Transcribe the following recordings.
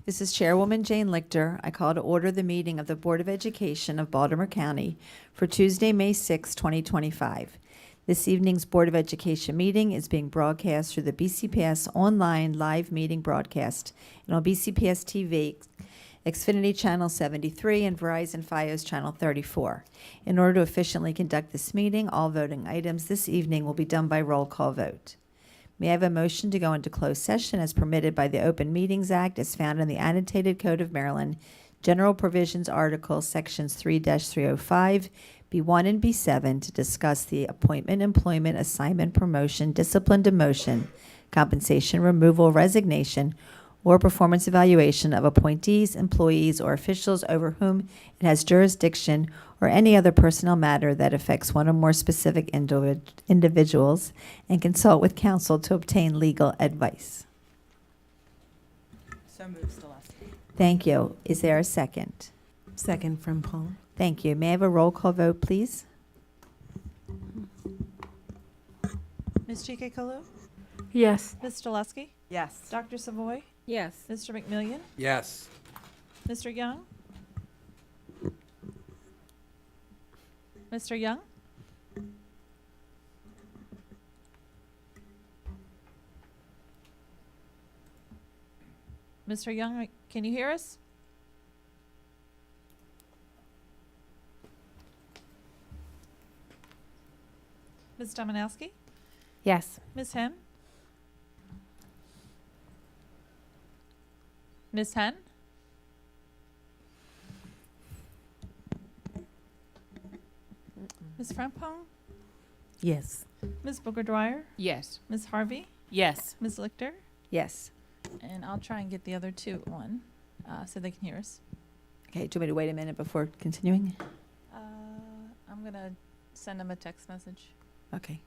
This is Chairwoman Jane Lichter. I call to order the meeting of the Board of Education of Baltimore County for Tuesday, May 6, 2025. This evening's Board of Education meeting is being broadcast through the BCPS online live meeting broadcast and on BCPS-TV, Xfinity Channel 73, and Verizon Fios Channel 34. In order to efficiently conduct this meeting, all voting items this evening will be done by roll call vote. May I have a motion to go into closed session as permitted by the Open Meetings Act as found in the Annotated Code of Maryland, General Provisions Articles, Sections 3-305, B1 and B7, to discuss the appointment, employment, assignment, promotion, discipline, demotion, compensation, removal, resignation, or performance evaluation of appointees, employees, or officials over whom it has jurisdiction, or any other personnel matter that affects one or more specific individuals, and consult with counsel to obtain legal advice. So moved, Stolasky. Thank you. Is there a second? Second from Paul. Thank you. May I have a roll call vote, please? Ms. Chike-Kalu? Yes. Ms. Stolasky? Yes. Dr. Savoy? Yes. Mr. McMillian? Yes. Mr. Young? Mr. Young? Mr. Young, can you hear us? Ms. Dominowski? Yes. Ms. Hen? Ms. Hen? Ms. Frempong? Yes. Ms. Booker Dwyer? Yes. Ms. Harvey? Yes. Ms. Lichter? Yes. And I'll try and get the other two on so they can hear us. Okay, do you want me to wait a minute before continuing? I'm going to send them a text message. Okay.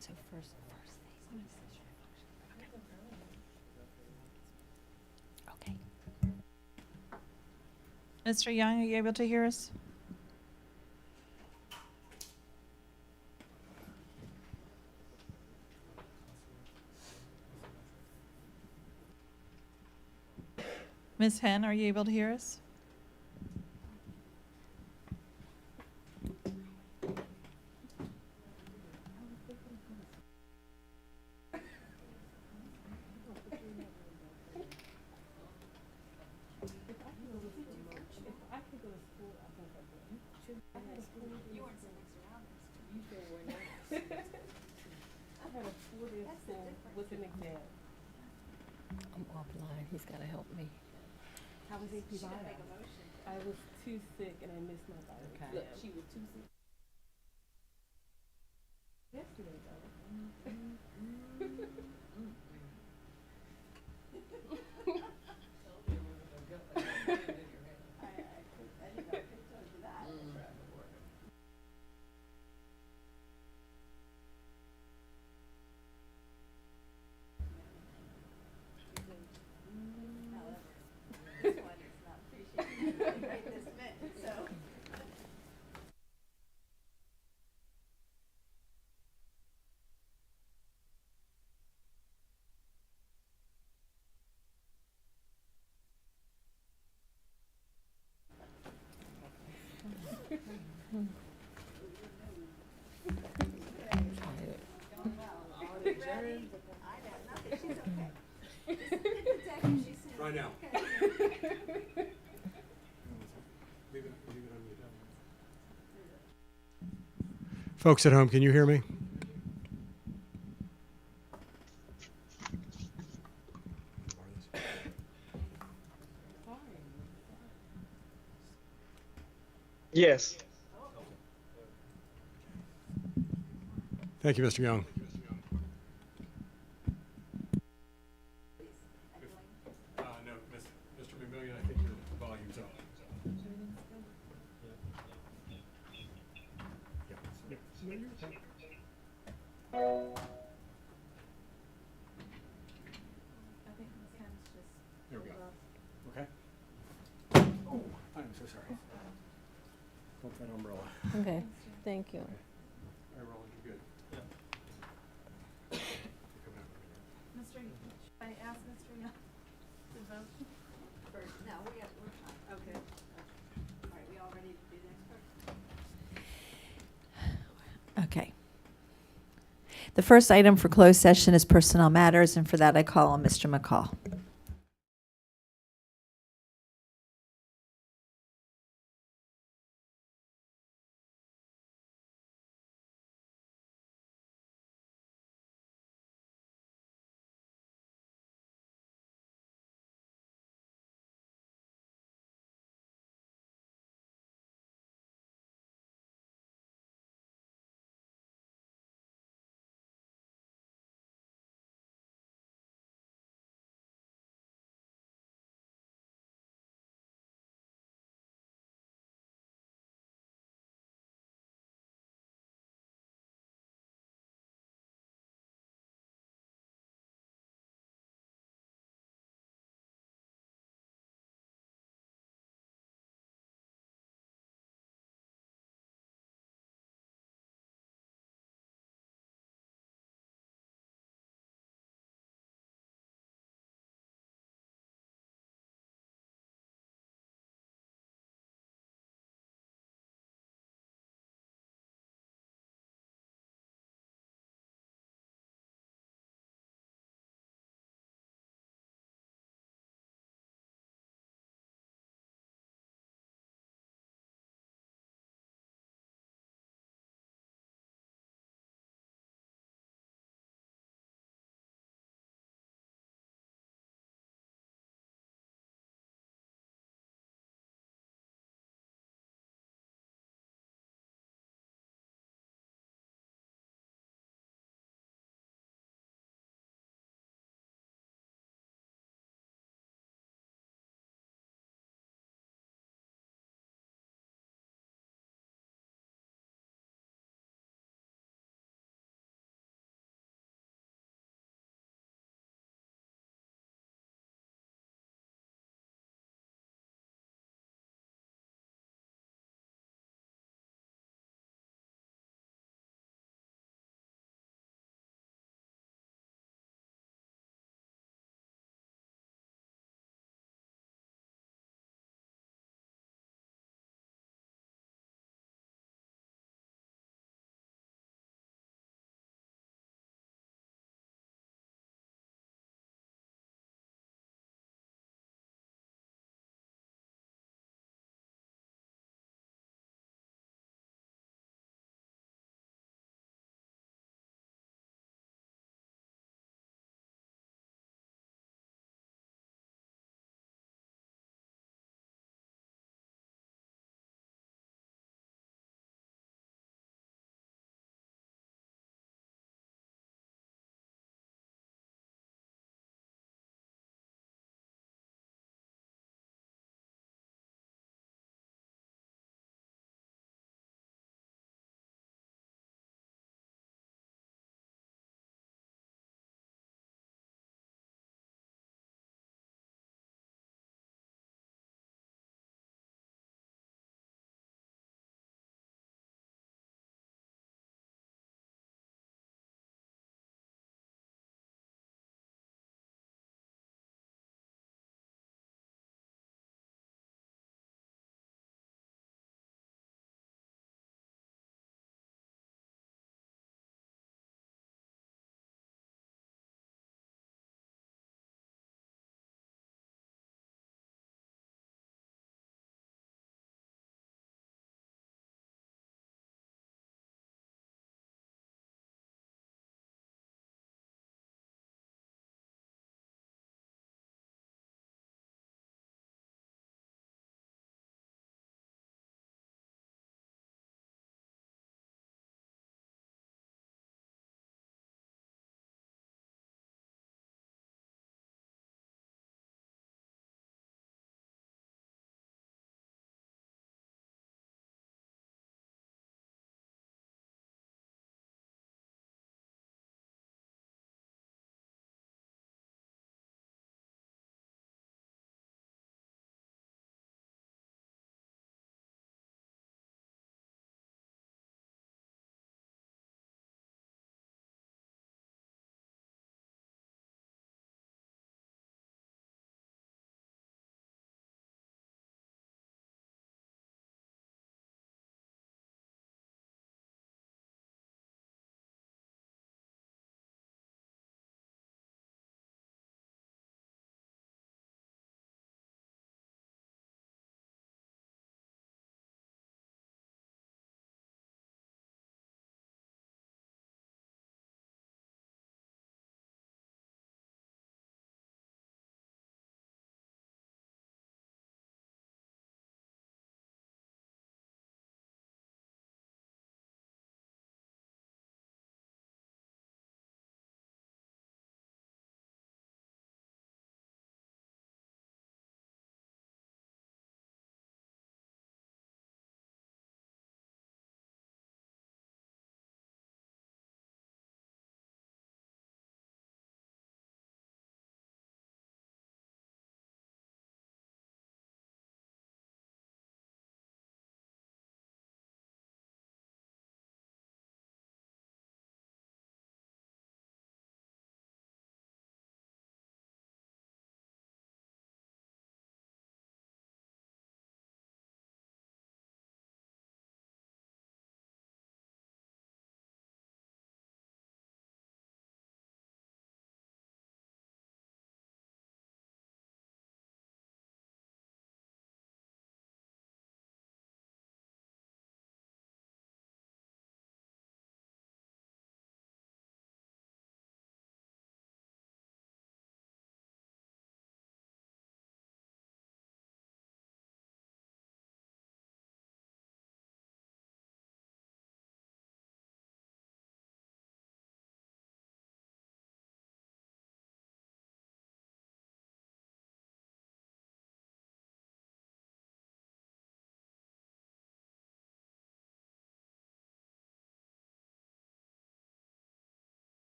So first okay. Mr. Young, are you able to hear us? Ms. Hen, are you able to hear us? I'm offline. He's got to help me. How was AP Bio? I was too sick and I missed my bio. Okay. Look, she was too sick. Yesterday, though. Right now. Folks at home, can you hear me? Yes. Thank you, Mr. Young. No, Mr. McMillian, I think your volume's up. There we go. Okay. Oh, I'm so sorry. Hold that umbrella. Okay, thank you. All right, Roland, you're good. You're coming out. Mr. I asked Mr. Young to vote. No, we're fine. Okay. All right, we all ready to do this? Okay. The first item for closed session is personnel matters, and for that I call on Mr. McCall.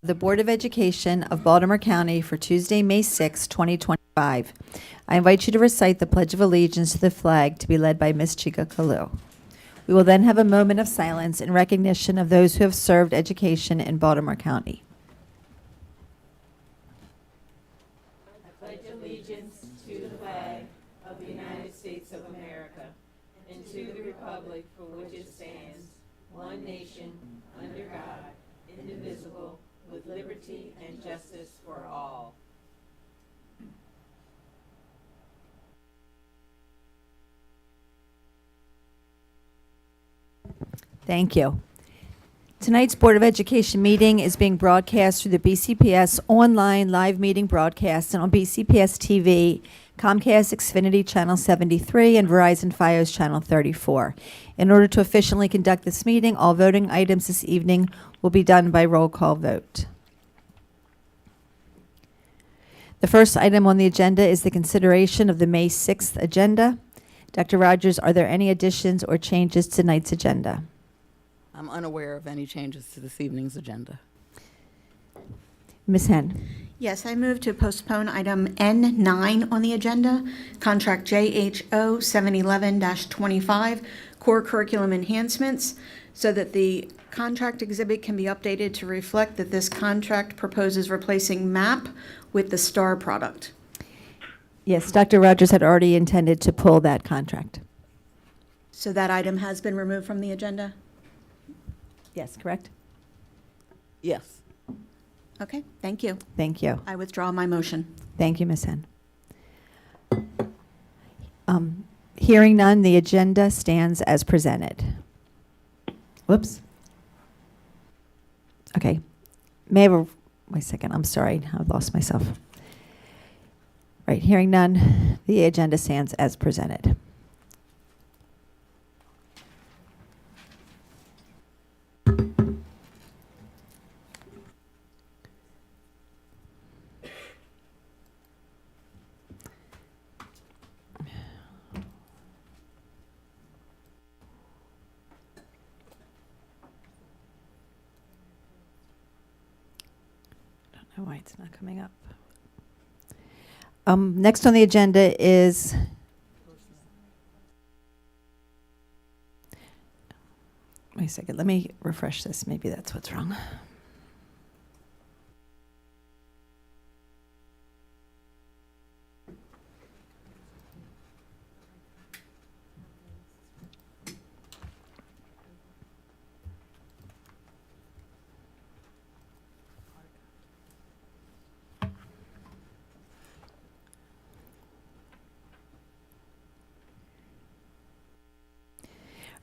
the Board of Education of Baltimore County for Tuesday, May 6, 2025. I invite you to recite the Pledge of Allegiance to the flag to be led by Ms. Chica Kalu. We will then have a moment of silence in recognition of those who have served education in Baltimore County. Thank you. Tonight's Board of Education meeting is being broadcast through the BCPS online live meeting broadcast and on BCPS-TV, Comcast Xfinity Channel 73, and Verizon Fios Channel 34. In order to efficiently conduct this meeting, all voting items this evening will be done by roll call vote. The first item on the agenda is the consideration of the May 6th agenda. Dr. Rogers, are there any additions or changes to tonight's agenda? I'm unaware of any changes to this evening's agenda. Ms. Henn. Yes, I move to postpone item N9 on the agenda, contract JHO 711-25, core curriculum enhancements, so that the contract exhibit can be updated to reflect that this contract proposes replacing MAP with the STAR product. Yes, Dr. Rogers had already intended to pull that contract. So that item has been removed from the agenda? Yes, correct? Yes. Okay, thank you. Thank you. I withdraw my motion. Thank you, Ms. Henn. Hearing none, the agenda stands as presented. Whoops. Okay. May I have a, wait a second, I'm sorry, I lost myself. Right, hearing none, the agenda stands as presented. Why it's not coming up. Next on the agenda is wait a second, let me refresh this. Maybe that's what's wrong.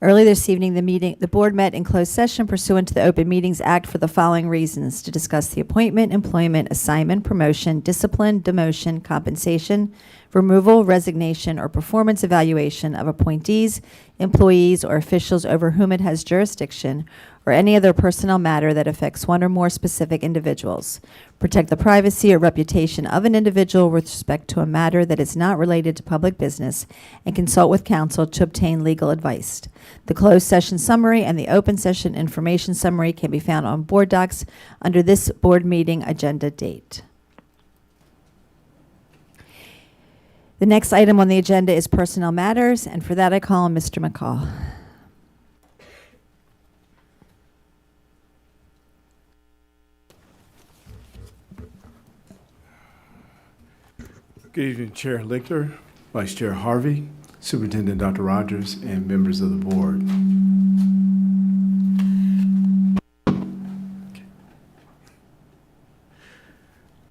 Early this evening, the board met in closed session pursuant to the Open Meetings Act for the following reasons: to discuss the appointment, employment, assignment, promotion, discipline, demotion, compensation, removal, resignation, or performance evaluation of appointees, employees, or officials over whom it has jurisdiction, or any other personnel matter that affects one or more specific individuals. Protect the privacy or reputation of an individual with respect to a matter that is not related to public business, and consult with counsel to obtain legal advice. The closed session summary and the open session information summary can be found on board docs under this board meeting agenda date. The next item on the agenda is personnel matters, and for that I call on Mr. McCall. Good evening, Chair Lichter, Vice Chair Harvey, Superintendent Dr. Rogers, and members of the board.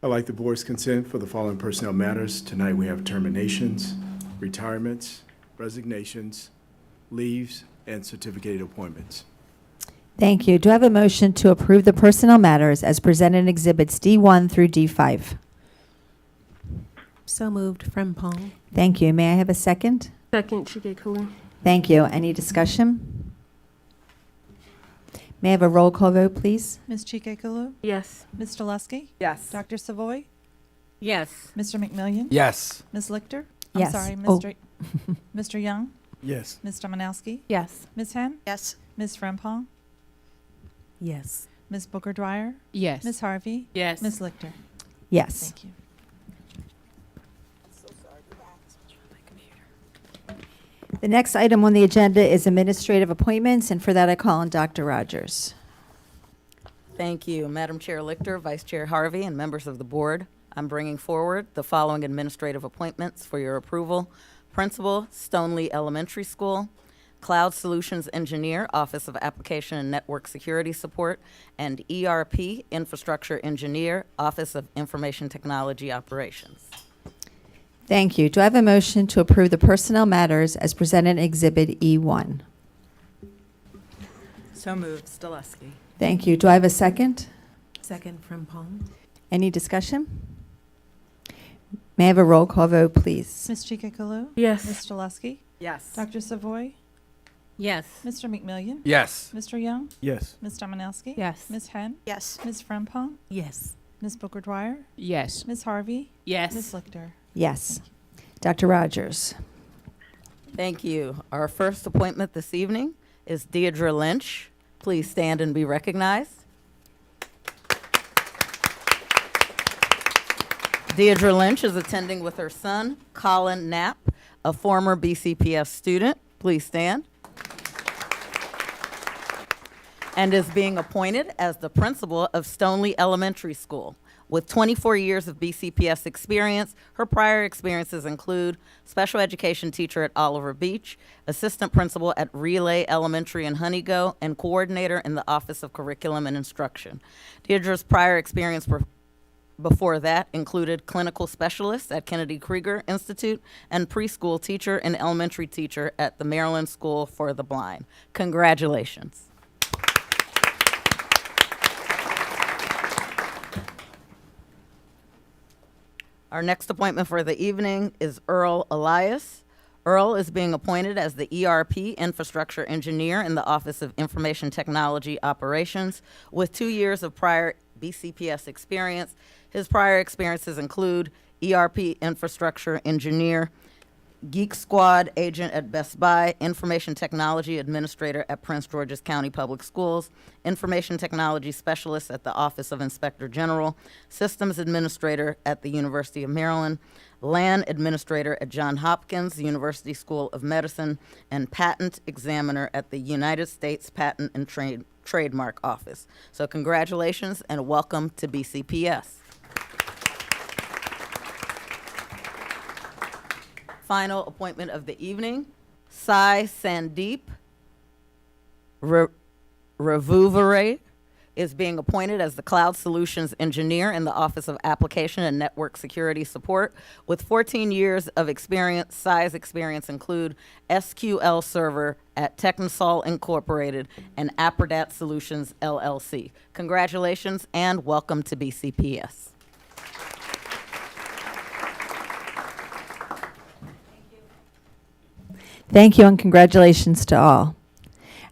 I'd like the board's consent for the following personnel matters. Tonight we have terminations, retirements, resignations, leaves, and certificated appointments. Thank you. Do I have a motion to approve the personnel matters as presented in Exhibits D1 through D5? So moved. Frempong. Thank you. May I have a second? Second, Chike Kalu. Thank you. Any discussion? May I have a roll call vote, please? Ms. Chike Kalu? Yes. Ms. Delusky? Yes. Dr. Savoy? Yes. Mr. McMillian? Yes. Ms. Lichter? Yes. I'm sorry, Oh. Mr. Young? Yes. Ms. Domanowski? Yes. Ms. Henn? Yes. Ms. Frempong? Yes. Ms. Booker Dwyer? Yes. Ms. Harvey? Yes. Ms. Lichter? Yes. Thank you. The next item on the agenda is administrative appointments, and for that I call on Dr. Rogers. Thank you, Madam Chair Lichter, Vice Chair Harvey, and members of the board. I'm bringing forward the following administrative appointments for your approval. Principal, Stoneleigh Elementary School. Cloud Solutions Engineer, Office of Application and Network Security Support. And ERP, Infrastructure Engineer, Office of Information Technology Operations. Thank you. Do I have a motion to approve the personnel matters as presented in Exhibit E1? So moved. Stoleski. Thank you. Do I have a second? Second from Pong. Any discussion? May I have a roll call vote, please? Ms. Chikakalo? Yes. Ms. Stoleski? Yes. Dr. Savoy? Yes. Mr. McMillion? Yes. Mr. Young? Yes. Ms. Dominowski? Yes. Ms. Henn? Yes. Ms. Frempong? Yes. Ms. Booker Dwyer? Yes. Ms. Harvey? Yes. Ms. Lichter? Yes. Dr. Rogers. Thank you. Our first appointment this evening is Deidre Lynch. Please stand and be recognized. Deidre Lynch is attending with her son, Colin Knapp, a former BCPS student. Please stand. And is being appointed as the principal of Stoneleigh Elementary School. With 24 years of BCPS experience, her prior experiences include special education teacher at Oliver Beach, assistant principal at Relay Elementary in Honeygo, and coordinator in the Office of Curriculum and Instruction. Deirdre's prior experience before that included clinical specialist at Kennedy Krieger Institute and preschool teacher and elementary teacher at the Maryland School for the Blind. Congratulations. Our next appointment for the evening is Earl Elias. Earl is being appointed as the ERP Infrastructure Engineer in the Office of Information Technology Operations with 2 years of prior BCPS experience. His prior experiences include ERP Infrastructure Engineer, Geek Squad agent at Best Buy, Information Technology Administrator at Prince George's County Public Schools, Information Technology Specialist at the Office of Inspector General, Systems Administrator at the University of Maryland, LAN Administrator at Johns Hopkins University School of Medicine, and Patent Examiner at the United States Patent and Trademark Office. So congratulations and welcome to BCPS. Final appointment of the evening, Sai Sandeep Ravuvare is being appointed as the Cloud Solutions Engineer in the Office of Application and Network Security Support. With 14 years of experience, Sai's experience include SQL Server at Technosol Incorporated and Aperdat Solutions LLC. Congratulations and welcome to BCPS. Thank you and congratulations to all.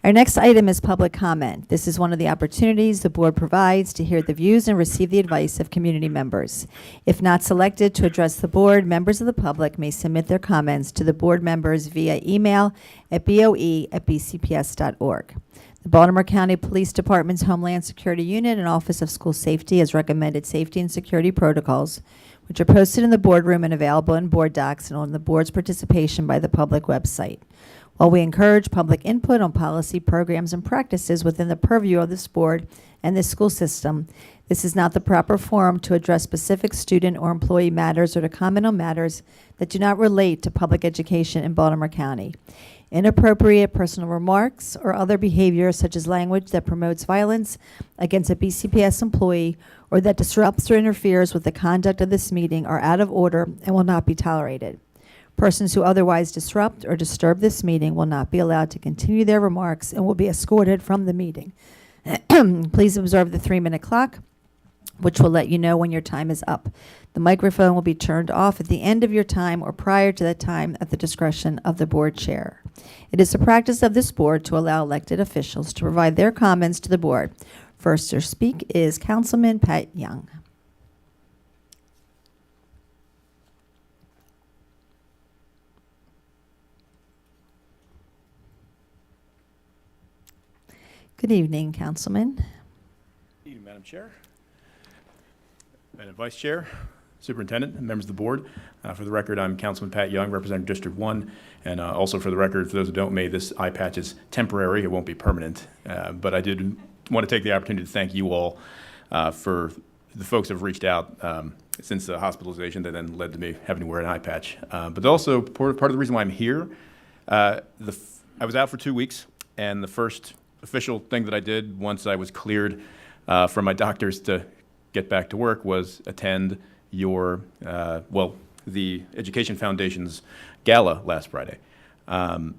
Our next item is public comment. This is one of the opportunities the board provides to hear the views and receive the advice of community members. If not selected to address the board, members of the public may submit their comments to the board members via email at boe@bcps.org. The Baltimore County Police Department's Homeland Security Unit and Office of School Safety has recommended safety and security protocols, which are posted in the boardroom and available in board docs and on the board's participation by the public website. While we encourage public input on policy, programs, and practices within the purview of this board and this school system, this is not the proper forum to address specific student or employee matters or to comment on matters that do not relate to public education in Baltimore County. Inappropriate personal remarks or other behavior such as language that promotes violence against a BCPS employee or that disrupts or interferes with the conduct of this meeting are out of order and will not be tolerated. Persons who otherwise disrupt or disturb this meeting will not be allowed to continue their remarks and will be escorted from the meeting. Please observe the 3-minute clock, which will let you know when your time is up. The microphone will be turned off at the end of your time or prior to that time at the discretion of the board chair. It is the practice of this board to allow elected officials to provide their comments to the board. First to speak is Councilman Pat Young. Good evening, Councilman. Madam Chair, Madam Vice Chair, Superintendent, and members of the board. For the record, I'm Councilman Pat Young, representing District 1. And also for the record, for those who don't know, this eye patch is temporary. It won't be permanent. But I did want to take the opportunity to thank you all for the folks who have reached out since the hospitalization that then led to me having to wear an eye patch. But also, part of the reason why I'm here, I was out for 2 weeks, and the first official thing that I did once I was cleared from my doctors to get back to work was attend the Education Foundation's gala last Friday. And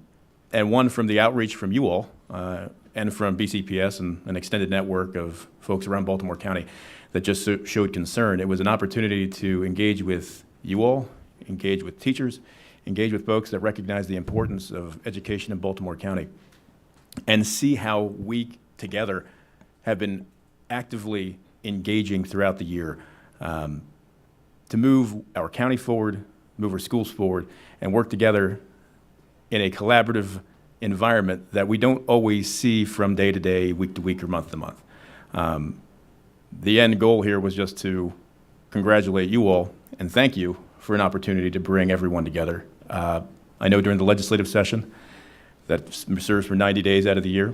one from the outreach from you all and from BCPS and an extended network of folks around Baltimore County that just showed concern. It was an opportunity to engage with you all, engage with teachers, engage with folks that recognize the importance of education in Baltimore County, and see how we together have been actively engaging throughout the year to move our county forward, move our schools forward, and work together in a collaborative environment that we don't always see from day to day, week to week, or month to month. The end goal here was just to congratulate you all and thank you for an opportunity to bring everyone together. I know during the legislative session that serves for 90 days out of the year,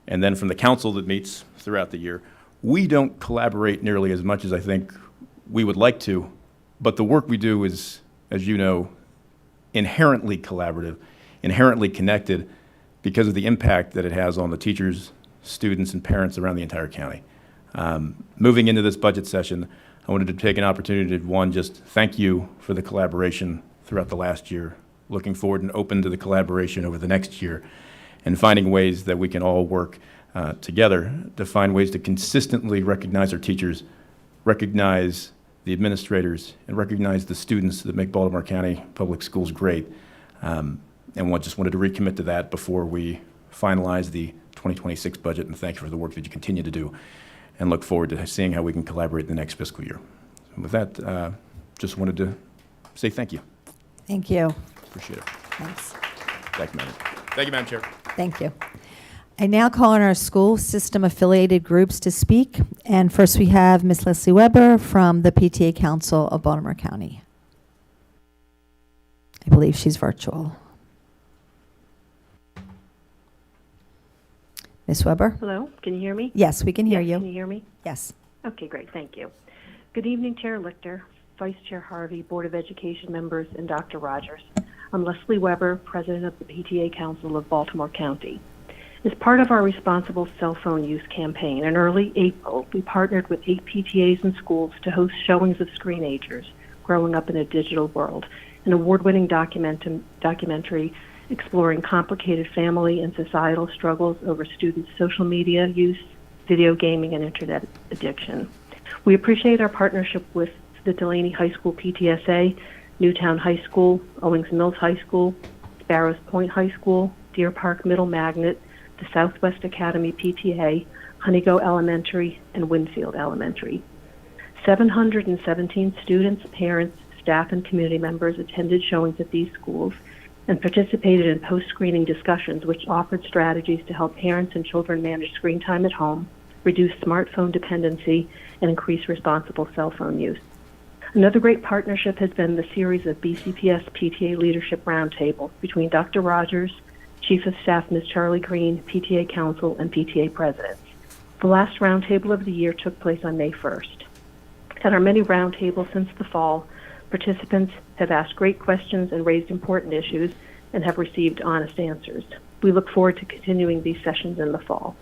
and then from the council that meets throughout the year, we don't collaborate nearly as much as I think we would like to, but the work we do is, as you know, inherently collaborative, inherently connected because of the impact that it has on the teachers, students, and parents around the entire county. Moving into this budget session, I wanted to take an opportunity to, one, just thank you for the collaboration throughout the last year, looking forward and open to the collaboration over the next year, and finding ways that we can all work together to find ways to consistently recognize our teachers, recognize the administrators, and recognize the students that make Baltimore County Public Schools great. And just wanted to recommit to that before we finalize the 2026 budget, and thank you for the work that you continue to do, and look forward to seeing how we can collaborate in the next fiscal year. And with that, just wanted to say thank you. Thank you. Appreciate it. Thanks. Thank you, Madam Chair. Thank you. I now call on our school system affiliated groups to speak. And first we have Ms. Leslie Weber from the PTA Council of Baltimore County. I believe she's virtual. Ms. Weber? Hello, can you hear me? Yes, we can hear Yes, you. Can you hear me? Yes. Okay, great, thank you. Good evening, Chair Lichter, Vice Chair Harvey, Board of Education members, and Dr. Rogers. I'm Leslie Weber, President of the PTA Council of Baltimore County. As part of our responsible cell phone use campaign, in early April, we partnered with 8 PTAs and schools to host showings of Screenagers, Growing Up in a Digital World, an award-winning documentary exploring complicated family and societal struggles over students' social media use, video gaming, and internet addiction. We appreciate our partnership with the Delaney High School PTSA, Newtown High School, Owings Mills High School, Sparrows Point High School, Deer Park Middle Magnet, the Southwest Academy PTA, Honeygo Elementary, and Winfield Elementary. 717 students, parents, staff, and community members attended showings at these schools and participated in post-screening discussions which offered strategies to help parents and children manage screen time at home, reduce smartphone dependency, and increase responsible cell phone use. Another great partnership has been the series of BCPS PTA Leadership Roundtable between Dr. Rogers, Chief of Staff Ms. Charlie Green, PTA Council, and PTA Presidents. The last roundtable of the year took place on May 1st. At our many roundtables since the fall, participants have asked great questions and raised important issues and have received honest answers. We look forward to continuing these sessions in the fall.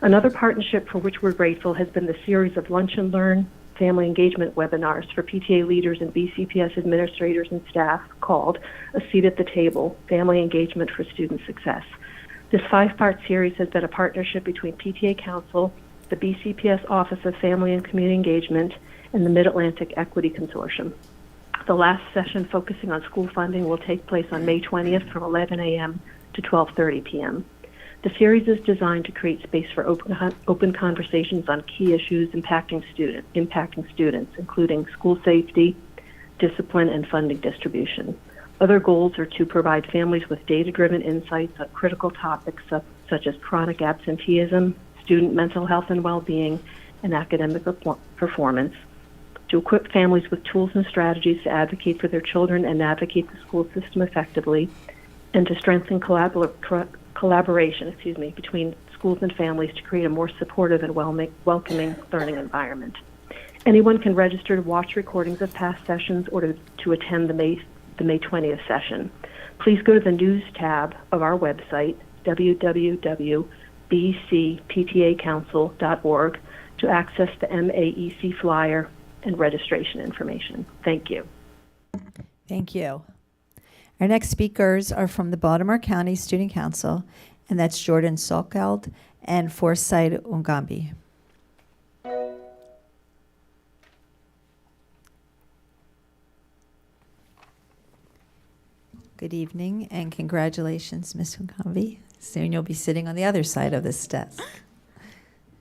Another partnership for which we're grateful has been the series of Lunch and Learn family engagement webinars for PTA leaders and BCPS administrators and staff called A Seat at the Table, Family Engagement for Student Success. This 5-part series has been a partnership between PTA Council, the BCPS Office of Family and Community Engagement, and the Mid-Atlantic Equity Consortium. The last session focusing on school funding will take place on May 20th from 11 a.m. to 12:30 p.m. The series is designed to create space for open conversations on key issues impacting students, including school safety, discipline, and funding distribution. Other goals are to provide families with data-driven insights on critical topics such as chronic absenteeism, student mental health and well-being, and academic performance, to equip families with tools and strategies to advocate for their children and navigate the school system effectively, and to strengthen collaboration between schools and families to create a more supportive and welcoming learning environment. Anyone can register to watch recordings of past sessions or to attend the May 20th session. Please go to the News tab of our website, www.bcptacouncil.org, to access the MAEC flyer and registration information. Thank you. Thank you. Our next speakers are from the Baltimore County Student Council, and that's Jordan Salkeld and Forsyth Ungambi. Good evening and congratulations, Ms. Ungambi. Soon you'll be sitting on the other side of this desk.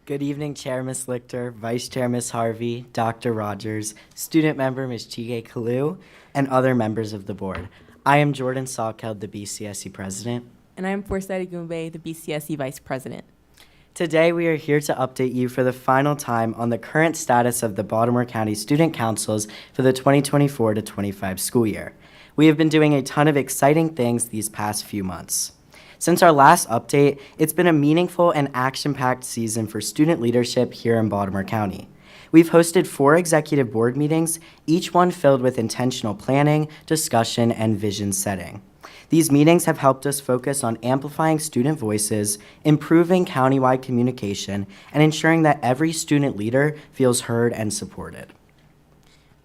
Good evening, Chair Ms. Lichter, Vice Chair Ms. Harvey, Dr. Rogers, student member Ms. Chige Kalu, and other members of the board. I am Jordan Salkeld, the BCSE President. And I am Forsyth Gumbe, the BCSE Vice President. Today, we are here to update you for the final time on the current status of the Baltimore County Student Councils for the 2024-25 school year. We have been doing a ton of exciting things these past few months. Since our last update, it's been a meaningful and action-packed season for student leadership here in Baltimore County. We've hosted 4 executive board meetings, each one filled with intentional planning, discussion, and vision setting. These meetings have helped us focus on amplifying student voices, improving countywide communication, and ensuring that every student leader feels heard and supported.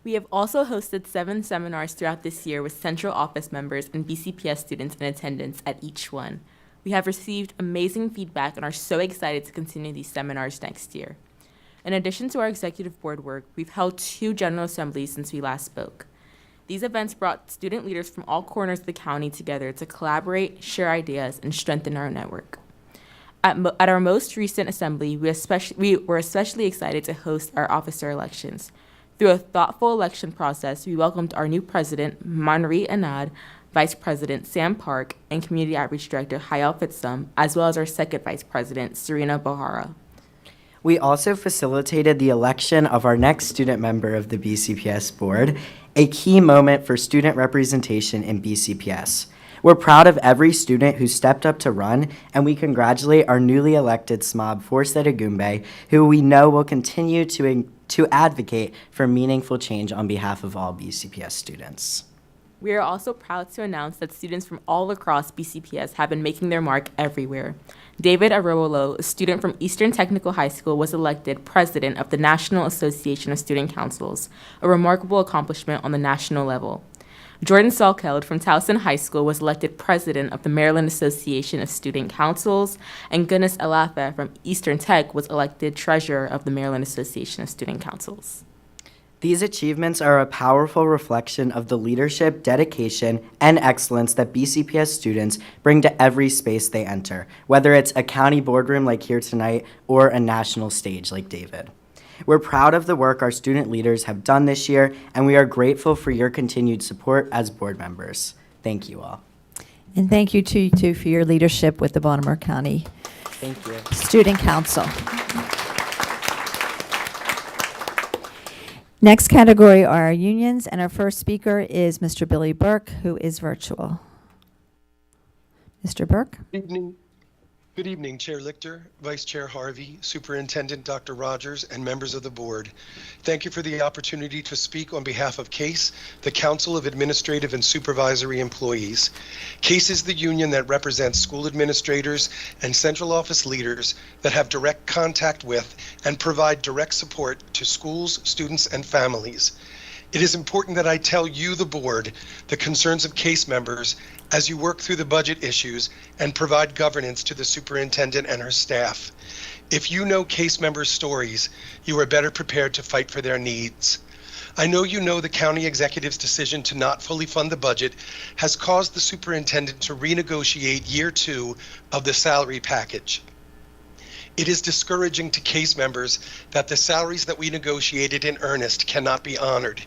We have also hosted 7 seminars throughout this year with central office members and BCPS students in attendance at each one. We have received amazing feedback and are so excited to continue these seminars next year. In addition to our executive board work, we've held 2 General Assemblies since we last spoke. These events brought student leaders from all corners of the county together to collaborate, share ideas, and strengthen our network. At our most recent assembly, we were especially excited to host our officer elections. Through a thoughtful election process, we welcomed our new president, Manri Anad, vice president, Sam Park, and community outreach director, Hayal Fitsum, as well as our second vice president, Serena Bahara. We also facilitated the election of our next student member of the BCPS board, a key moment for student representation in BCPS. We're proud of every student who stepped up to run, and we congratulate our newly elected SMOB, Forsyth Gumbe, who we know will continue to advocate for meaningful change on behalf of all BCPS students. We are also proud to announce that students from all across BCPS have been making their mark everywhere. David Arroyo, a student from Eastern Technical High School, was elected president of the National Association of Student Councils, a remarkable accomplishment on the national level. Jordan Salkeld from Towson High School was elected president of the Maryland Association of Student Councils, and Gunness Alafe from Eastern Tech was elected treasurer of the Maryland Association of Student Councils. These achievements are a powerful reflection of the leadership, dedication, and excellence that BCPS students bring to every space they enter, whether it's a county boardroom like here tonight or a national stage like David. We're proud of the work our student leaders have done this year, and we are grateful for your continued support as board members. Thank you all. And thank you to you too for your leadership with the Baltimore County Thank you. Student Council. Next category are our unions, and our first speaker is Mr. Billy Burke, who is virtual. Mr. Burke? Good evening, Chair Lichter, Vice Chair Harvey, Superintendent Dr. Rogers, and members of the board. Thank you for the opportunity to speak on behalf of CASE, the Council of Administrative and Supervisory Employees. CASE is the union that represents school administrators and central office leaders that have direct contact with and provide direct support to schools, students, and families. It is important that I tell you, the board, the concerns of CASE members as you work through the budget issues and provide governance to the superintendent and her staff. If you know CASE members' stories, you are better prepared to fight for their needs. I know you know the county executive's decision to not fully fund the budget has caused the superintendent to renegotiate year 2 of the salary package. It is discouraging to CASE members that the salaries that we negotiated in earnest cannot be honored.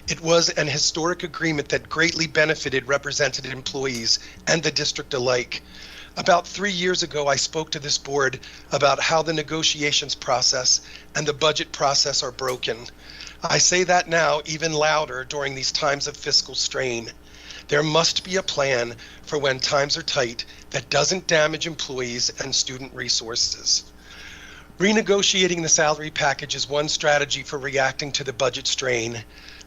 It was an historic agreement that greatly benefited represented employees and the district alike. About 3 years ago, I spoke to this board about how the negotiations process and the budget process are broken. I say that now even louder during these times of fiscal strain. There must be a plan for when times are tight that doesn't damage employees and student resources. Renegotiating the salary package is one strategy for reacting to the budget strain.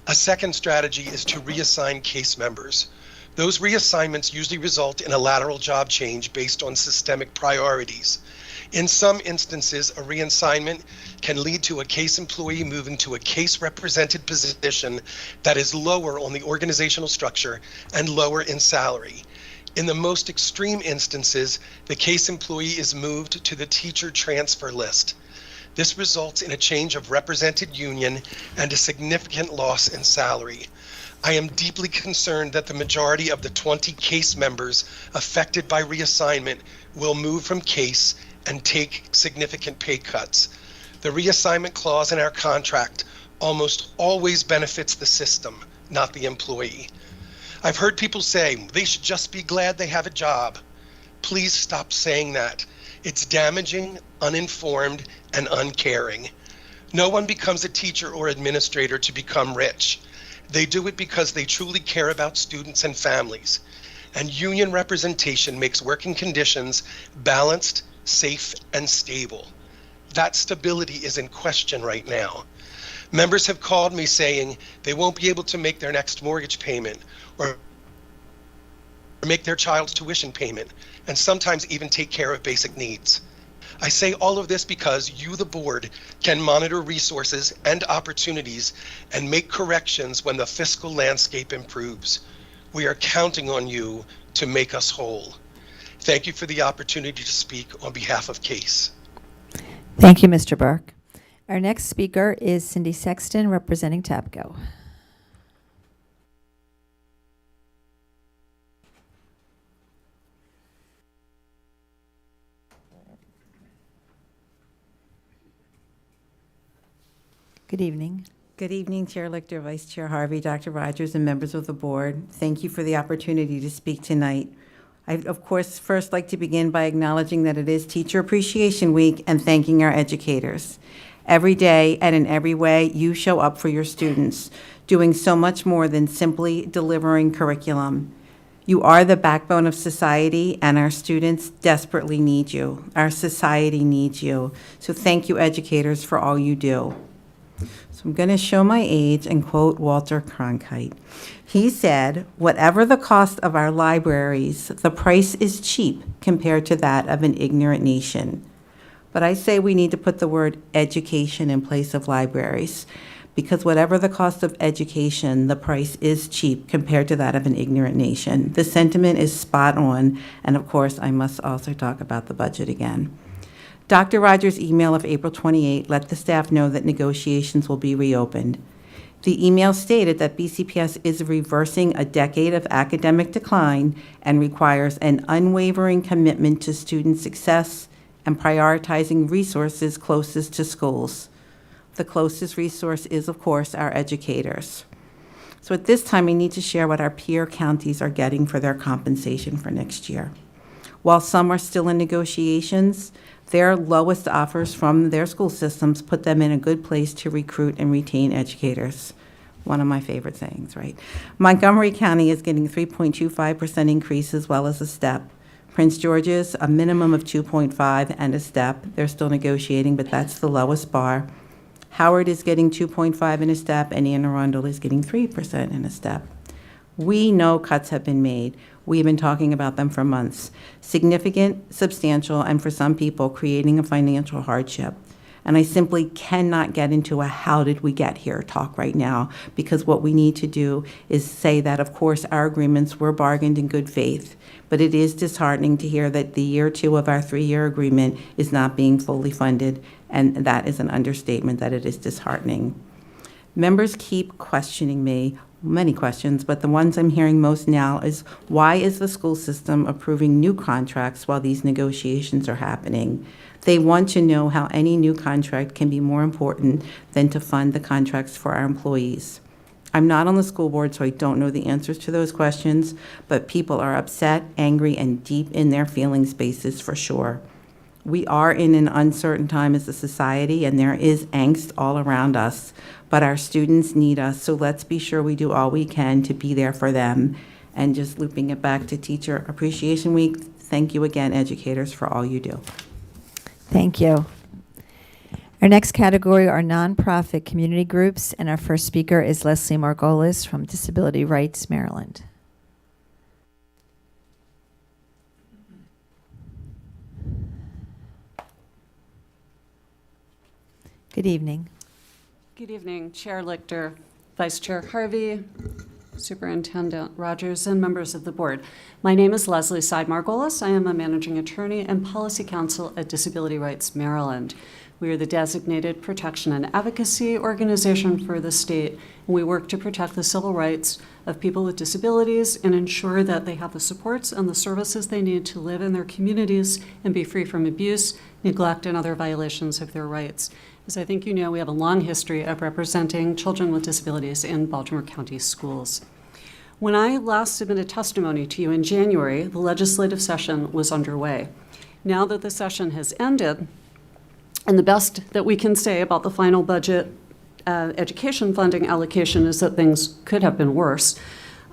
A second strategy is to reassign case members. Those reassignments usually result in a lateral job change based on systemic priorities. In some instances, a reassignment can lead to a case employee moving to a case represented position that is lower on the organizational structure and lower in salary. In the most extreme instances, the case employee is moved to the teacher transfer list. This results in a change of represented union and a significant loss in salary. I am deeply concerned that the majority of the 20 case members affected by reassignment will move from case and take significant pay cuts. The reassignment clause in our contract almost always benefits the system, not the employee. I've heard people say they should just be glad they have a job. Please stop saying that. It's damaging, uninformed, and uncaring. No one becomes a teacher or administrator to become rich. They do it because they truly care about students and families. And union representation makes working conditions balanced, safe, and stable. That stability is in question right now. Members have called me saying they won't be able to make their next mortgage payment or make their child's tuition payment, and sometimes even take care of basic needs. I say all of this because you, the board, can monitor resources and opportunities and make corrections when the fiscal landscape improves. We are counting on you to make us whole. Thank you for the opportunity to speak on behalf of CASE. Thank you, Mr. Burke. Our next speaker is Cindy Sexton, representing TAPCO. Good evening. Good evening, Chair Lichter, Vice Chair Harvey, Dr. Rogers, and members of the board. Thank you for the opportunity to speak tonight. I'd, of course, first like to begin by acknowledging that it is Teacher Appreciation Week and thanking our educators. Every day and in every way, you show up for your students, doing so much more than simply delivering curriculum. You are the backbone of society, and our students desperately need you. Our society needs you. So thank you, educators, for all you do. So I'm going to show my age and quote Walter Cronkite. He said, "Whatever the cost of our libraries, the price is cheap compared to that of an ignorant nation." But I say we need to put the word education in place of libraries, because whatever the cost of education, the price is cheap compared to that of an ignorant nation. The sentiment is spot on, and of course, I must also talk about the budget again. Dr. Rogers' email of April 28 let the staff know that negotiations will be reopened. The email stated that BCPS is reversing a decade of academic decline and requires an unwavering commitment to student success and prioritizing resources closest to schools. The closest resource is, of course, our educators. So at this time, we need to share what our peer counties are getting for their compensation for next year. While some are still in negotiations, their lowest offers from their school systems put them in a good place to recruit and retain educators. One of my favorite things, right? Montgomery County is getting 3.25% increase as well as a step. Prince George's, a minimum of 2.5 and a step. They're still negotiating, but that's the lowest bar. Howard is getting 2.5 and a step, and Anne Arundel is getting 3% and a step. We know cuts have been made. We've been talking about them for months. Significant, substantial, and for some people, creating a financial hardship. And I simply cannot get into a how did we get here talk right now, because what we need to do is say that, of course, our agreements were bargained in good faith. But it is disheartening to hear that the year 2 of our 3-year agreement is not being fully funded, and that is an understatement that it is disheartening. Members keep questioning me, many questions, but the ones I'm hearing most now is, why is the school system approving new contracts while these negotiations are happening? They want to know how any new contract can be more important than to fund the contracts for our employees. I'm not on the school board, so I don't know the answers to those questions, but people are upset, angry, and deep in their feeling spaces for sure. We are in an uncertain time as a society, and there is angst all around us, but our students need us, so let's be sure we do all we can to be there for them. And just looping it back to Teacher Appreciation Week, thank you again, educators, for all you do. Thank you. Our next category are nonprofit community groups, and our first speaker is Leslie Margolis from Disability Rights Maryland. Good evening. Good evening, Chair Lichter, Vice Chair Harvey, Superintendent Rogers, and members of the board. My name is Leslie Margolis. I am a managing attorney and policy counsel at Disability Rights Maryland. We are the designated protection and advocacy organization for the state, and we work to protect the civil rights of people with disabilities and ensure that they have the supports and the services they need to live in their communities and be free from abuse, neglect, and other violations of their rights. As I think you know, we have a long history of representing children with disabilities in Baltimore County schools. When I last submitted testimony to you in January, the legislative session was underway. Now that the session has ended, and the best that we can say about the final budget education funding allocation is that things could have been worse.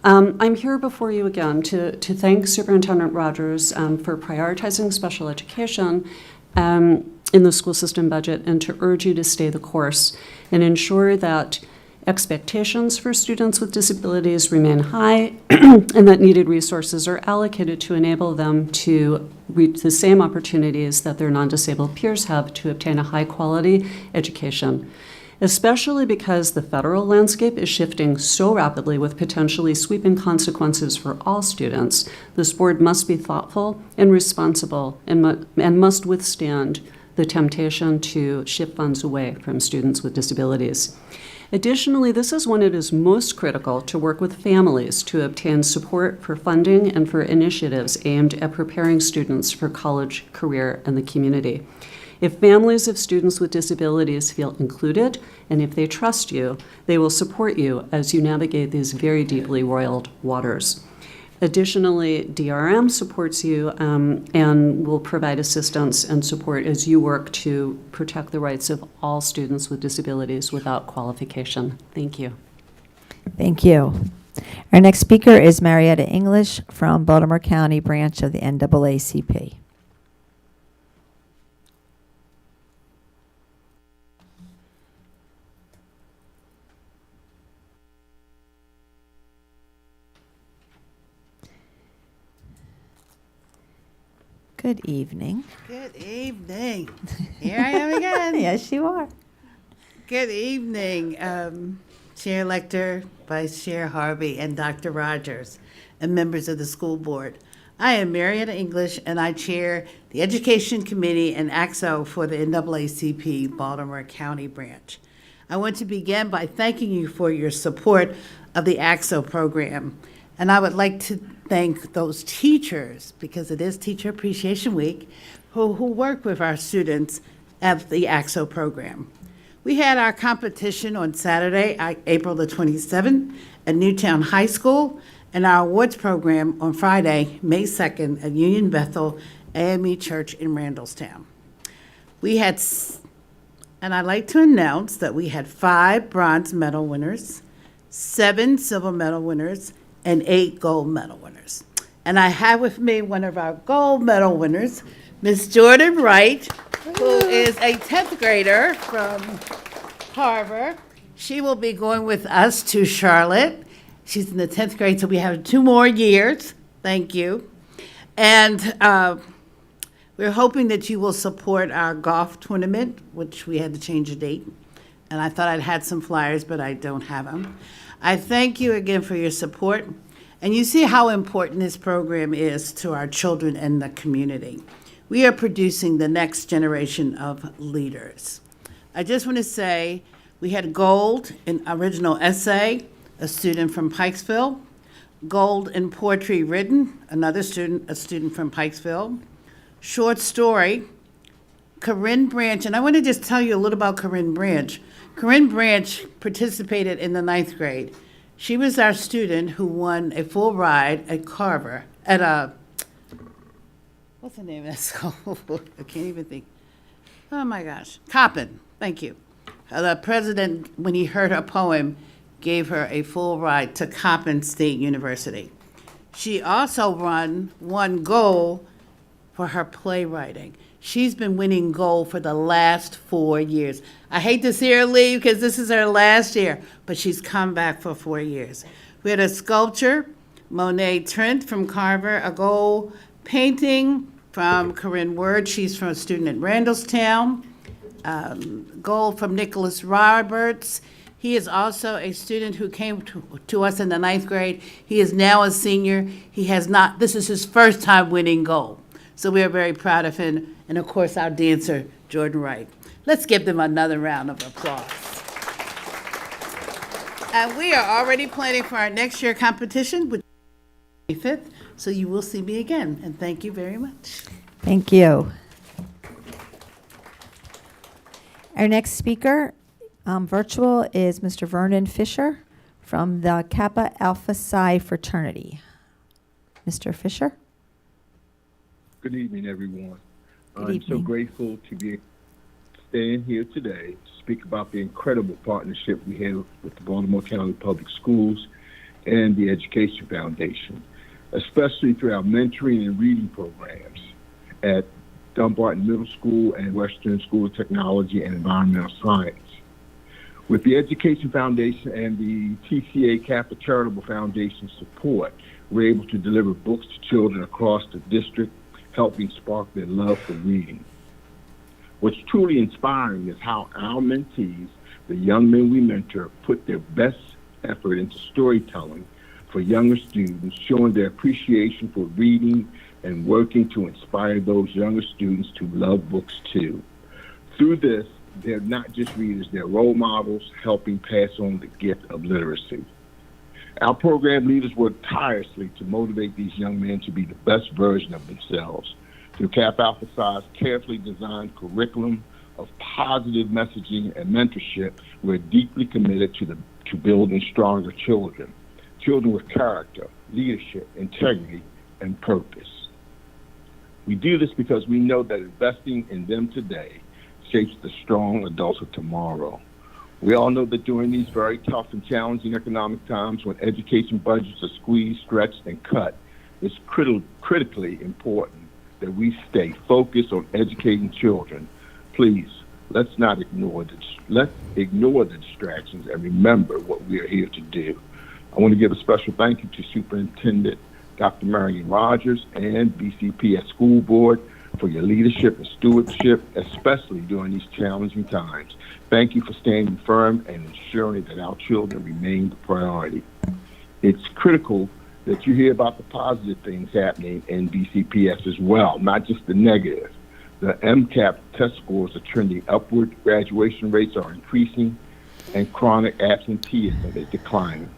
I'm here before you again to thank Superintendent Rogers for prioritizing special education in the school system budget and to urge you to stay the course and ensure that expectations for students with disabilities remain high and that needed resources are allocated to enable them to reach the same opportunities that their non-disabled peers have to obtain a high-quality education, especially because the federal landscape is shifting so rapidly with potentially sweeping consequences for all students. This board must be thoughtful and responsible and must withstand the temptation to shift funds away from students with disabilities. Additionally, this is when it is most critical to work with families to obtain support for funding and for initiatives aimed at preparing students for college, career, and the community. If families of students with disabilities feel included and if they trust you, they will support you as you navigate these very deeply roiled waters. Additionally, DRM supports you and will provide assistance and support as you work to protect the rights of all students with disabilities without qualification. Thank you. Thank you. Our next speaker is Marietta English from Baltimore County branch of the NAACP. Good evening. Good evening. Here I am again. Yes, you are. Good evening, Chair Lichter, Vice Chair Harvey, and Dr. Rogers, and members of the school board. I am Marietta English, and I chair the Education Committee and AXO for the NAACP Baltimore County branch. I want to begin by thanking you for your support of the AXO program, and I would like to thank those teachers, because it is Teacher Appreciation Week, who work with our students at the AXO program. We had our competition on Saturday, April the 27th, at Newtown High School, and our awards program on Friday, May 2nd, at Union Bethel AME Church in Randallstown. We had, and I'd like to announce that we had 5 bronze medal winners, 7 silver medal winners, and 8 gold medal winners. And I have with me one of our gold medal winners, Miss Jordan Wright, who is a 10th grader from Harvard. She will be going with us to Charlotte. She's in the 10th grade, so we have 2 more years. Thank you. And we're hoping that you will support our golf tournament, which we had to change the date. And I thought I'd had some flyers, but I don't have them. I thank you again for your support. And you see how important this program is to our children and the community. We are producing the next generation of leaders. I just want to say we had gold in original essay, a student from Pikesville, gold in poetry written, a student from Pikesville, short story, Corinne Branch, and I want to just tell you a little about Corinne Branch. Corinne Branch participated in the 9th grade. She was our student who won a full ride at Carver, at a, what's the name of that school? I can't even think. Oh my gosh, Coppin, thank you. The president, when he heard her poem, gave her a full ride to Coppin State University. She also won gold for her playwriting. She's been winning gold for the last 4 years. I hate to see her leave because this is her last year, but she's come back for 4 years. We had a sculpture, Monet Trent from Carver, a gold painting from Corinne Word. She's from a student at Randallstown. Gold from Nicholas Roberts. He is also a student who came to us in the 9th grade. He is now a senior. This is his first time winning gold. So we are very proud of him. And of course, our dancer, Jordan Wright. Let's give them another round of applause. And we are already planning for our next year competition, which is the 25th. So you will see me again. And thank you very much. Thank you. Our next speaker, virtual, is Mr. Vernon Fisher from the Kappa Alpha Psi fraternity. Mr. Fisher? Good evening, everyone. Good I'm so evening. grateful to be staying here today to speak about the incredible partnership we have with the Baltimore County Public Schools and the Education Foundation, especially through our mentoring and reading programs at Dumbarton Middle School and Western School of Technology and Environmental Science. With the Education Foundation and the TCA Kappa Charitable Foundation support, we're able to deliver books to children across the district, helping spark their love for reading. What's truly inspiring is how our mentees, the young men we mentor, put their best effort into storytelling for younger students, showing their appreciation for reading and working to inspire those younger students to love books too. Through this, they're not just readers, they're role models, helping pass on the gift of literacy. Our program leaders work tirelessly to motivate these young men to be the best version of themselves. Through Kappa Alpha Psi's carefully designed curriculum of positive messaging and mentorship, we're deeply committed to building stronger children with character, leadership, integrity, and purpose. We do this because we know that investing in them today shapes the strong adults of tomorrow. We all know that during these very tough and challenging economic times when education budgets are squeezed, stretched, and cut, it's critically important that we stay focused on educating children. Please, let's ignore the distractions and remember what we are here to do. I want to give a special thank you to Superintendent Dr. Marion Rogers and BCPS School Board for your leadership and stewardship, especially during these challenging times. Thank you for standing firm and ensuring that our children remain the priority. It's critical that you hear about the positive things happening in BCPS as well, not just the negative. The MCAP test scores are trending upward, graduation rates are increasing, and chronic absenteeism is declining.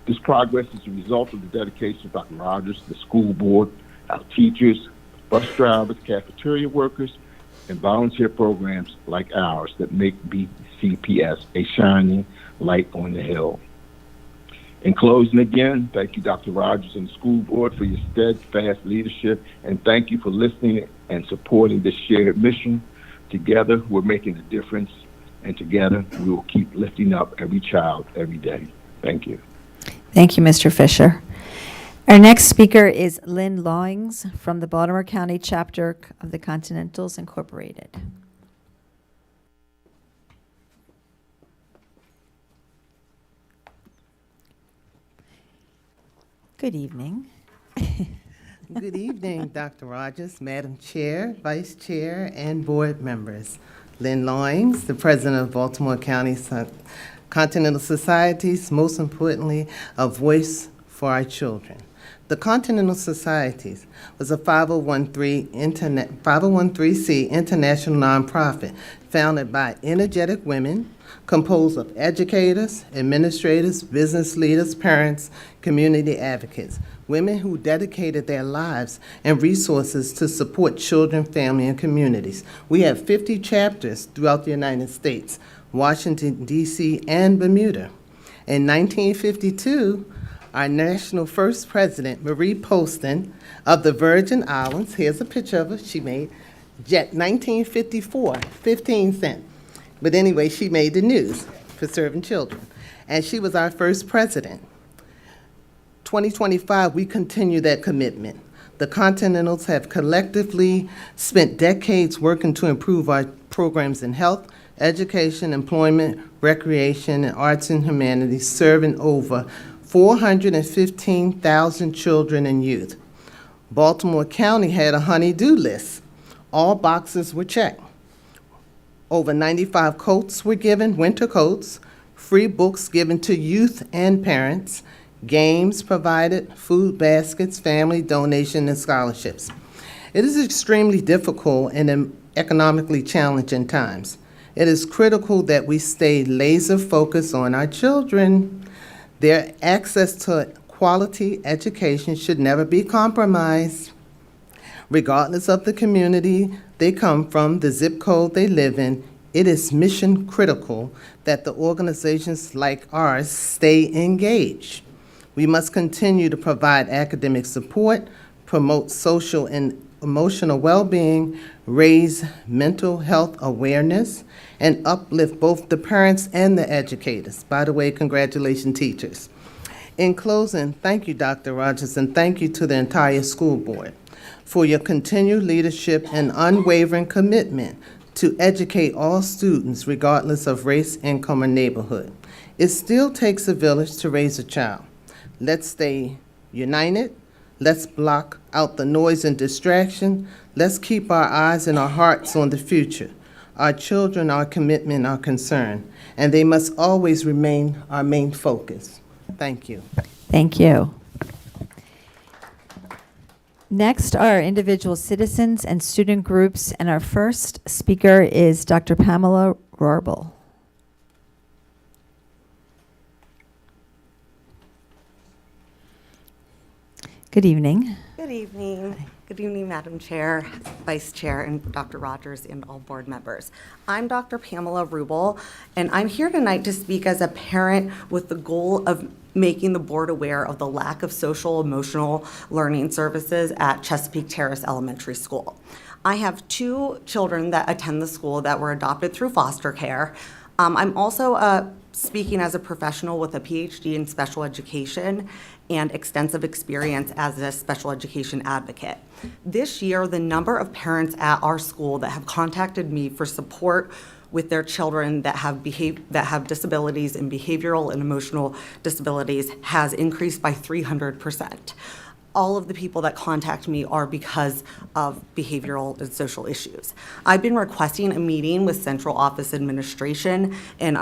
This progress is a result of the dedication of Dr. Rogers, the school board, our teachers, bus drivers, cafeteria workers, and volunteer programs like ours that make BCPS a shining light on the hill. In closing again, thank you, Dr. Rogers and the school board, for your steadfast leadership, and thank you for listening and supporting this shared mission. Together, we're making a difference, and together, we will keep lifting up every child every day. Thank you. Thank you, Mr. Fisher. Our next speaker is Lynn Lawings from the Baltimore County chapter of the Continentals Incorporated. Good evening. Good evening, Dr. Rogers, Madam Chair, Vice Chair, and board members. Lynn Lawings, the president of Baltimore County Continental Societies, most importantly, a voice for our children. The Continental Societies was a 501(c) international nonprofit founded by energetic women, composed of educators, administrators, business leaders, parents, community advocates, women who dedicated their lives and resources to support children, family, and communities. We have 50 chapters throughout the United States, Washington, D.C., and Bermuda. In 1952, our national first president, Marie Poston of the Virgin Islands, here's a picture of her, she made, jet 1954, 15 cents. But anyway, she made the news for serving children. And she was our first president. 2025, we continue that commitment. The Continentals have collectively spent decades working to improve our programs in health, education, employment, recreation, and arts and humanities, serving over 415,000 children and youth. Baltimore County had a honey-do list. All boxes were checked. Over 95 coats were given, winter coats, free books given to youth and parents, games provided, food baskets, family donation, and scholarships. It is extremely difficult and economically challenging times. It is critical that we stay laser focused on our children. Their access to quality education should never be compromised. Regardless of the community they come from, the zip code they live in, it is mission critical that the organizations like ours stay engaged. We must continue to provide academic support, promote social and emotional well-being, raise mental health awareness, and uplift both the parents and the educators. By the way, congratulations, teachers. In closing, thank you, Dr. Rogers, and thank you to the entire school board for your continued leadership and unwavering commitment to educate all students regardless of race, income, or neighborhood. It still takes a village to raise a child. Let's stay united. Let's block out the noise and distraction. Let's keep our eyes and our hearts on the future. Our children, our commitment, our concern, and they must always remain our main focus. Thank you. Thank you. Next are individual citizens and student groups, and our first speaker is Dr. Pamela Rorbel. Good evening. Good evening. Good evening, Madam Chair, Vice Chair, and Dr. Rogers, and all board members. I'm Dr. Pamela Rubel, and I'm here tonight to speak as a parent with the goal of making the board aware of the lack of social emotional learning services at Chesapeake Terrace Elementary School. I have 2 children that attend the school that were adopted through foster care. I'm also speaking as a professional with a PhD in special education and extensive experience as a special education advocate. This year, the number of parents at our school that have contacted me for support with their children that have disabilities and behavioral and emotional disabilities has increased by 300%. All of the people that contact me are because of behavioral and social issues. I've been requesting a meeting with Central Office Administration and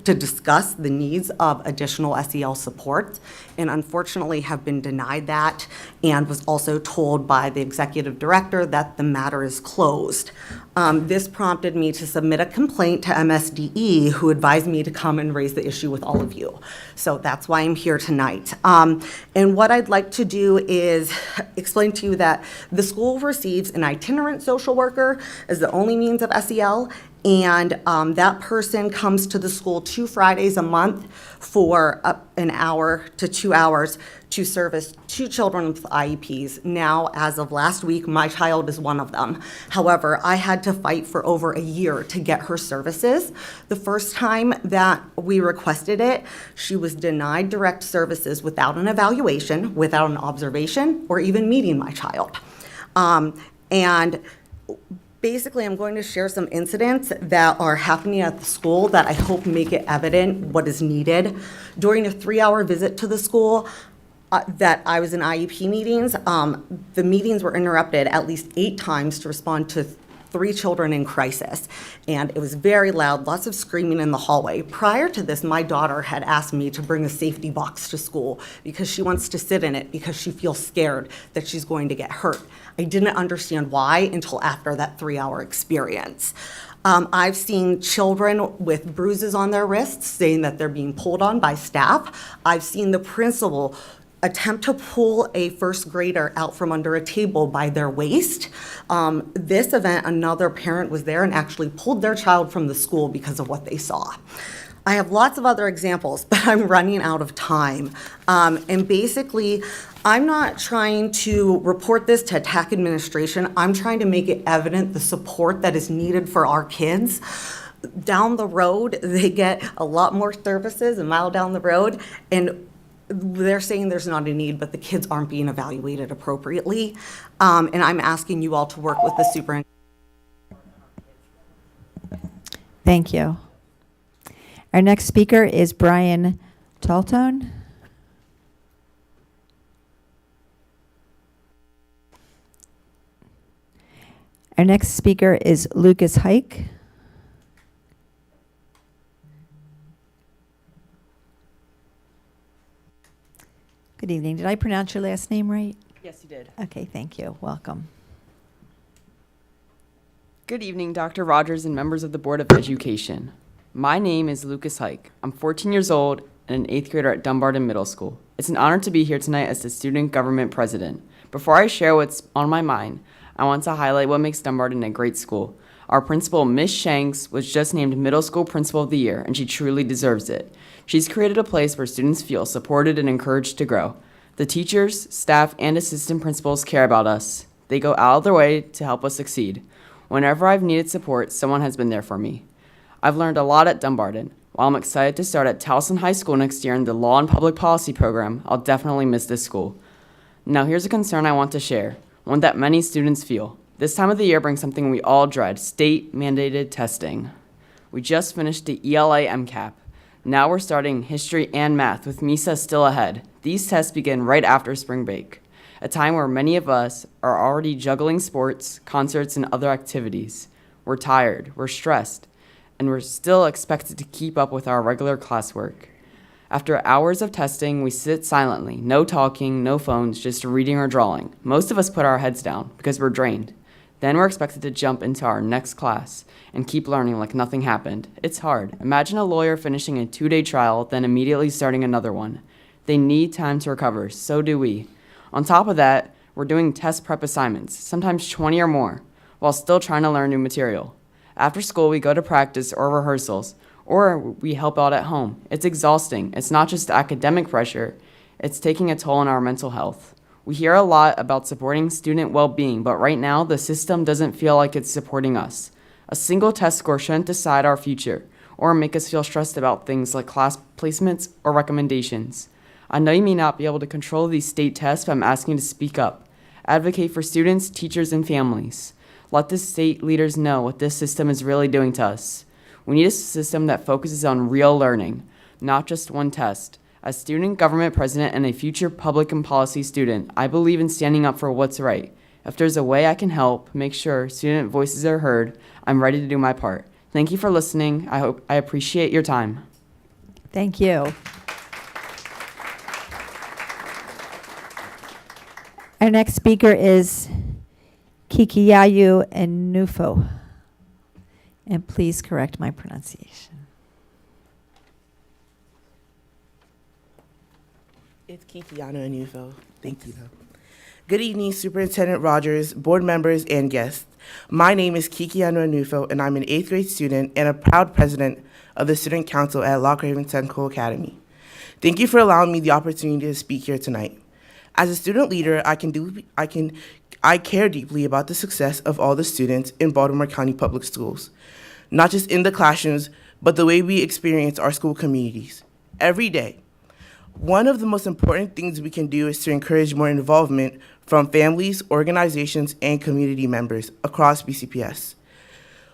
to discuss the needs of additional SEL support, and unfortunately have been denied that, and was also told by the executive director that the matter is closed. This prompted me to submit a complaint to MSDE, who advised me to come and raise the issue with all of you. So that's why I'm here tonight. And what I'd like to do is explain to you that the school receives an itinerant social worker as the only means of SEL, and that person comes to the school 2 Fridays a month for an hour to 2 hours to service 2 children with IEPs. Now, as of last week, my child is one of them. However, I had to fight for over a year to get her services. The first time that we requested it, she was denied direct services without an evaluation, without an observation, or even meeting my child. And basically, I'm going to share some incidents that are happening at the school that I hope make it evident what is needed. During a 3-hour visit to the school that I was in IEP meetings, the meetings were interrupted at least 8 times to respond to 3 children in crisis. And it was very loud, lots of screaming in the hallway. Prior to this, my daughter had asked me to bring a safety box to school because she wants to sit in it because she feels scared that she's going to get hurt. I didn't understand why until after that 3-hour experience. I've seen children with bruises on their wrists saying that they're being pulled on by staff. I've seen the principal attempt to pull a first grader out from under a table by their waist. This event, another parent was there and actually pulled their child from the school because of what they saw. I have lots of other examples, but I'm running out of time. And basically, I'm not trying to report this to attack administration. I'm trying to make it evident the support that is needed for our kids. Down the road, they get a lot more services a mile down the road, and they're saying there's not a need, but the kids aren't being evaluated appropriately. And I'm asking you all to work with the superintendent. Thank you. Our next speaker is Brian Taltone. Our next speaker is Lucas Hike. Good evening. Did I pronounce your last name right? Yes, you did. Okay, thank you. Welcome. Good evening, Dr. Rogers and members of the Board of Education. My name is Lucas Hike. I'm 14 years old and an 8th grader at Dumbarton Middle School. It's an honor to be here tonight as the student government president. Before I share what's on my mind, I want to highlight what makes Dumbarton a great school. Our principal, Ms. Shanks, was just named Middle School Principal of the Year, and she truly deserves it. She's created a place where students feel supported and encouraged to grow. The teachers, staff, and assistant principals care about us. They go out of their way to help us succeed. Whenever I've needed support, someone has been there for me. I've learned a lot at Dumbarton. While I'm excited to start at Towson High School next year in the Law and Public Policy program, I'll definitely miss this school. Now here's a concern I want to share, one that many students feel. This time of the year brings something we all dread, state-mandated testing. We just finished the ELA MCAP. Now we're starting history and math with MISA still ahead. These tests begin right after spring break, a time where many of us are already juggling sports, concerts, and other activities. We're tired, we're stressed, and we're still expected to keep up with our regular classwork. After hours of testing, we sit silently, no talking, no phones, just reading or drawing. Most of us put our heads down because we're drained. Then we're expected to jump into our next class and keep learning like nothing happened. It's hard. Imagine a lawyer finishing a 2-day trial, then immediately starting another one. They need time to recover, so do we. On top of that, we're doing test prep assignments, sometimes 20 or more, while still trying to learn new material. After school, we go to practice or rehearsals, or we help out at home. It's exhausting. It's not just academic pressure, it's taking a toll on our mental health. We hear a lot about supporting student well-being, but right now, the system doesn't feel like it's supporting us. A single test score shouldn't decide our future, or make us feel stressed about things like class placements or recommendations. I know you may not be able to control these state tests, but I'm asking you to speak up. Advocate for students, teachers, and families. Let the state leaders know what this system is really doing to us. We need a system that focuses on real learning, not just one test. As student government president and a future public and policy student, I believe in standing up for what's right. If there's a way I can help make sure student voices are heard, I'm ready to do my part. Thank you for listening. I appreciate your time. Thank you. Our next speaker is Kikiyayu Enufo. And please correct my pronunciation. It's Kikiana Anufo. Thank you. Good evening, Superintendent Rogers, board members, and guests. My name is Kikiana Anufo, and I'm an 8th grade student and a proud president of the Student Council at Lock Haven Technical Academy. Thank you for allowing me the opportunity to speak here tonight. As a student leader, I care deeply about the success of all the students in Baltimore County Public Schools, not just in the classrooms, but the way we experience our school communities every day. One of the most important things we can do is to encourage more involvement from families, organizations, and community members across BCPS.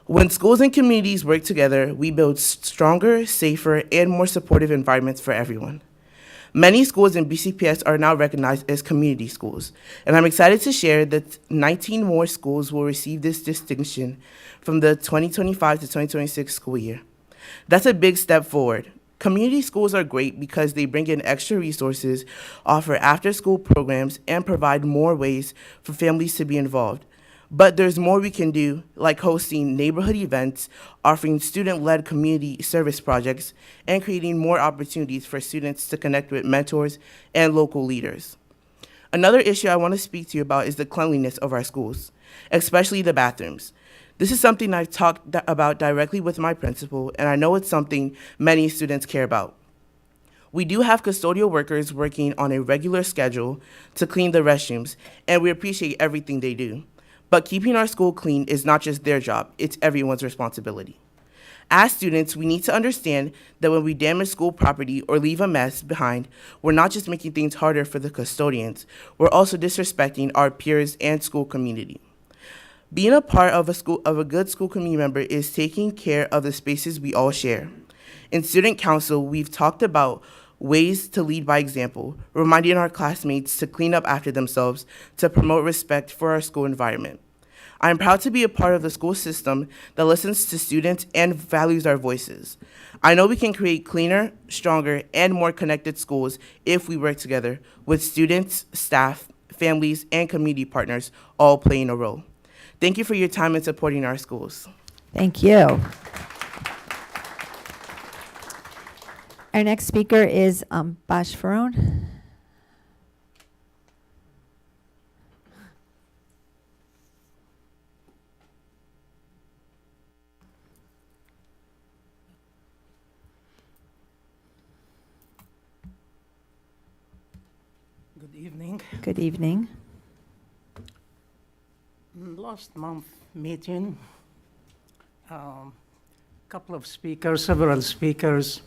When schools and communities work together, we build stronger, safer, and more supportive environments for everyone. Many schools in BCPS are now recognized as community schools, and I'm excited to share that 19 more schools will receive this distinction from the 2025 to 2026 school year. That's a big step forward. Community schools are great because they bring in extra resources, offer after-school programs, and provide more ways for families to be involved. But there's more we can do, like hosting neighborhood events, offering student-led community service projects, and creating more opportunities for students to connect with mentors and local leaders. Another issue I want to speak to you about is the cleanliness of our schools, especially the bathrooms. This is something I've talked about directly with my principal, and I know it's something many students care about. We do have custodial workers working on a regular schedule to clean the restrooms, and we appreciate everything they do. But keeping our school clean is not just their job, it's everyone's responsibility. As students, we need to understand that when we damage school property or leave a mess behind, we're not just making things harder for the custodians, we're also disrespecting our peers and school community. Being a part of a good school community member is taking care of the spaces we all share. In student council, we've talked about ways to lead by example, reminding our classmates to clean up after themselves to promote respect for our school environment. I am proud to be a part of the school system that listens to students and values our voices. I know we can create cleaner, stronger, and more connected schools if we work together with students, staff, families, and community partners all playing a role. Thank you for your time in supporting our schools. Thank you. Our next speaker is Bash Farone. Good evening. Good evening. Last month meeting, several speakers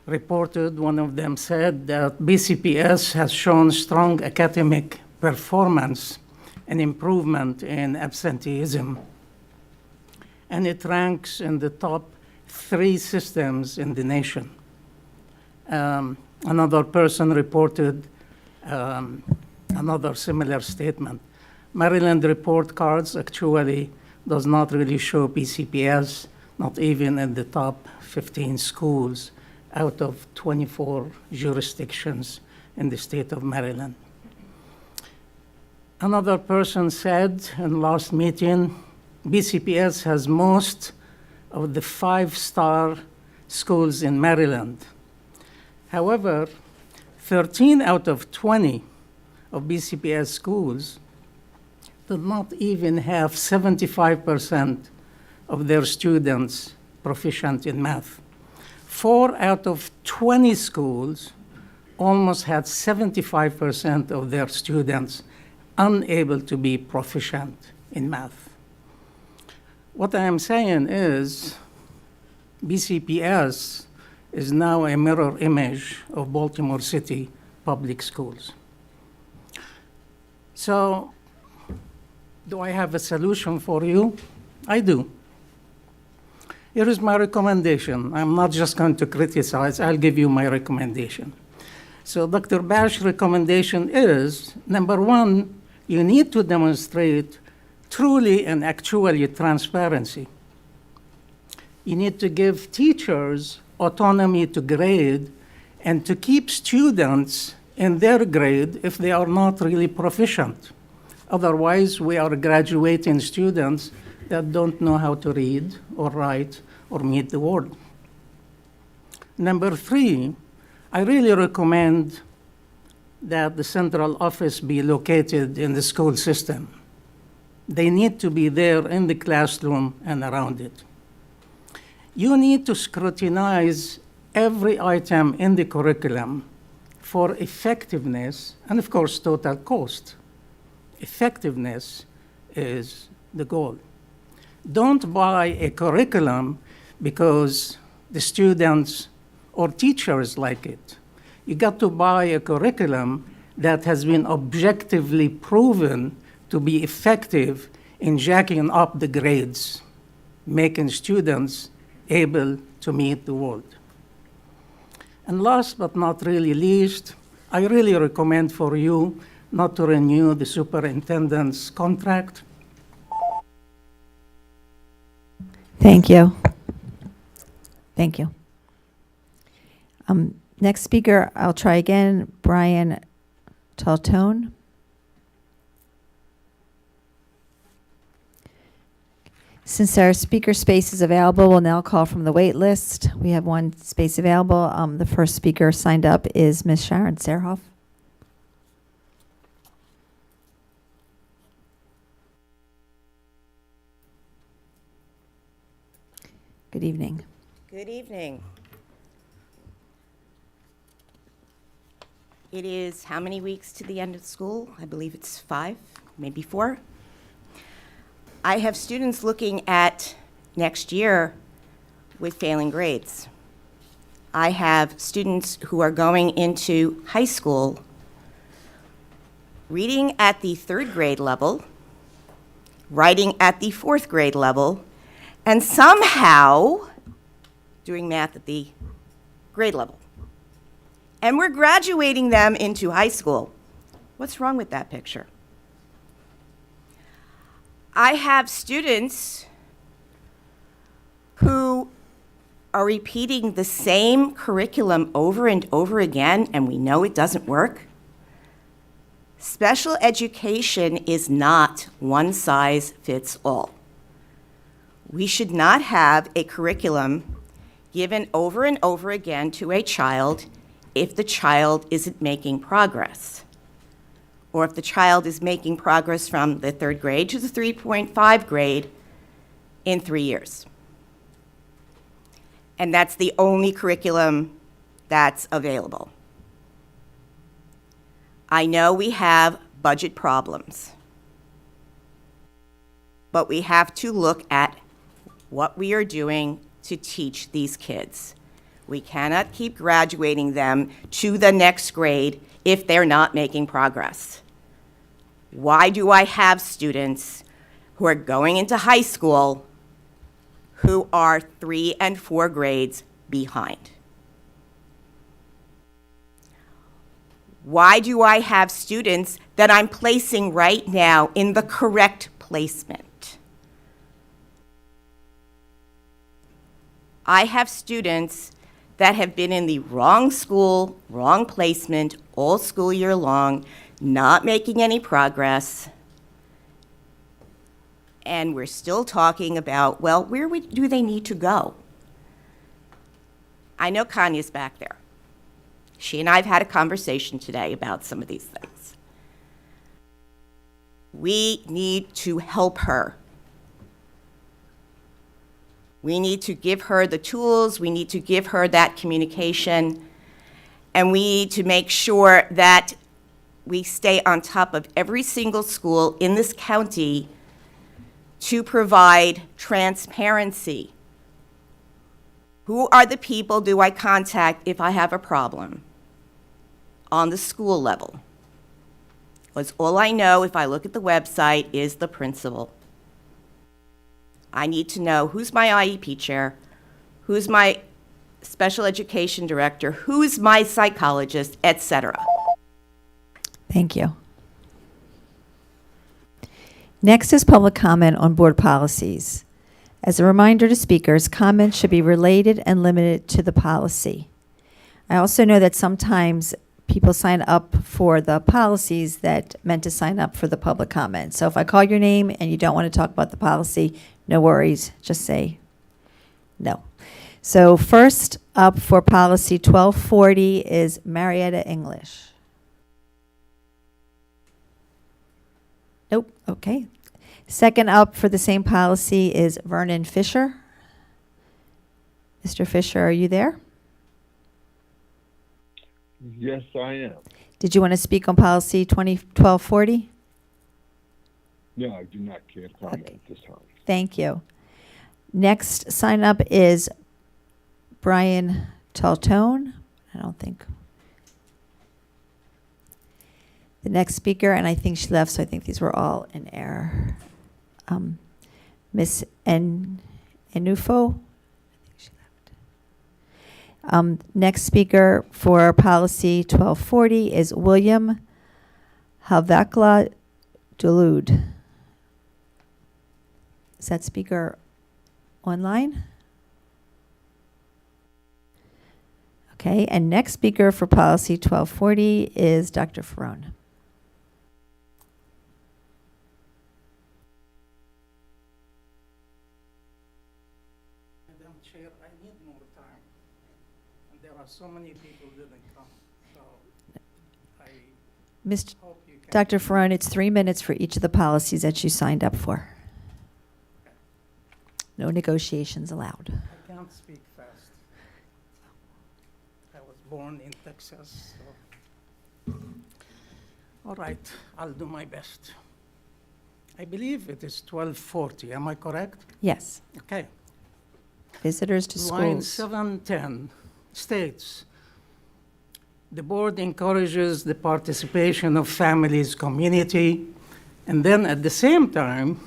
reported, one of them said that BCPS has shown strong academic performance and improvement in absenteeism, and it ranks in the top 3 systems in the nation. Another person reported another similar statement. Maryland report cards actually does not really show BCPS, not even in the top 15 schools out of 24 jurisdictions in the state of Maryland. Another person said in last meeting, BCPS has most of the 5-star schools in Maryland. However, 13 out of 20 of BCPS schools do not even have 75% of their students proficient in math. 4 out of 20 schools almost had 75% of their students unable to be proficient in math. What I am saying is BCPS is now a mirror image of Baltimore City public schools. So, do I have a solution for you? I do. Here is my recommendation. I'm not just going to criticize, I'll give you my recommendation. So Dr. Bash's recommendation is, number 1, you need to demonstrate truly and actually transparency. You need to give teachers autonomy to grade and to keep students in their grade if they are not really proficient. Otherwise, we are graduating students that don't know how to read or write or meet the word. Number 3, I really recommend that the central office be located in the school system. They need to be there in the classroom and around it. You need to scrutinize every item in the curriculum for effectiveness and, of course, total cost. Effectiveness is the goal. Don't buy a curriculum because the students or teachers like it. You got to buy a curriculum that has been objectively proven to be effective in jacking up the grades, making students able to meet the world. And last but not really least, I really recommend for you not to renew the superintendent's contract. Thank you. Thank you. Next speaker, I'll try again, Brian Taltone. Since our speaker space is available, we'll now call from the wait list. We have 1 space available. The first speaker signed up is Ms. Sharon Serhoff. Good evening. Good evening. It is how many weeks to the end of school? I believe it's 5, maybe 4. I have students looking at next year with failing grades. I have students who are going into high school reading at the 3rd grade level, writing at the 4th grade level, and somehow doing math at the grade level. And we're graduating them into high school. What's wrong with that picture? I have students who are repeating the same curriculum over and over again, and we know it doesn't work. Special education is not one size fits all. We should not have a curriculum given over and over again to a child if the child isn't making progress, or if the child is making progress from the 3rd grade to the 3.5 grade in 3 years. And that's the only curriculum that's available. I know we have budget problems, but we have to look at what we are doing to teach these kids. We cannot keep graduating them to the next grade if they're not making progress. Why do I have students who are going into high school who are 3 and 4 grades behind? Why do I have students that I'm placing right now in the correct placement? I have students that have been in the wrong school, wrong placement all school year long, not making any progress. And we're still talking about, well, where do they need to go? I know Kanya's back there. She and I have had a conversation today about some of these things. We need to help her. We need to give her the tools, we need to give her that communication, and we need to make sure that we stay on top of every single school in this county to provide transparency. Who are the people do I contact if I have a problem on the school level? Because all I know if I look at the website is the principal. I need to know who's my IEP chair, who's my special education director, who's my psychologist, etc. Thank you. Next is public comment on board policies. As a reminder to speakers, comments should be related and limited to the policy. I also know that sometimes people sign up for the policies that meant to sign up for the public comment. So if I call your name and you don't want to talk about the policy, no worries, just say no. So first up for policy 1240 is Marietta English. Nope, okay. Second up for the same policy is Vernon Fisher. Mr. Fisher, are you there? Yes, I am. Did you want to speak on policy 1240? No, I do not care to comment at this time. Thank you. Next sign up is Brian Taltone. I don't think. The next speaker, and I think she left, so I think these were all in error. Miss Enufo. I think she left. Next speaker for policy 1240 is William Havakla Dulude. Is that speaker online? Okay, and next speaker for policy 1240 is Dr. Ferrone. Madam Chair, I need more time. And there are so many people who didn't come. So I Mr. hope you can. Dr. Ferrone, it's 3 minutes for each of the policies that you signed up for. No negotiations allowed. I can't speak fast. I was born in Texas, so. All right, I'll do my best. I believe it is 12:40, am I correct? Yes. Okay. Visitors to Line schools. 710 states, the board encourages the participation of families, community, and then at the same time,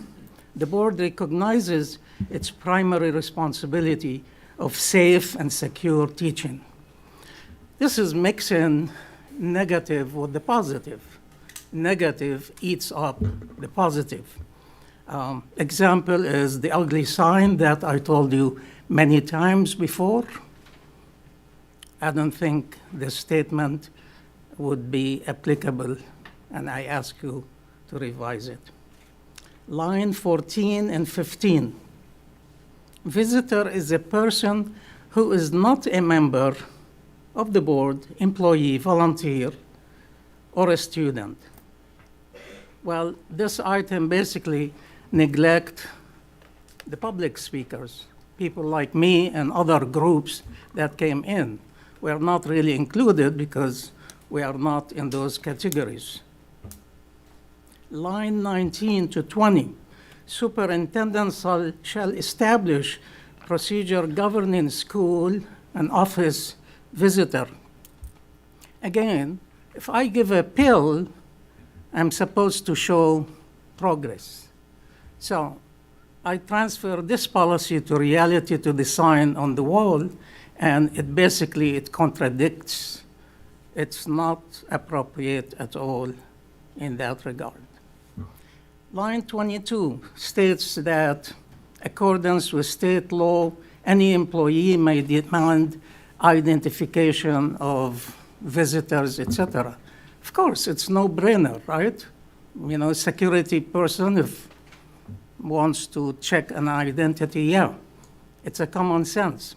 the board recognizes its primary responsibility of safe and secure teaching. This is mixing negative with the positive. Negative eats up the positive. Example is the ugly sign that I told you many times before. I don't think this statement would be applicable, and I ask you to revise it. Line 14 and 15. Visitor is a person who is not a member of the board, employee, volunteer, or a student. Well, this item basically neglect the public speakers, people like me and other groups that came in. We are not really included because we are not in those categories. Line 19 to 20, superintendent shall establish procedure governing school and office visitor. Again, if I give a pill, I'm supposed to show progress. So I transfer this policy to reality, to the sign on the wall, and it contradicts. It's not appropriate at all in that regard. Line 22 states that, accordance with state law, any employee may demand identification of visitors, etc. Of course, it's no-brainer, right? You know, security person, if wants to check an identity, yeah, it's a common sense.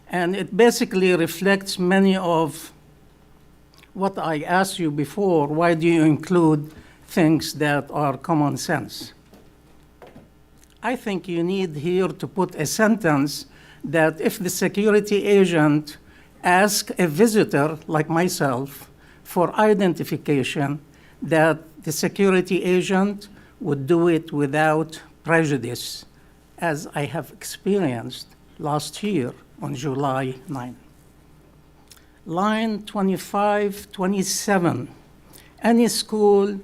And it basically reflects many of what I asked you before. Why do you include things that are common sense? I think you need here to put a sentence that if the security agent asks a visitor, like myself, for identification, that the security agent would do it without prejudice, as I have experienced last year on July 9. Line 25, 27, any school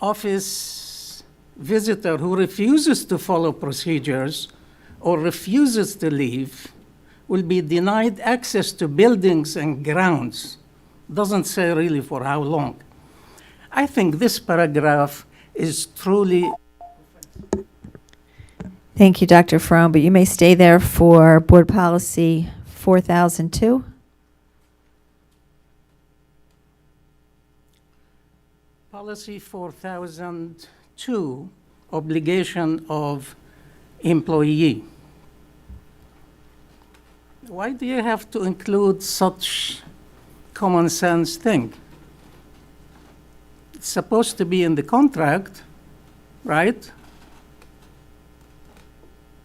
office visitor who refuses to follow procedures or refuses to leave will be denied access to buildings and grounds. Doesn't say really for how long. I think this paragraph is truly. Thank you, Dr. Frome, but you may stay there for Board Policy 4002. Policy 4002, obligation of employee. Why do you have to include such common sense thing? It's supposed to be in the contract, right?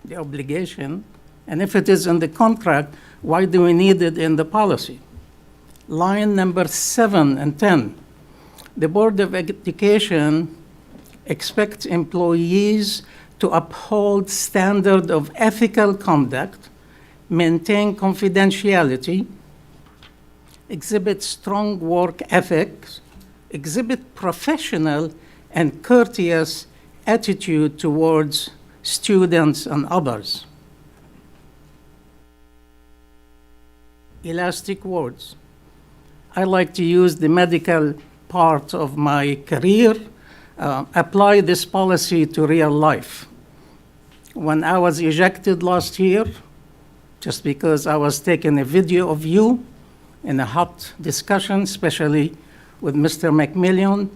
The obligation. And if it is in the contract, why do we need it in the policy? Line number 7 and 10. The Board of Education expects employees to uphold standard of ethical conduct, maintain confidentiality, exhibit strong work ethics, exhibit professional and courteous attitude towards students and others. Elastic words. I like to use the medical part of my career, apply this policy to real life. When I was ejected last year, just because I was taking a video of you in a hot discussion, especially with Mr. McMillian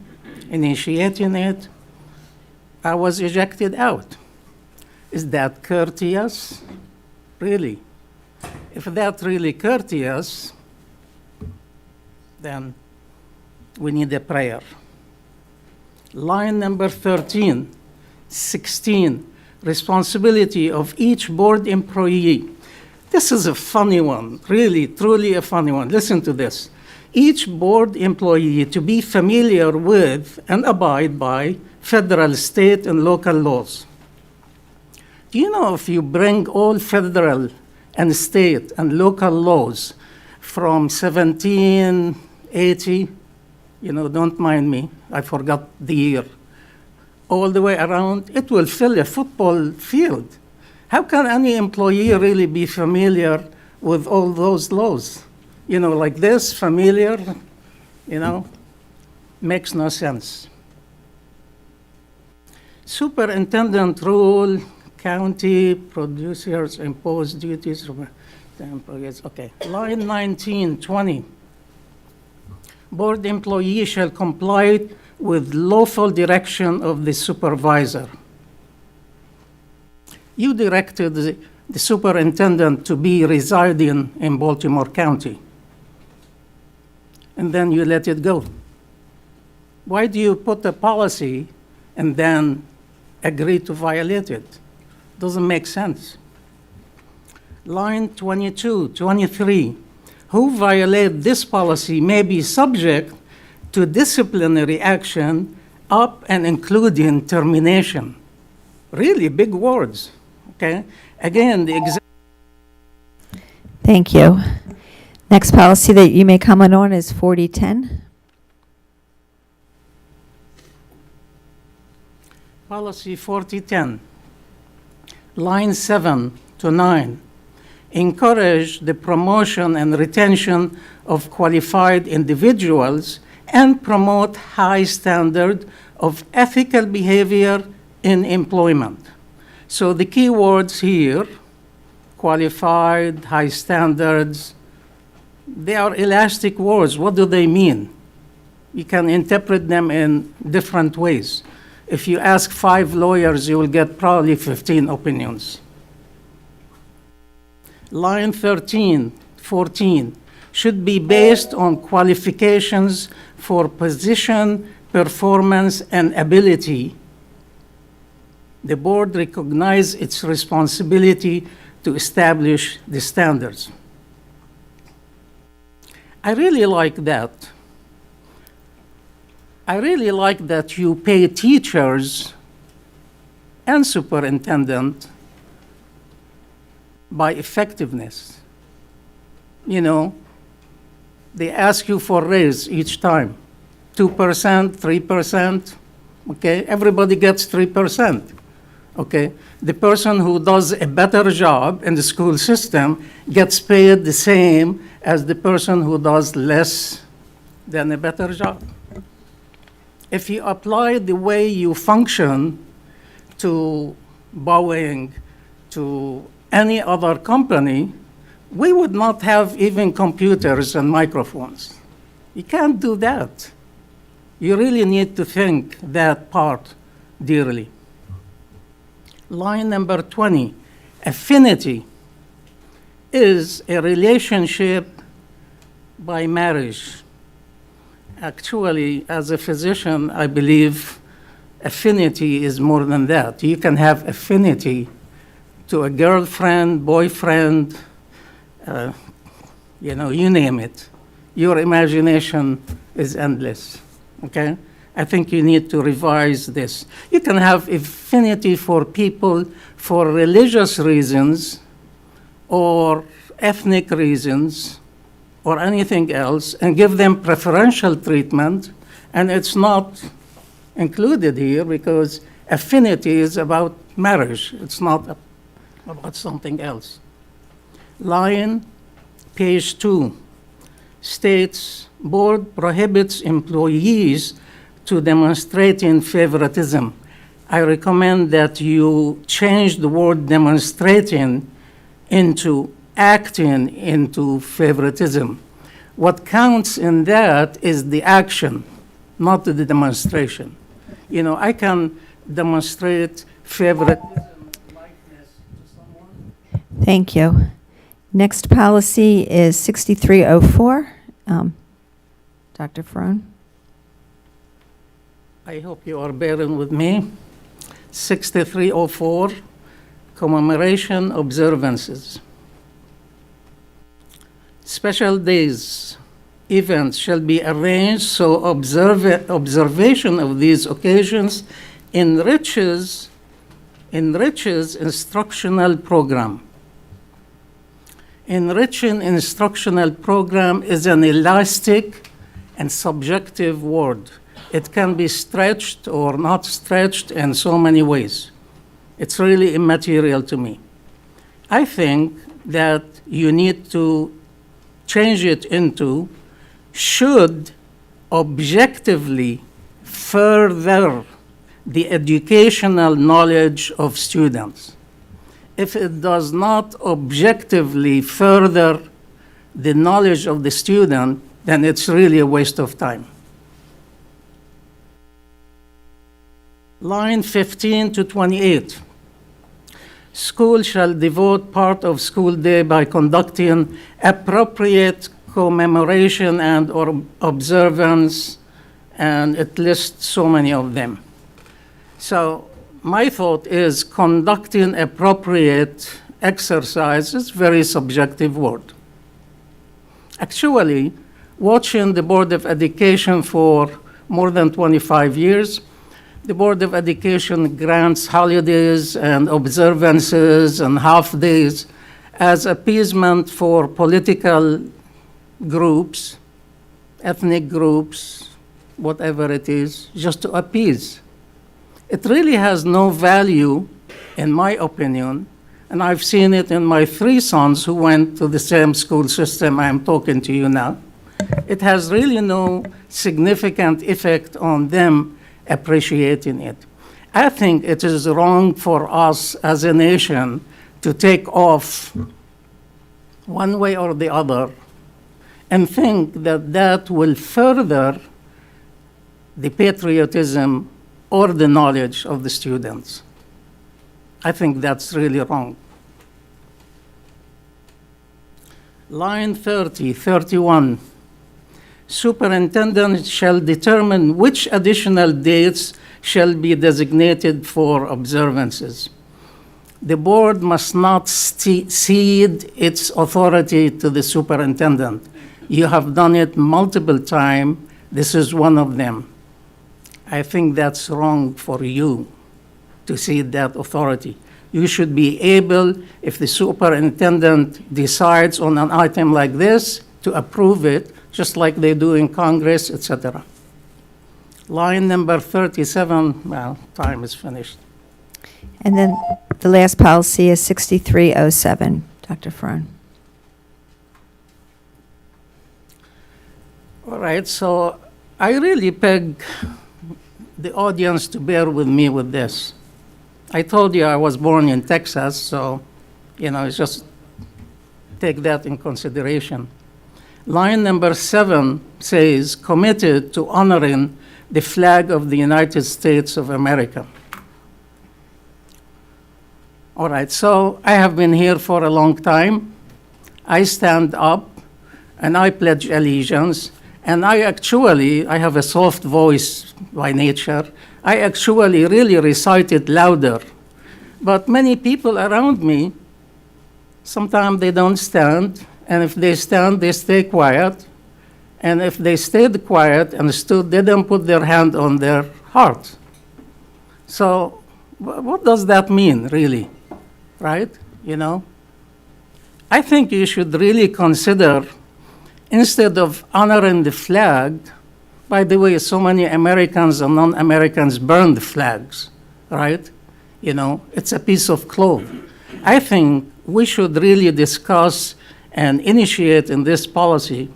initiating it, I was ejected out. Is that courteous? Really? If that's really courteous, then we need a prayer. Line number 13, 16, responsibility of each board employee. This is a funny one, really, truly a funny one. Listen to this. Each board employee to be familiar with and abide by federal, state, and local laws. Do you know if you bring all federal and state and local laws from 1780, don't mind me, I forgot the year, all the way around, it will fill a football field. How can any employee really be familiar with all those laws? Like this, familiar, makes no sense. Superintendent rule, county producers impose duties on the employees. Okay, line 19, 20. Board employee shall comply with lawful direction of the supervisor. You directed the superintendent to be residing in Baltimore County, and then you let it go. Why do you put a policy and then agree to violate it? Doesn't make sense. Line 22, 23. Who violate this policy may be subject to disciplinary action up and including termination. Really big words, okay? Again, Thank you. Next policy that you may comment on is 4010. Policy 4010, line 7 to 9. Encourage the promotion and retention of qualified individuals and promote high standard of ethical behavior in employment. So the key words here, qualified, high standards, they are elastic words. What do they mean? You can interpret them in different ways. If you ask 5 lawyers, you will get probably 15 opinions. Line 13, 14, should be based on qualifications for position, performance, and ability. The board recognizes its responsibility to establish the standards. I really like that. I really like that you pay teachers and superintendent by effectiveness. They ask you for raise each time, 2%, 3%, okay? Everybody gets 3%, okay? The person who does a better job in the school system gets paid the same as the person who does less than a better job. If you apply the way you function to Boeing, to any other company, we would not have even computers and microphones. You can't do that. You really need to think that part dearly. Line number 20, affinity is a relationship by marriage. Actually, as a physician, I believe affinity is more than that. You can have affinity to a girlfriend, boyfriend, you name it. Your imagination is endless, okay? I think you need to revise this. You can have affinity for people for religious reasons or ethnic reasons or anything else and give them preferential treatment, and it's not included here because affinity is about marriage. It's not about something else. Line, page 2, states, board prohibits employees to demonstrating favoritism. I recommend that you change the word demonstrating into acting into favoritism. What counts in that is the action, not the demonstration. I can demonstrate favoritism, likeness to someone. Thank you. Next policy is 6304. Dr. Frone. I hope you are bearing with me. 6304, commemoration observances. Special days, events shall be arranged so observation of these occasions enriches instructional program. Enriching instructional program is an elastic and subjective word. It can be stretched or not stretched in so many ways. It's really immaterial to me. I think that you need to change it into should objectively further the educational knowledge of students. If it does not objectively further the knowledge of the student, then it's really a waste of time. Line 15 to 28. School shall devote part of school day by conducting appropriate commemoration and or observance, and it lists so many of them. So my thought is conducting appropriate exercises, very subjective word. Actually, watching the Board of Education for more than 25 years, the Board of Education grants holidays and observances and half days as appeasement for political groups, ethnic groups, whatever it is, just to appease. It really has no value, in my opinion, and I've seen it in my 3 sons who went to the same school system I'm talking to you now. It has really no significant effect on them appreciating it. I think it is wrong for us as a nation to take off one way or the other and think that that will further the patriotism or the knowledge of the students. I think that's really wrong. Line 30, 31. Superintendent shall determine which additional dates shall be designated for observances. The board must not cede its authority to the superintendent. You have done it multiple times. This is one of them. I think that's wrong for you to cede that authority. You should be able, if the superintendent decides on an item like this, to approve it, just like they do in Congress, etc. Line number 37, well, time is finished. And then the last policy is 6307. Dr. Ferron. All right, so I really beg the audience to bear with me with this. I told you I was born in Texas, so, it's just take that in consideration. Line number 7 says, committed to honoring the flag of the United States of America. All right, so I have been here for a long time. I stand up and I pledge allegiance. And I have a soft voice by nature. I actually really recite it louder. But many people around me, sometimes they don't stand. And if they stand, they stay quiet. And if they stayed quiet and stood, they don't put their hand on their heart. So what does that mean, really? Right? I think you should really consider, instead of honoring the flag, by the way, so many Americans and non-Americans burn the flags, right? It's a piece of cloth. I think we should really discuss and initiate in this policy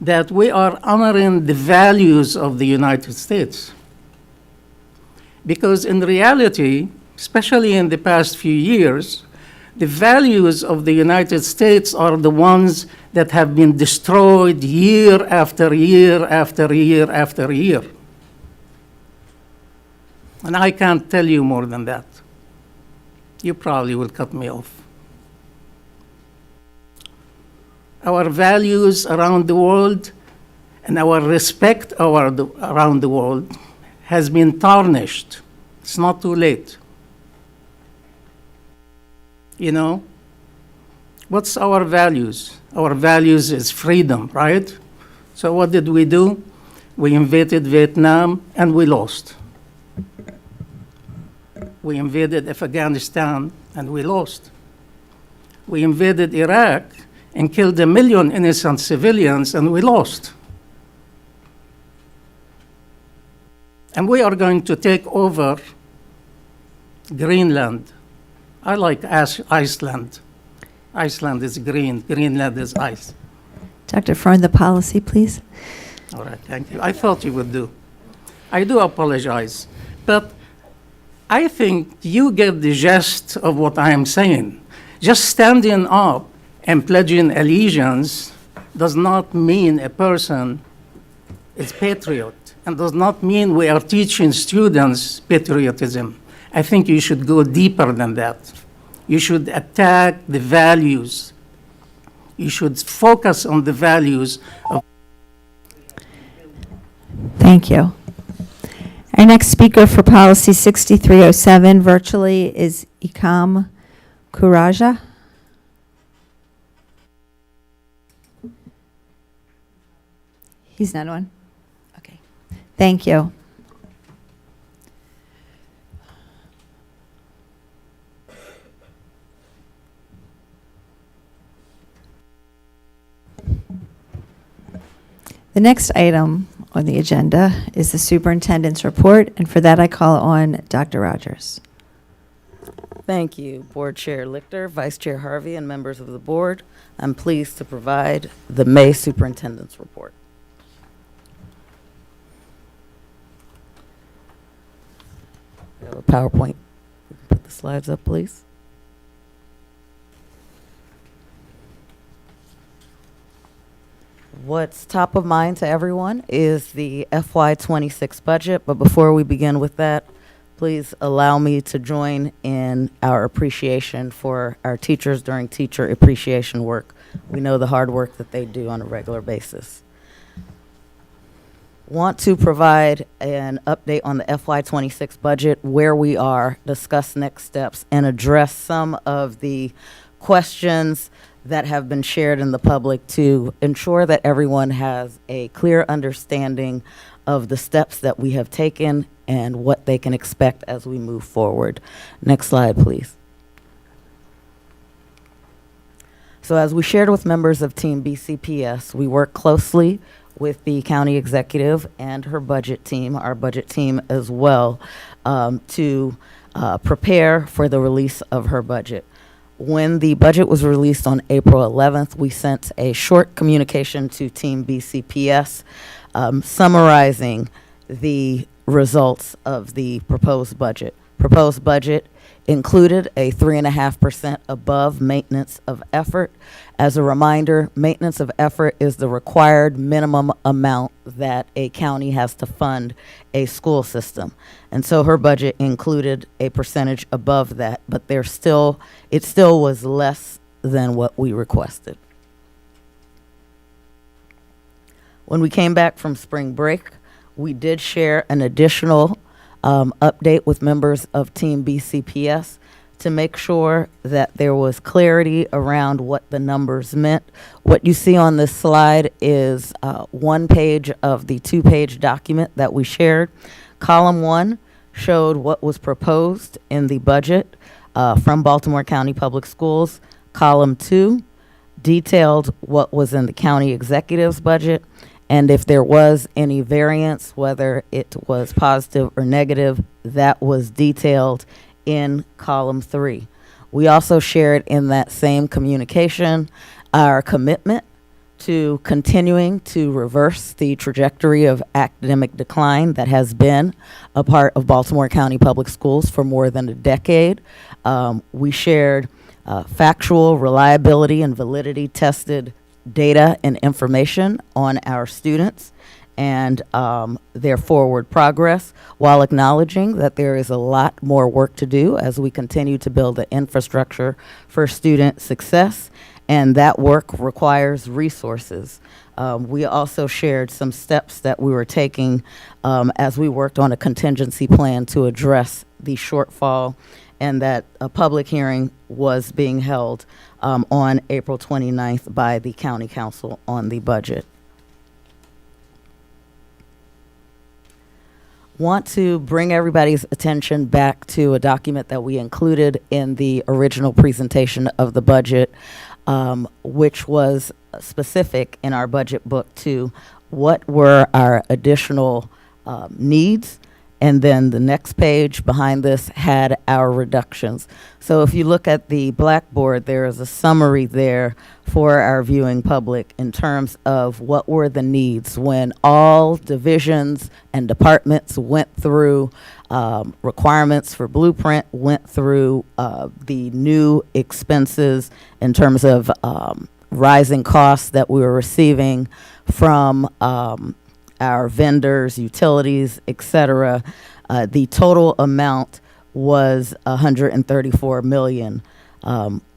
that we are honoring the values of the United States. Because in reality, especially in the past few years, the values of the United States are the ones that have been destroyed year after year after year after year. And I can't tell you more than that. You probably will cut me off. Our values around the world and our respect around the world has been tarnished. It's not too late. You know, what's our values? Our values is freedom, right? So what did we do? We invaded Vietnam and we lost. We invaded Afghanistan and we lost. We invaded Iraq and killed 1 million innocent civilians and we lost. And we are going to take over Greenland. I like Iceland. Iceland is green, Greenland is ice. Dr. Fern, the policy, please. All right, thank you. I thought you would do. I do apologize, but I think you get the gist of what I am saying. Just standing up and pledging allegiance does not mean a person is patriot, and does not mean we are teaching students patriotism. I think you should go deeper than that. You should attack the values. You should focus on the values of. Thank you. Our next speaker for policy 6307 virtually is Ikam Kuraja. He's not on? Okay. Thank you. The next item on the agenda is the superintendent's report, and for that I call on Dr. Rogers. Thank you, Board Chair Lichter, Vice Chair Harvey, and members of the board. I'm pleased to provide the May Superintendent's Report. We have a PowerPoint. Put the slides up, please. What's top of mind to everyone is the FY26 budget, but before we begin with that, please allow me to join in our appreciation for our teachers during Teacher Appreciation Work. We know the hard work that they do on a regular basis. Want to provide an update on the FY26 budget, where we are, discuss next steps, and address some of the questions that have been shared in the public to ensure that everyone has a clear understanding of the steps that we have taken and what they can expect as we move forward. Next slide, please. So as we shared with members of Team BCPS, we work closely with the county executive and her budget team, our budget team as well, to prepare for the release of her budget. When the budget was released on April 11th, we sent a short communication to Team BCPS summarizing the results of the proposed budget. Proposed budget included a 3.5% above maintenance of effort. As a reminder, maintenance of effort is the required minimum amount that a county has to fund a school system. And so her budget included a percentage above that, but it still was less than what we requested. When we came back from spring break, we did share an additional update with members of Team BCPS to make sure that there was clarity around what the numbers meant. What you see on this slide is one page of the two-page document that we shared. Column 1 showed what was proposed in the budget from Baltimore County Public Schools. Column 2 detailed what was in the county executive's budget, and if there was any variance, whether it was positive or negative, that was detailed in column 3. We also shared in that same communication our commitment to continuing to reverse the trajectory of academic decline that has been a part of Baltimore County Public Schools for more than a decade. We shared factual, reliability, and validity tested data and information on our students and their forward progress, while acknowledging that there is a lot more work to do as we continue to build the infrastructure for student success, and that work requires resources. We also shared some steps that we were taking as we worked on a contingency plan to address the shortfall, and that a public hearing was being held on April 29th by the County Council on the budget. Want to bring everybody's attention back to a document that we included in the original presentation of the budget, which was specific in our budget book to what were our additional needs. And then the next page behind this had our reductions. So if you look at the blackboard, there is a summary there for our viewing public in terms of what were the needs when all divisions and departments went through requirements for blueprint, went through the new expenses in terms of rising costs that we were receiving from our vendors, utilities, etc. The total amount was $134 million.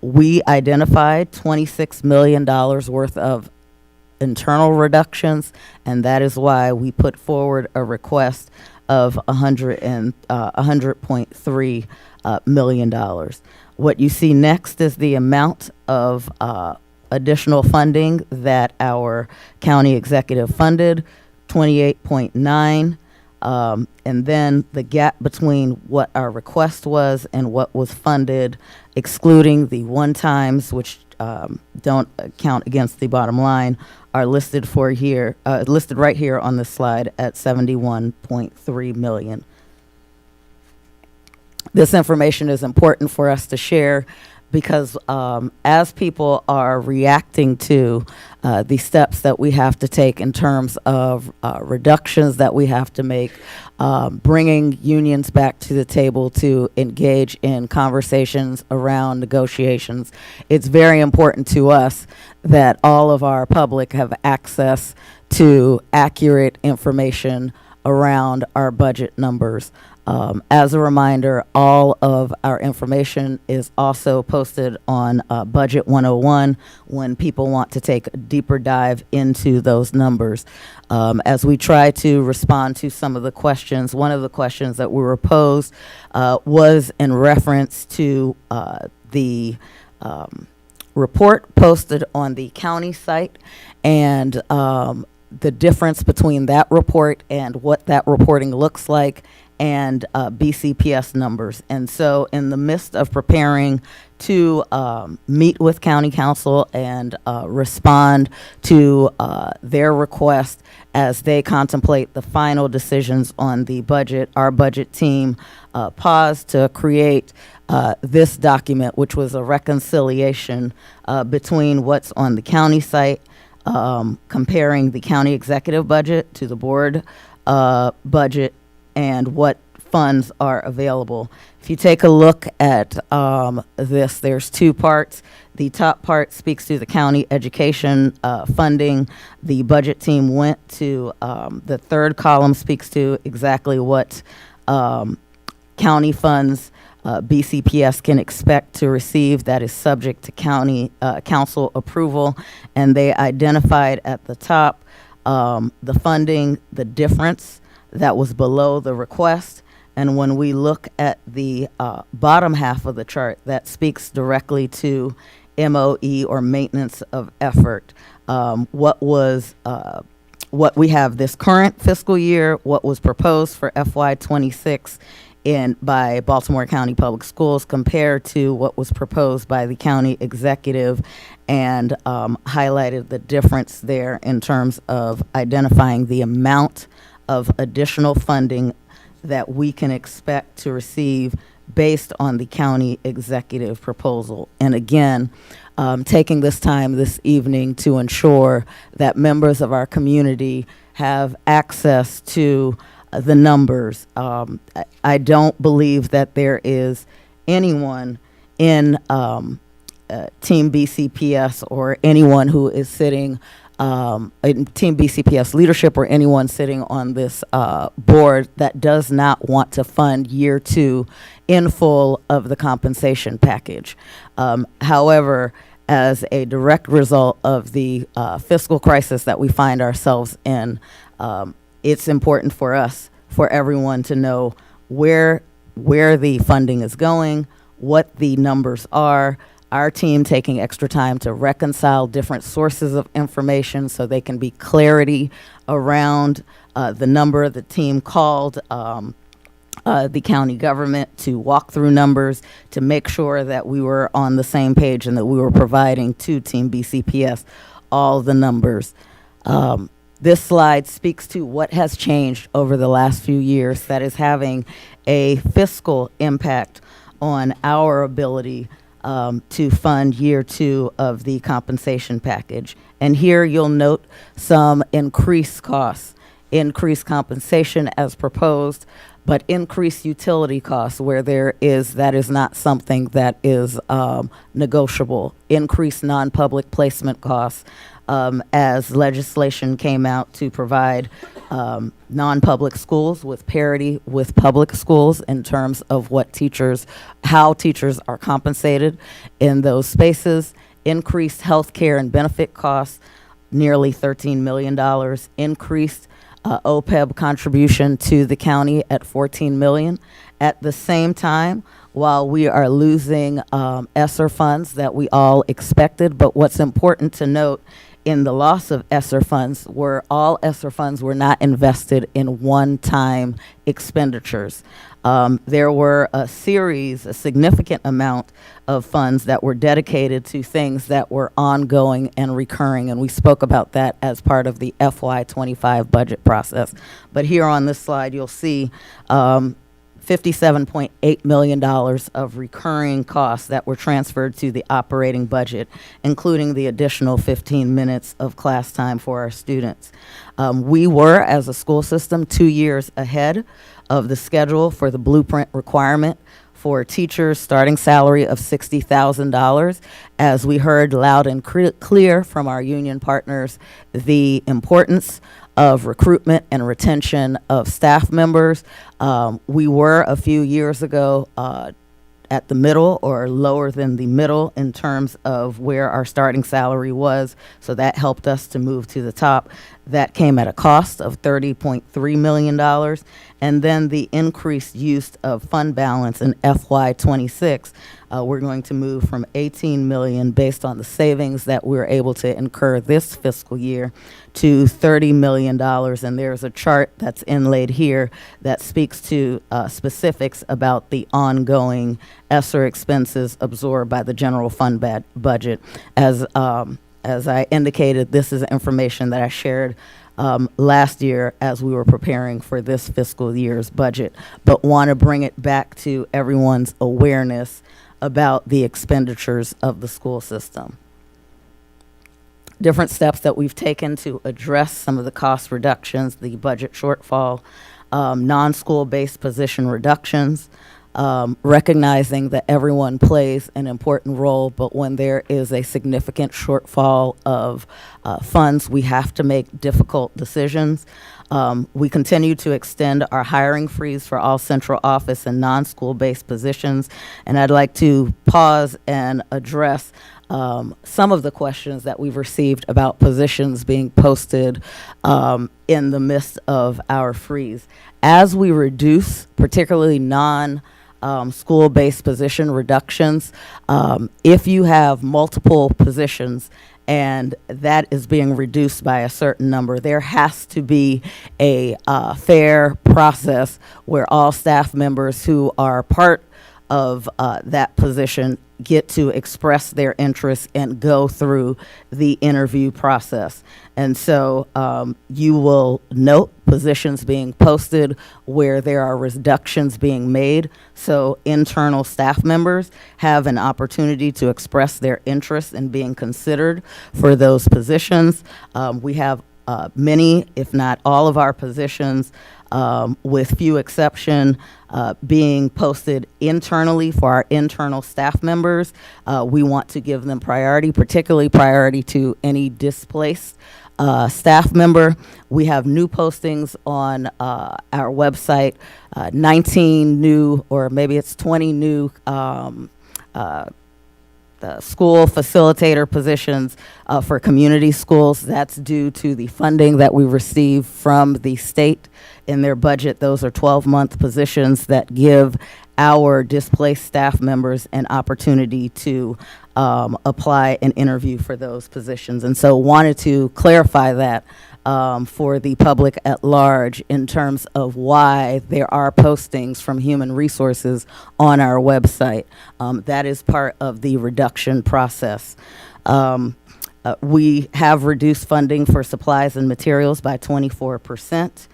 We identified $26 million worth of internal reductions, and that is why we put forward a request of $100.3 million. What you see next is the amount of additional funding that our county executive funded, 28.9, and then the gap between what our request was and what was funded, excluding the one-times, which don't count against the bottom line, are listed for here, listed right here on this slide at $71.3 million. This information is important for us to share because as people are reacting to the steps that we have to take in terms of reductions that we have to make, bringing unions back to the table to engage in conversations around negotiations, it's very important to us that all of our public have access to accurate information around our budget numbers. As a reminder, all of our information is also posted on Budget 101 when people want to take a deeper dive into those numbers. As we try to respond to some of the questions, one of the questions that we were posed was in reference to the report posted on the county site and the difference between that report and what that reporting looks like and BCPS numbers. And so in the midst of preparing to meet with county council and respond to their request as they contemplate the final decisions on the budget, our budget team paused to create this document, which was a reconciliation between what's on the county site, comparing the county executive budget to the board budget and what funds are available. If you take a look at this, there's two parts. The top part speaks to the county education funding. The budget team went to the third column speaks to exactly what county funds BCPS can expect to receive that is subject to county council approval. And they identified at the top the funding, the difference that was below the request. And when we look at the bottom half of the chart, that speaks directly to MOE or maintenance of effort. What we have this current fiscal year, what was proposed for FY26 by Baltimore County Public Schools compared to what was proposed by the county executive, and highlighted the difference there in terms of identifying the amount of additional funding that we can expect to receive based on the county executive proposal. And again, taking this time this evening to ensure that members of our community have access to the numbers. I don't believe that there is anyone in Team BCPS or anyone who is sitting in Team BCPS leadership or anyone sitting on this board that does not want to fund year 2 in full of the compensation package. However, as a direct result of the fiscal crisis that we find ourselves in. It's important for us, for everyone to know where the funding is going, what the numbers are. Our team taking extra time to reconcile different sources of information so they can be clarity around the number. The team called the county government to walk through numbers to make sure that we were on the same page and that we were providing to Team BCPS all the numbers. This slide speaks to what has changed over the last few years that is having a fiscal impact on our ability to fund year 2 of the compensation package. And here you'll note some increased costs, increased compensation as proposed, but increased utility costs where that is not something that is negotiable. Increased non-public placement costs as legislation came out to provide non-public schools with parity with public schools in terms of how teachers are compensated in those spaces. Increased health care and benefit costs, nearly $13 million. Increased OPEB contribution to the county at $14 million. At the same time, while we are losing ESSER funds that we all expected, but what's important to note in the loss of ESSER funds all ESSER funds were not invested in one-time expenditures. There were a significant amount of funds that were dedicated to things that were ongoing and recurring, and we spoke about that as part of the FY25 budget process. But here on this slide, you'll see $57.8 million of recurring costs that were transferred to the operating budget, including the additional 15 minutes of class time for our students. We were, as a school system, 2 years ahead of the schedule for the blueprint requirement for teachers' starting salary of $60,000. As we heard loud and clear from our union partners, the importance of recruitment and retention of staff members. We were a few years ago at the middle or lower than the middle in terms of where our starting salary was, so that helped us to move to the top. That came at a cost of $30.3 million. And then the increased use of fund balance in FY26, we're going to move from $18 million based on the savings that we're able to incur this fiscal year to $30 million. And there's a chart that's inlaid here that speaks to specifics about the ongoing ESSER expenses absorbed by the general fund budget. As I indicated, this is information that I shared last year as we were preparing for this fiscal year's budget, but want to bring it back to everyone's awareness about the expenditures of the school system. Different steps that we've taken to address some of the cost reductions, the budget shortfall, non-school-based position reductions, recognizing that everyone plays an important role, but when there is a significant shortfall of funds, we have to make difficult decisions. We continue to extend our hiring freeze for all central office and non-school-based positions, and I'd like to pause and address some of the questions that we've received about positions being posted in the midst of our freeze. As we reduce, particularly school-based position reductions, if you have multiple positions and that is being reduced by a certain number, there has to be a fair process where all staff members who are part of that position get to express their interests and go through the interview process. And so you will note positions being posted where there are reductions being made. So internal staff members have an opportunity to express their interest in being considered for those positions. We have many, if not all of our positions, with few exception, being posted internally for our internal staff members. We want to give them priority, particularly priority to any displaced staff member. We have new postings on our website, 19 new, or maybe it's 20 new the school facilitator positions for community schools. That's due to the funding that we receive from the state in their budget. Those are 12-month positions that give our displaced staff members an opportunity to apply and interview for those positions. And so wanted to clarify that for the public at large in terms of why there are postings from human resources on our website. That is part of the reduction process. We have reduced funding for supplies and materials by 24%.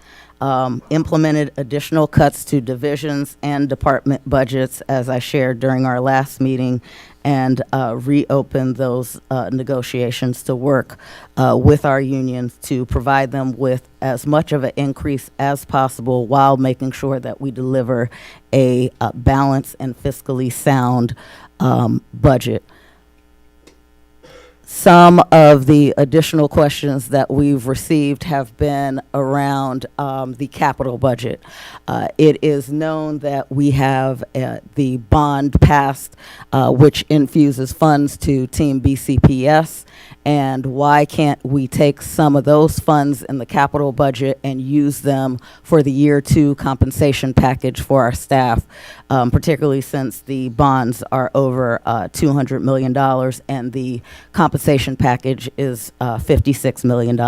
Implemented additional cuts to divisions and department budgets, as I shared during our last meeting, and reopened those negotiations to work with our unions to provide them with as much of an increase as possible while making sure that we deliver a balanced and fiscally sound budget. Some of the additional questions that we've received have been around the capital budget. It is known that we have the bond passed, which infuses funds to Team BCPS, and why can't we take some of those funds in the capital budget and use them for the year 2 compensation package for our staff, particularly since the bonds are over $200 million and the compensation package is $56 million.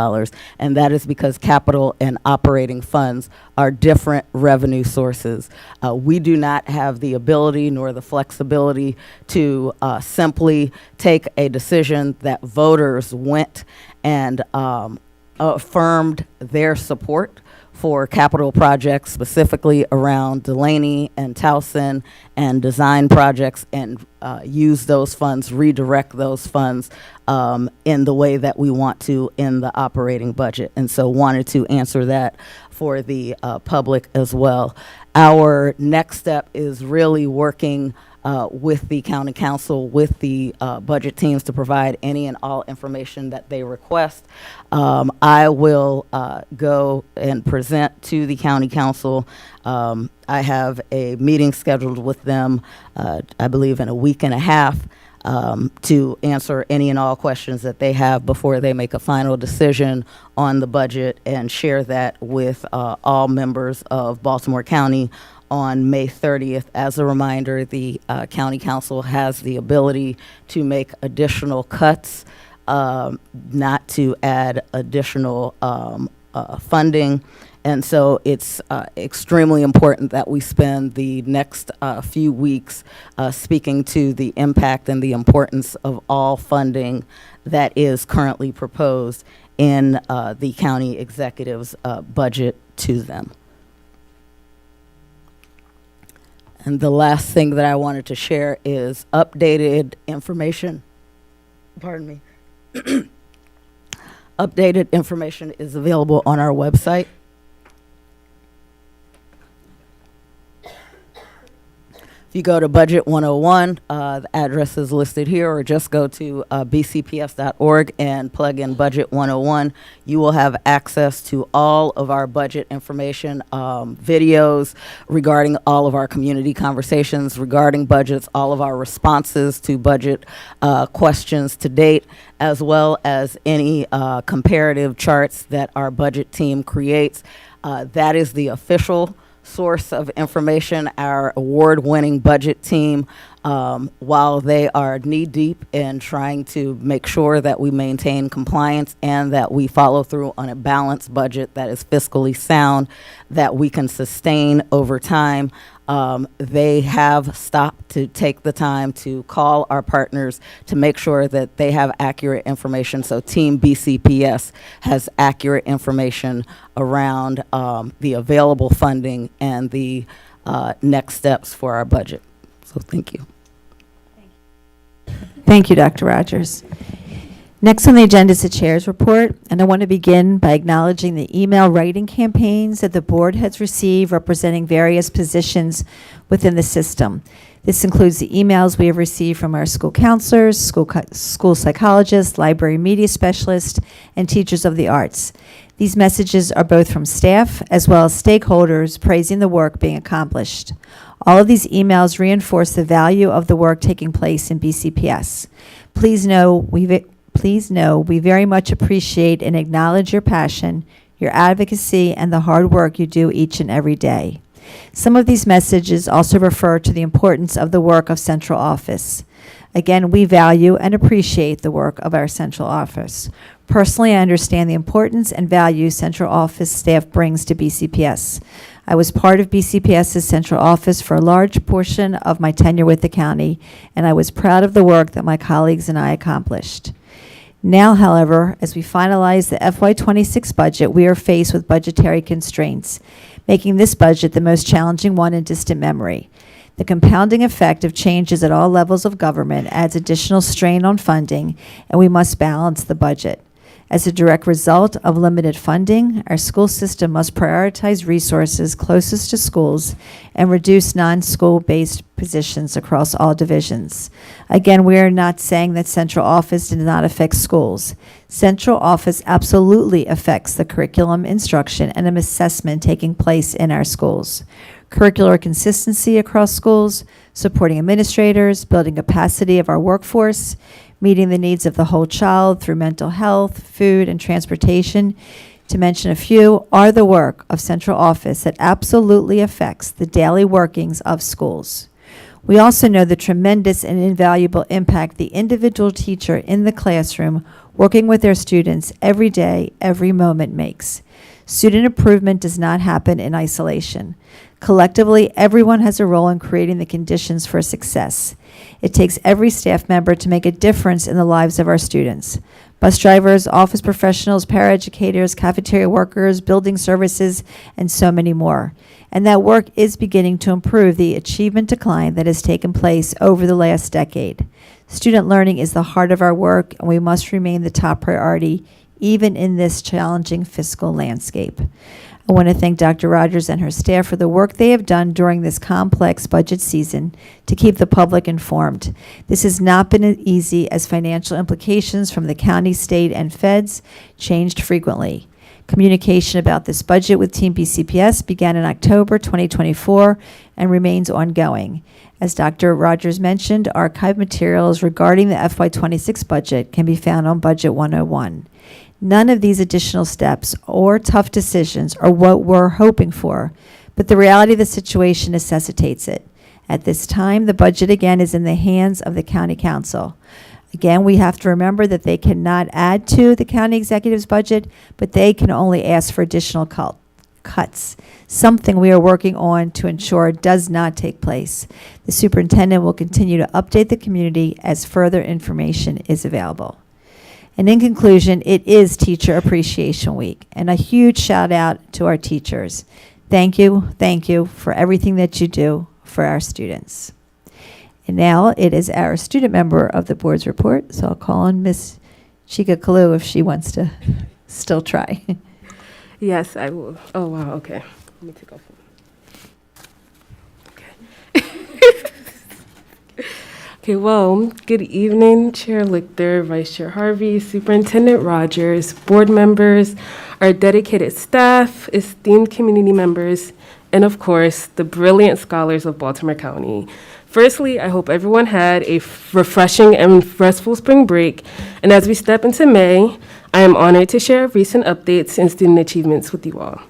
And that is because capital and operating funds are different revenue sources. We do not have the ability nor the flexibility to simply take a decision that voters went and affirmed their support for capital projects, specifically around Delaney and Towson and design projects, and use those funds, redirect those funds in the way that we want to in the operating budget. And so wanted to answer that for the public as well. Our next step is really working with the county council, with the budget teams to provide any and all information that they request. I will go and present to the county council. I have a meeting scheduled with them, I believe in a week and a half, to answer any and all questions that they have before they make a final decision on the budget, and share that with all members of Baltimore County on May 30th. As a reminder, the county council has the ability to make additional cuts, not to add additional funding. And so it's extremely important that we spend the next few weeks speaking to the impact and the importance of all funding that is currently proposed in the county executive's budget to them. And the last thing that I wanted to share is updated information. Pardon me. Updated information is available on our website. If you go to Budget 101, the address is listed here, or just go to bcps.org and plug in Budget 101. You will have access to all of our budget information, videos regarding all of our community conversations regarding budgets, all of our responses to budget questions to date, as well as any comparative charts that our budget team creates. That is the official source of information. Our award-winning budget team, while they are knee-deep in trying to make sure that we maintain compliance and that we follow through on a balanced budget that is fiscally sound, that we can sustain over time, they have stopped to take the time to call our partners to make sure that they have accurate information. So Team BCPS has accurate information around the available funding and the next steps for our budget. So thank you. Thank you, Dr. Rogers. Next on the agenda is the chair's report, and I want to begin by acknowledging the email writing campaigns that the board has received representing various positions within the system. This includes the emails we have received from our school counselors, school psychologists, library media specialists, and teachers of the arts. These messages are both from staff as well as stakeholders praising the work being accomplished. All of these emails reinforce the value of the work taking place in BCPS. Please know we very much appreciate and acknowledge your passion, your advocacy, and the hard work you do each and every day. Some of these messages also refer to the importance of the work of central office. Again, we value and appreciate the work of our central office. Personally, I understand the importance and value central office staff brings to BCPS. I was part of BCPS's central office for a large portion of my tenure with the county, and I was proud of the work that my colleagues and I accomplished. Now, however, as we finalize the FY26 budget, we are faced with budgetary constraints, making this budget the most challenging one in distant memory. The compounding effect of changes at all levels of government adds additional strain on funding, and we must balance the budget. As a direct result of limited funding, our school system must prioritize resources closest to schools and reduce non-school-based positions across all divisions. Again, we are not saying that central office does not affect schools. Central office absolutely affects the curriculum, instruction, and assessment taking place in our schools. Curricular consistency across schools, supporting administrators, building capacity of our workforce, meeting the needs of the whole child through mental health, food, and transportation, to mention a few, are the work of central office that absolutely affects the daily workings of schools. We also know the tremendous and invaluable impact the individual teacher in the classroom working with their students every day, every moment makes. Student improvement does not happen in isolation. Collectively, everyone has a role in creating the conditions for success. It takes every staff member to make a difference in the lives of our students. Bus drivers, office professionals, paraeducators, cafeteria workers, building services, and so many more. And that work is beginning to improve the achievement decline that has taken place over the last decade. Student learning is the heart of our work, and we must remain the top priority, even in this challenging fiscal landscape. I want to thank Dr. Rogers and her staff for the work they have done during this complex budget season to keep the public informed. This has not been easy as financial implications from the county, state, and feds changed frequently. Communication about this budget with Team BCPS began in October 2024 and remains ongoing. As Dr. Rogers mentioned, archive materials regarding the FY26 budget can be found on Budget 101. None of these additional steps or tough decisions are what we're hoping for, but the reality of the situation necessitates it. At this time, the budget again is in the hands of the county council. Again, we have to remember that they cannot add to the county executive's budget, but they can only ask for additional cuts, something we are working on to ensure does not take place. The superintendent will continue to update the community as further information is available. And in conclusion, it is Teacher Appreciation Week, and a huge shout out to our teachers. Thank you for everything that you do for our students. And now it is our student member of the board's report, so I'll call on Miss Chika Kalu if she wants to still try. Yes, I will. Oh, wow, okay. Let me take off. Okay, well, good evening, Chair Lichter, Vice Chair Harvey, Superintendent Rogers, board members, our dedicated staff, esteemed community members, and of course, the brilliant scholars of Baltimore County. Firstly, I hope everyone had a refreshing and restful spring break, and as we step into May, I am honored to share recent updates and student achievements with you all.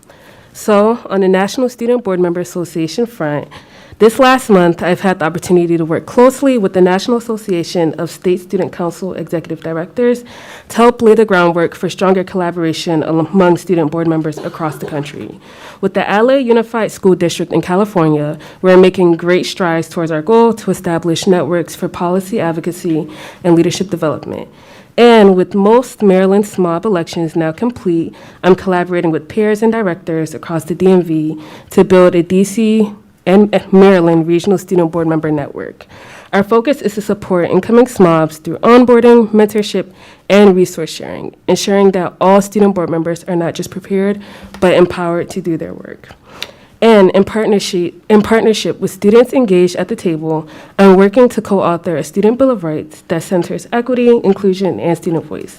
So, on the National Student Board Member Association front, this last month, I've had the opportunity to work closely with the National Association of State Student Council Executive Directors to help lay the groundwork for stronger collaboration among student board members across the country. With the LA Unified School District in California, we're making great strides towards our goal to establish networks for policy advocacy and leadership development. And with most Maryland SMOB elections now complete, I'm collaborating with peers and directors across the DMV to build a DC and Maryland Regional Student Board Member Network. Our focus is to support incoming SMOBs through onboarding, mentorship, and resource sharing, ensuring that all student board members are not just prepared, but empowered to do their work. And in partnership with students engaged at the table, I'm working to co-author a student bill of rights that centers equity, inclusion, and student voice.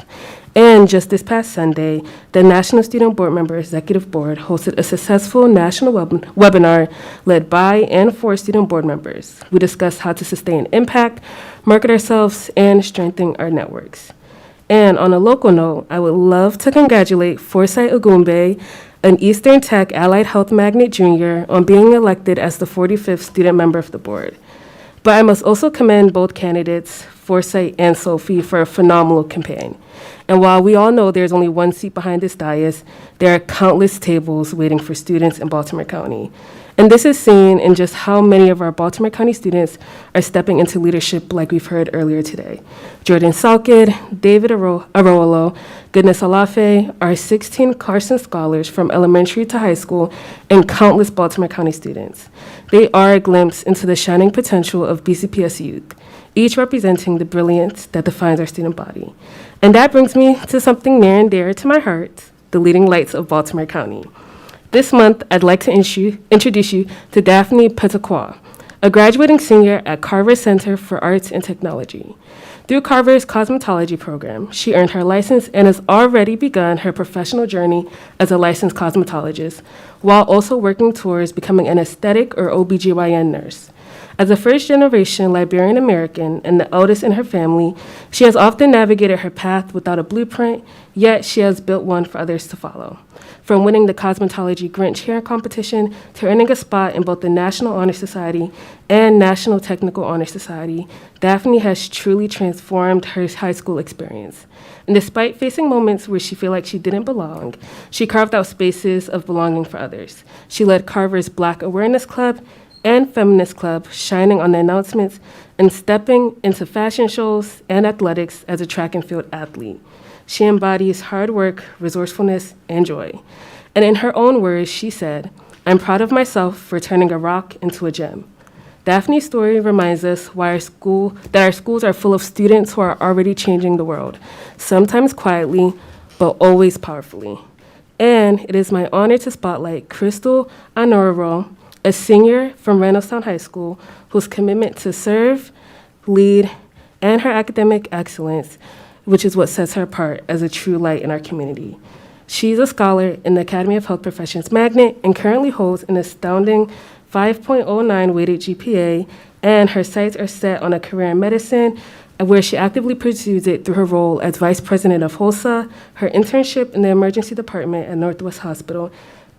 And just this past Sunday, the National Student Board Member Executive Board hosted a successful national webinar led by and for student board members. We discussed how to sustain impact, market ourselves, and strengthen our networks. And on a local note, I would love to congratulate Forsyth Ogumbe, an Eastern Tech Allied Health Magnet Jr., on being elected as the 45th student member of the board. But I must also commend both candidates, Forsyth and Sophie, for a phenomenal campaign. And while we all know there's only one seat behind this dais, there are countless tables waiting for students in Baltimore County. And this is seen in just how many of our Baltimore County students are stepping into leadership like we've heard earlier today. Jordan Salkid, David Arolo, Goodness Alafe, our 16 Carson scholars from elementary to high school, and countless Baltimore County students. They are a glimpse into the shining potential of BCPS youth, each representing the brilliance that defines our student body. And that brings me to something near and dear to my heart, the leading lights of Baltimore County. This month, I'd like to introduce you to Daphne Petacqua, a graduating senior at Carver Center for Arts and Technology. Through Carver's cosmetology program, she earned her license and has already begun her professional journey as a licensed cosmetologist, while also working towards becoming an aesthetic or OBGYN nurse. As a first-generation Liberian American and the eldest in her family, she has often navigated her path without a blueprint, yet she has built one for others to follow. From winning the cosmetology Grinch hair competition to earning a spot in both the National Honor Society and National Technical Honor Society, Daphne has truly transformed her high school experience. And despite facing moments where she felt like she didn't belong, she carved out spaces of belonging for others. She led Carver's Black Awareness Club and Feminist Club, shining on the announcements and stepping into fashion shows and athletics as a track and field athlete. She embodies hard work, resourcefulness, and joy. And in her own words, she said, "I'm proud of myself for turning a rock into a gem." Daphne's story reminds us that our schools are full of students who are already changing the world, sometimes quietly, but always powerfully. And it is my honor to spotlight Crystal Honoraro, a senior from Randallstown High School, whose commitment to serve, lead, and her academic excellence, which is what sets her apart as a true light in our community. She's a scholar in the Academy of Health Professions Magnet and currently holds an astounding 5.09 weighted GPA, and her sights are set on a career in medicine, where she actively pursues it through her role as Vice President of HOSA, her internship in the Emergency Department at Northwest Hospital,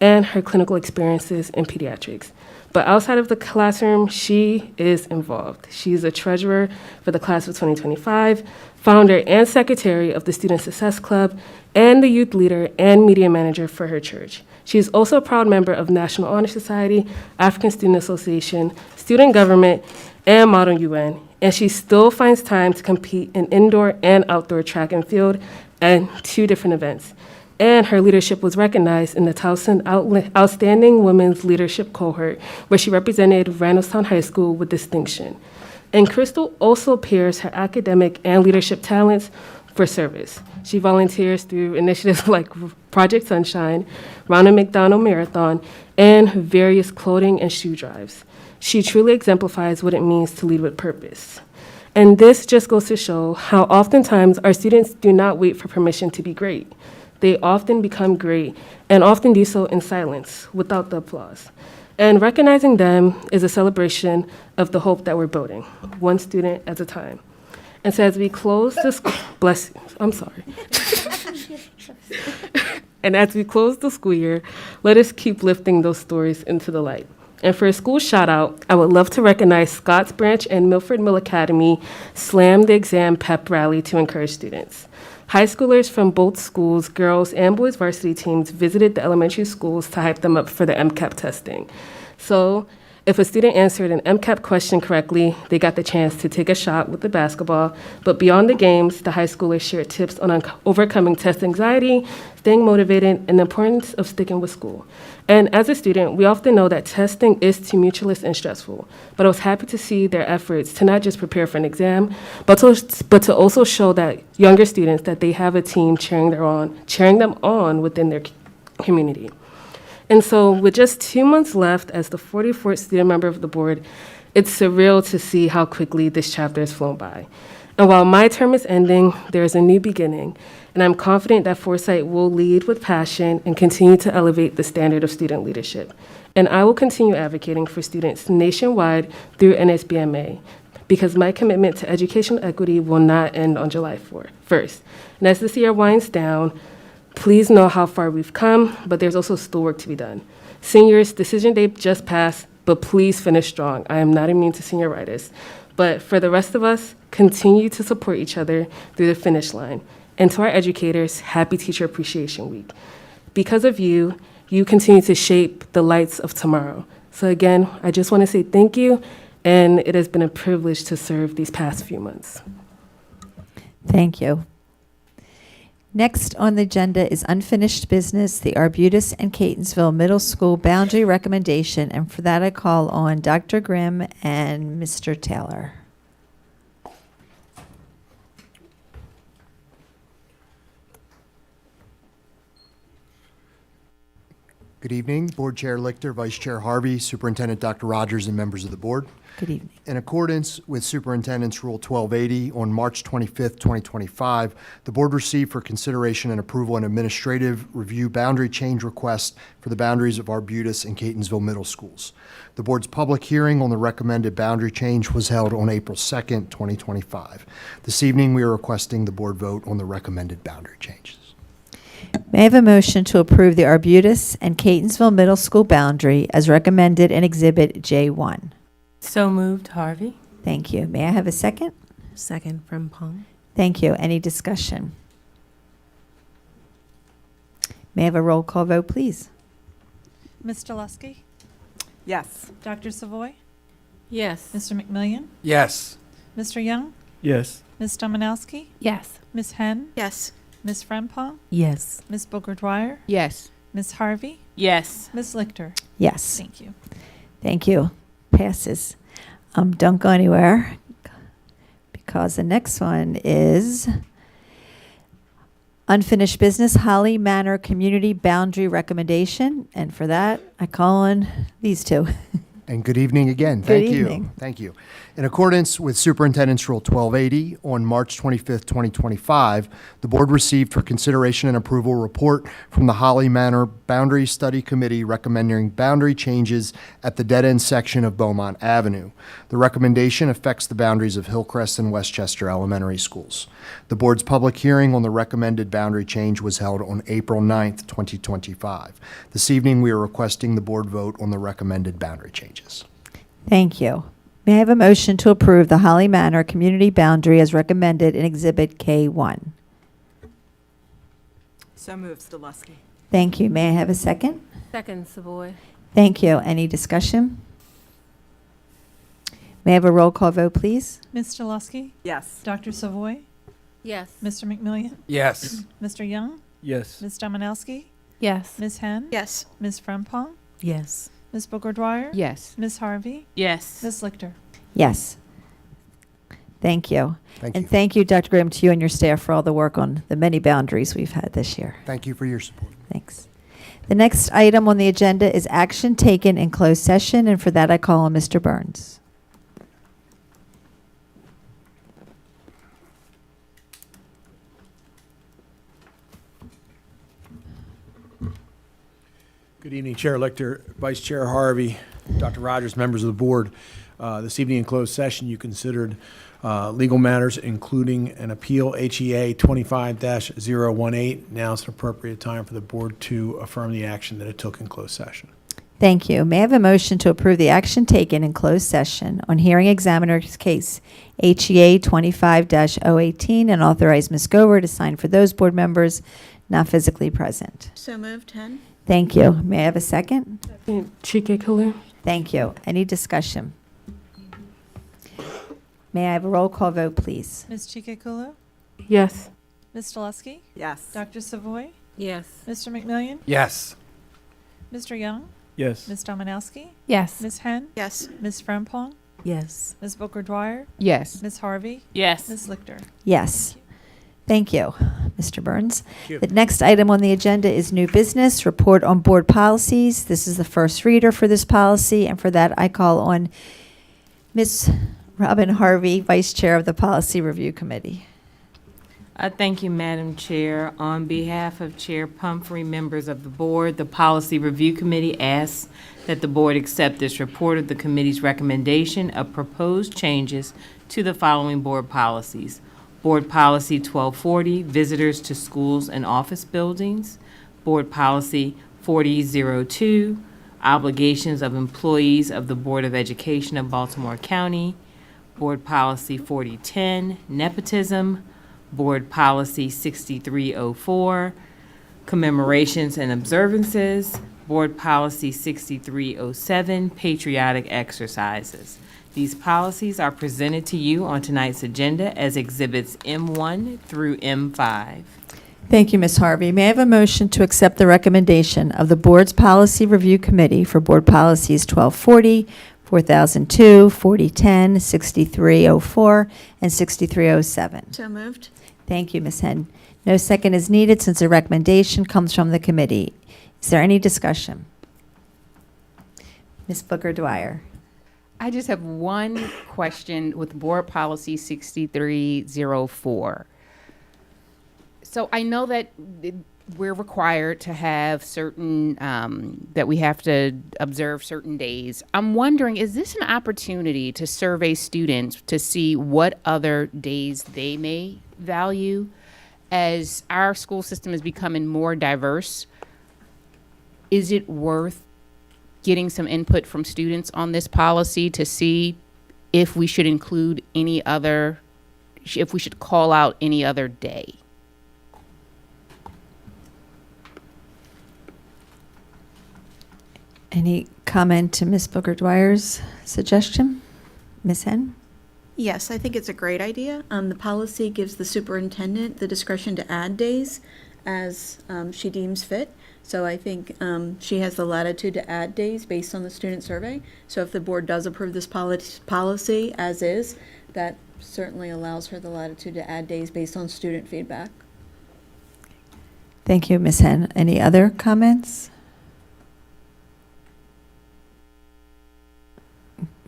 and her clinical experiences in pediatrics. But outside of the classroom, she is involved. She's a treasurer for the class of 2025, founder and secretary of the Student Success Club, and the youth leader and media manager for her church. She is also a proud member of National Honor Society, African Student Association, Student Government, and Model UN. And she still finds time to compete in indoor and outdoor track and field and 2 different events. And her leadership was recognized in the Towson Outstanding Women's Leadership Cohort, where she represented Randallstown High School with distinction. And Crystal also pairs her academic and leadership talents for service. She volunteers through initiatives like Project Sunshine, Ronald McDonald Marathon, and various clothing and shoe drives. She truly exemplifies what it means to lead with purpose. And this just goes to show how oftentimes our students do not wait for permission to be great. They often become great and often do so in silence without the applause. And recognizing them is a celebration of the hope that we're building, one student at a time. And so as we close this, And as we close the school year, let us keep lifting those stories into the light. And for a school shout out, I would love to recognize Scotts Branch and Milford Mill Academy Slam the Exam Pep Rally to encourage students. High schoolers from both schools, girls and boys varsity teams, visited the elementary schools to hype them up for the MCAP testing. So if a student answered an MCAP question correctly, they got the chance to take a shot with the basketball. But beyond the games, the high schoolers shared tips on overcoming test anxiety, staying motivated, and the importance of sticking with school. And as a student, we often know that testing is tumultuous and stressful, but I was happy to see their efforts to not just prepare for an exam, but to also show that younger students that they have a team cheering them on within their community. And so with just 2 months left as the 44th student member of the board, it's surreal to see how quickly this chapter has flown by. And while my term is ending, there is a new beginning, and I'm confident that Foresight will lead with passion and continue to elevate the standard of student leadership. And I will continue advocating for students nationwide through NSBMA, because my commitment to educational equity will not end on July 1st. And as this year winds down, please know how far we've come, but there's also still work to be done. Seniors, decision day just passed, but please finish strong. I am not immune to senioritis. But for the rest of us, continue to support each other through the finish line. And to our educators, happy Teacher Appreciation Week. Because of you, you continue to shape the lights of tomorrow. So again, I just want to say thank you, and it has been a privilege to serve these past few months. Thank you. Next on the agenda is unfinished business, the Arbutus and Catonsville Middle School boundary recommendation, and for that I call on Dr. Grimm and Mr. Taylor. Good evening, Board Chair Lichter, Vice Chair Harvey, Superintendent Dr. Rogers, and members of the board. Good evening. In accordance with Superintendent's Rule 1280, on March 25th, 2025, the board received for consideration and approval an administrative review boundary change request for the boundaries of Arbutus and Catonsville Middle Schools. The board's public hearing on the recommended boundary change was held on April 2nd, 2025. This evening, we are requesting the board vote on the recommended boundary changes. May I have a motion to approve the Arbutus and Catonsville Middle School boundary as recommended in Exhibit J1? So moved, Harvey. Thank you. May I have a second? Second from Palm. Thank you. Any discussion? May I have a roll call vote, please? Ms. Delusky? Yes. Dr. Savoy? Yes. Mr. McMillian? Yes. Mr. Young? Yes. Ms. Dominowski? Yes. Ms. Henn? Yes. Ms. Frempong? Yes. Ms. Booker Dwyer? Yes. Ms. Harvey? Yes. Ms. Lichter? Yes. Thank you. Thank you. Passes. Don't go anywhere, because the next one is unfinished business, Holly Manor Community Boundary Recommendation. And for that, I call on these two. And good evening again. Good Thank evening. you. Thank you. In accordance with Superintendent's Rule 1280, on March 25th, 2025, the board received for consideration and approval a report from the Holly Manor Boundary Study Committee recommending boundary changes at the dead-end section of Beaumont Avenue. The recommendation affects the boundaries of Hillcrest and Westchester Elementary Schools. The board's public hearing on the recommended boundary change was held on April 9th, 2025. This evening, we are requesting the board vote on the recommended boundary changes. Thank you. May I have a motion to approve the Holly Manor Community Boundary as recommended in Exhibit K1? So moved, Delusky. Thank you. May I have a second? Second, Savoy. Thank you. Any discussion? May I have a roll call vote, please? Ms. Delusky? Yes. Dr. Savoy? Yes. Mr. McMillian? Yes. Mr. Young? Yes. Ms. Dominowski? Yes. Ms. Henn? Yes. Ms. Frempong? Yes. Ms. Booker Dwyer? Yes. Ms. Harvey? Yes. Ms. Lichter? Yes. Thank you. Thank And you. thank you, Dr. Grimm, to you and your staff for all the work on the many boundaries we've had this year. Thank you for your support. Thanks. The next item on the agenda is action taken in closed session, and for that I call on Mr. Burns. Good evening, Chair Lichter, Vice Chair Harvey, Dr. Rogers, members of the board. This evening in closed session, you considered legal matters, including an appeal, HEA 25-018. Now is an appropriate time for the board to affirm the action that it took in closed session. Thank you. May I have a motion to approve the action taken in closed session on hearing examiner's case HEA 25-018 and authorize Ms. Gover to sign for those board members not physically present? So moved, Henn. Thank you. May I have a second? Chike Killer. Thank you. Any discussion? May I have a roll call vote, please? Ms. Chikekulo? Yes. Ms. Delusky? Yes. Dr. Savoy? Yes. Mr. McMillian? Yes. Mr. Young? Yes. Ms. Dominowski? Yes. Ms. Henn? Yes. Ms. Frempong? Yes. Ms. Booker Dwyer? Yes. Ms. Harvey? Yes. Ms. Lichter? Yes. Thank you, Mr. Burns. Thank you. The next item on the agenda is new business, report on board policies. This is the first reader for this policy, and for that I call on Ms. Robin Harvey, Vice Chair of the Policy Review Committee. Thank you, Madam Chair. On behalf of Chair Pumphrey, members of the board, the Policy Review Committee asks that the board accept this report of the committee's recommendation of proposed changes to the following board policies. Board Policy 1240, visitors to schools and office buildings. Board Policy 4002, obligations of employees of the Board of Education of Baltimore County. Board Policy 4010, nepotism. Board Policy 6304, commemorations and observances. Board Policy 6307, patriotic exercises. These policies are presented to you on tonight's agenda as Exhibits M1 through M5. Thank you, Ms. Harvey. May I have a motion to accept the recommendation of the Board's Policy Review Committee for Board Policies 1240, 4002, 4010, 6304, and 6307? So moved. Thank you, Ms. Henn. No second is needed since the recommendation comes from the committee. Is there any discussion? Ms. Booker Dwyer. I just have one question with Board Policy 6304. So I know that we're required to have certain, that we have to observe certain days. I'm wondering, is this an opportunity to survey students to see what other days they may value? As our school system is becoming more diverse, is it worth getting some input from students on this policy to see if we should include any other, if we should call out any other day? Any comment to Ms. Booker Dwyer's suggestion? Ms. Henn? Yes, I think it's a great idea. The policy gives the superintendent the discretion to add days as she deems fit. So I think she has the latitude to add days based on the student survey. So if the board does approve this policy as is, that certainly allows her the latitude to add days based on student feedback. Thank you, Ms. Henn. Any other comments?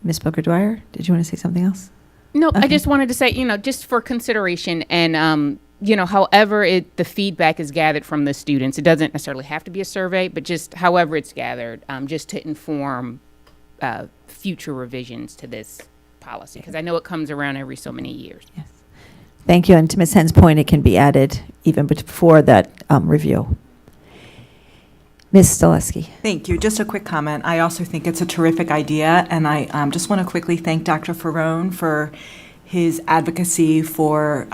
Ms. Booker Dwyer, did you want to say something else? No, Okay. I just wanted to say, just for consideration and, however the feedback is gathered from the students, it doesn't necessarily have to be a survey, but just however it's gathered, just to inform future revisions to this policy, because I know it comes around every so many years. Yes. Thank you. And to Ms. Henn's point, it can be added even before that review. Ms. Stileski. Thank you. Just a quick comment. I also think it's a terrific idea, and I just want to quickly thank Dr. Ferrone for his advocacy for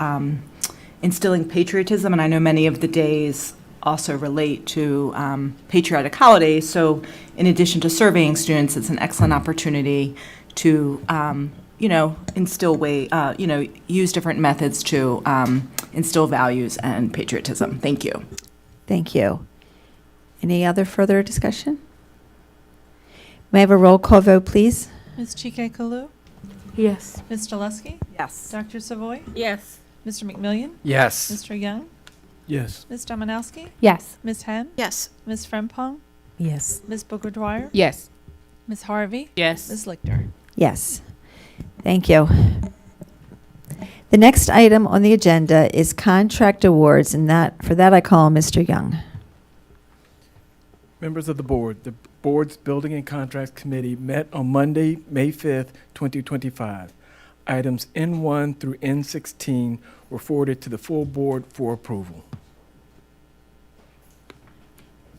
instilling patriotism, and I know many of the days also relate to patriotic holidays, so in addition to surveying students, it's an excellent opportunity to, instill use different methods to instill values and patriotism. Thank you. Thank you. Any other further discussion? May I have a roll call vote, please? Ms. Chike Kalu? Yes. Ms. Stileski? Yes. Dr. Savoy? Yes. Mr. McMillian? Yes. Mr. Young? Yes. Ms. Dominowski? Yes. Ms. Henn? Yes. Ms. Frempong? Yes. Ms. Booker Dwyer? Yes. Ms. Harvey? Yes. Ms. Lichter? Yes. Thank you. The next item on the agenda is contract awards, and for that I call Mr. Young. Members of the board, the board's Building and Contracts Committee met on Monday, May 5th, 2025. Items N1 through N16 were forwarded to the full board for approval.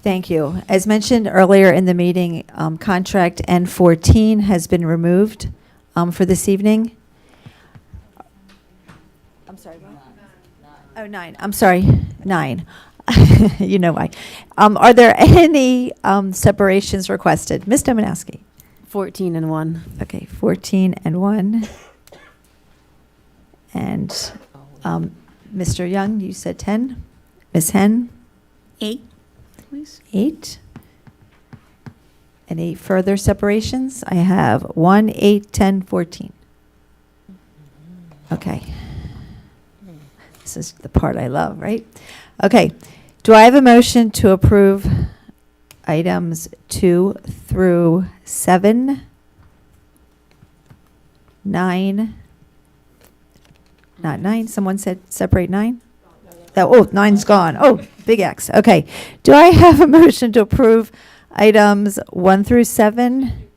Thank you. As mentioned earlier in the meeting, contract N14 has been removed for this evening. I'm sorry, what? Oh, 9. I'm sorry, 9. You know why. Are there any separations requested? Ms. Dominowski? 14 and 1. Okay, 14 and 1. And Mr. Young, you said 10. Ms. Henn? 8, please. 8. Any further separations? I have 1, 8, 10, 14. Okay. This is the part I love, right? Okay. Do I have a motion to approve items 2 through 7? 9, not 9, someone said separate 9? Oh, 9's gone. Oh, big X. Okay. Do I have a motion to approve items 1 through 7?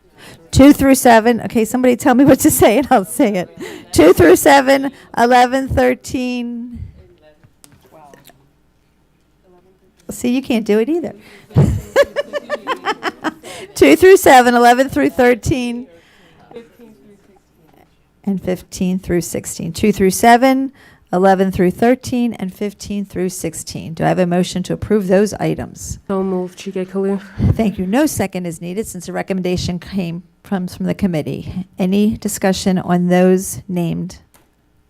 2 through 7. Okay, somebody tell me what to say and I'll say it. 2 through 7, 11, 13. See, you can't do it either. 2 through 7, 11 through 13, and 15 through 16. 2 through 7, 11 through 13, and 15 through 16. Do I have a motion to approve those items? So moved, Chike Khalil. Thank you. No second is needed since the recommendation comes from the committee. Any discussion on those named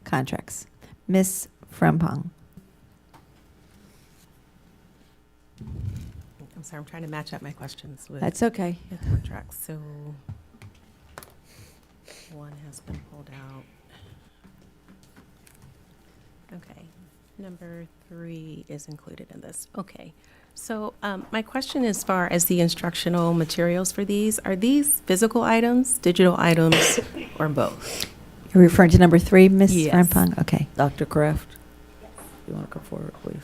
contracts? Ms. Frempong. I'm sorry, I'm trying to match up my questions with That's okay. the contracts. So one has been pulled out. Okay, number 3 is included in this. Okay, so my question as far as the instructional materials for these, are these physical items, digital items, or both? You're referring to number 3, Ms. Yes. Frempong? Okay. Dr. Kraft, you want to come forward, please?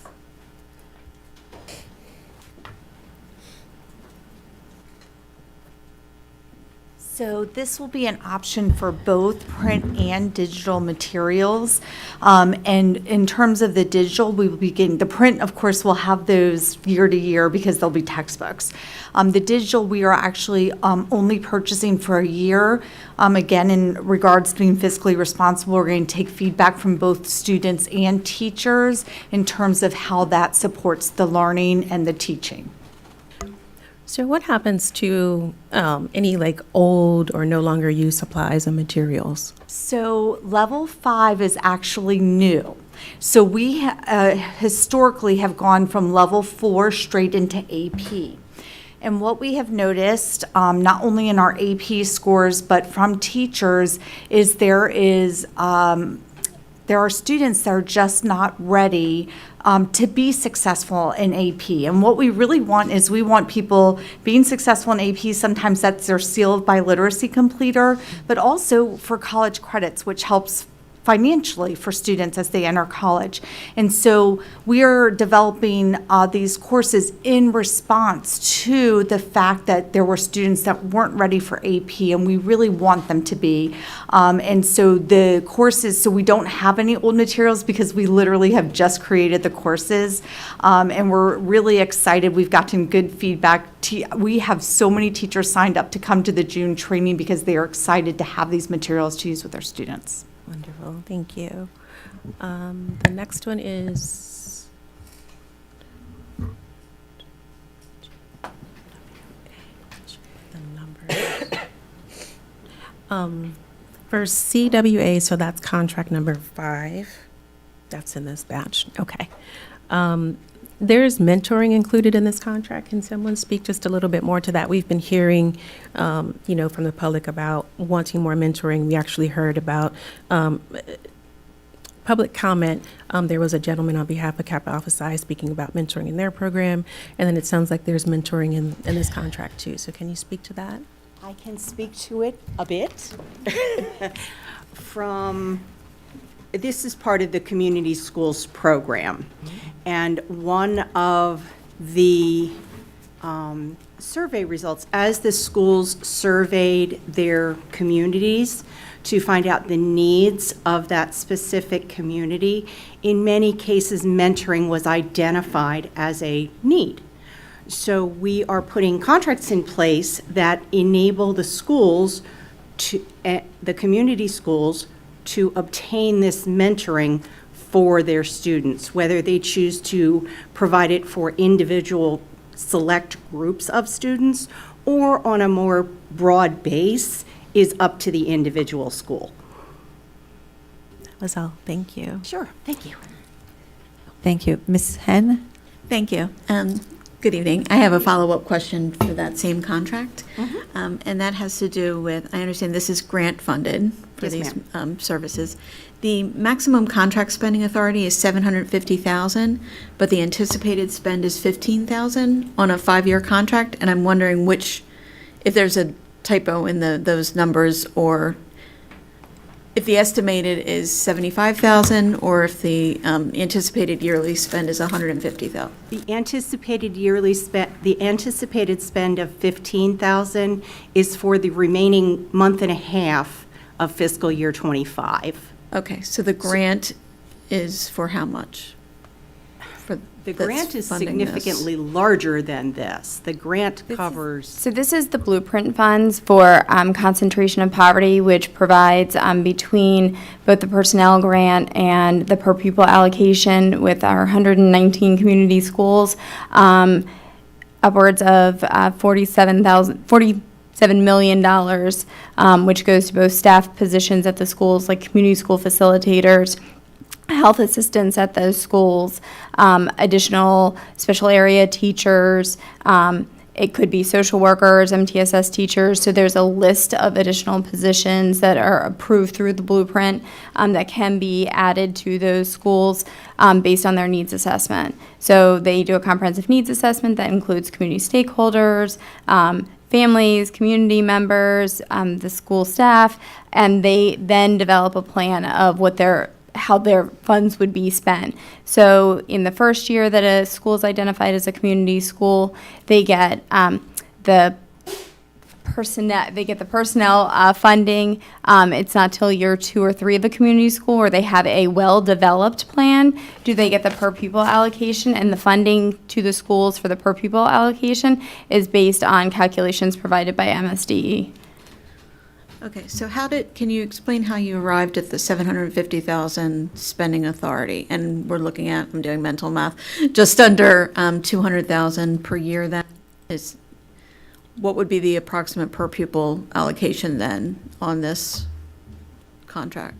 So this will be an option for both print and digital materials. And in terms of the digital, we will be getting, the print, of course, will have those year to year because they'll be textbooks. The digital, we are actually only purchasing for a year. Again, in regards to being fiscally responsible, we're going to take feedback from both students and teachers in terms of how that supports the learning and the teaching. So what happens to any like old or no longer used supplies and materials? So level 5 is actually new. So we historically have gone from level 4 straight into AP. And what we have noticed, not only in our AP scores, but from teachers, is there are students that are just not ready to be successful in AP. And what we really want is we want people being successful in AP. Sometimes that's their seal by literacy completer, but also for college credits, which helps financially for students as they enter college. And so we are developing these courses in response to the fact that there were students that weren't ready for AP, and we really want them to be. And so the courses, so we don't have any old materials because we literally have just created the courses. And we're really excited. We've gotten good feedback. We have so many teachers signed up to come to the June training because they are excited to have these materials to use with their students. Wonderful, thank you. The next one is the number. For CWA, so that's contract number 5. That's in this batch. Okay. There's mentoring included in this contract. Can someone speak just a little bit more to that? We've been hearing, from the public about wanting more mentoring. We actually heard about public comment. There was a gentleman on behalf of Kappa Alpha Psi speaking about mentoring in their program, and then it sounds like there's mentoring in this contract too. So can you speak to that? I can speak to it a bit. This is part of the community schools program. And one of the survey results, as the schools surveyed their communities to find out the needs of that specific community, in many cases, mentoring was identified as a need. So we are putting contracts in place that enable the schools, the community schools, to obtain this mentoring for their students, whether they choose to provide it for individual select groups of students or on a more broad base is up to the individual school. That was all. Thank you. Sure, thank you. Thank you. Ms. Henn? Thank you. Good evening. I have a follow-up question for that same contract. And that has to do with, I understand this is grant funded for Yes, these services. The maximum contract spending authority is $750,000, but the anticipated spend is $15,000 on a 5-year contract. And I'm wondering if there's a typo in those numbers, or if the estimated is 75,000 or if the anticipated yearly spend is 150,000. The anticipated spend of 15,000 is for the remaining month and a half of fiscal year '25. Okay, so the grant is for how much? The grant is significantly larger than this. The grant covers. So this is the blueprint funds for concentration of poverty, which provides between both the personnel grant and the per pupil allocation with our 119 community schools, upwards of $47 million, which goes to both staff positions at the schools, like community school facilitators, health assistants at those schools, additional special area teachers, it could be social workers, MTSS teachers. So there's a list of additional positions that are approved through the blueprint that can be added to those schools based on their needs assessment. So they do a comprehensive needs assessment that includes community stakeholders, families, community members, the school staff, and they then develop a plan of how their funds would be spent. So in the first year that a school is identified as a community school, they get the personnel funding. It's not till year 2 or 3 of a community school where they have a well-developed plan. Do they get the per pupil allocation, and the funding to the schools for the per pupil allocation is based on calculations provided by MSDE. Okay, so can you explain how you arrived at the 750,000 spending authority? And we're looking at, I'm doing mental math, just under 200,000 per year. That is, what would be the approximate per pupil allocation then on this contract,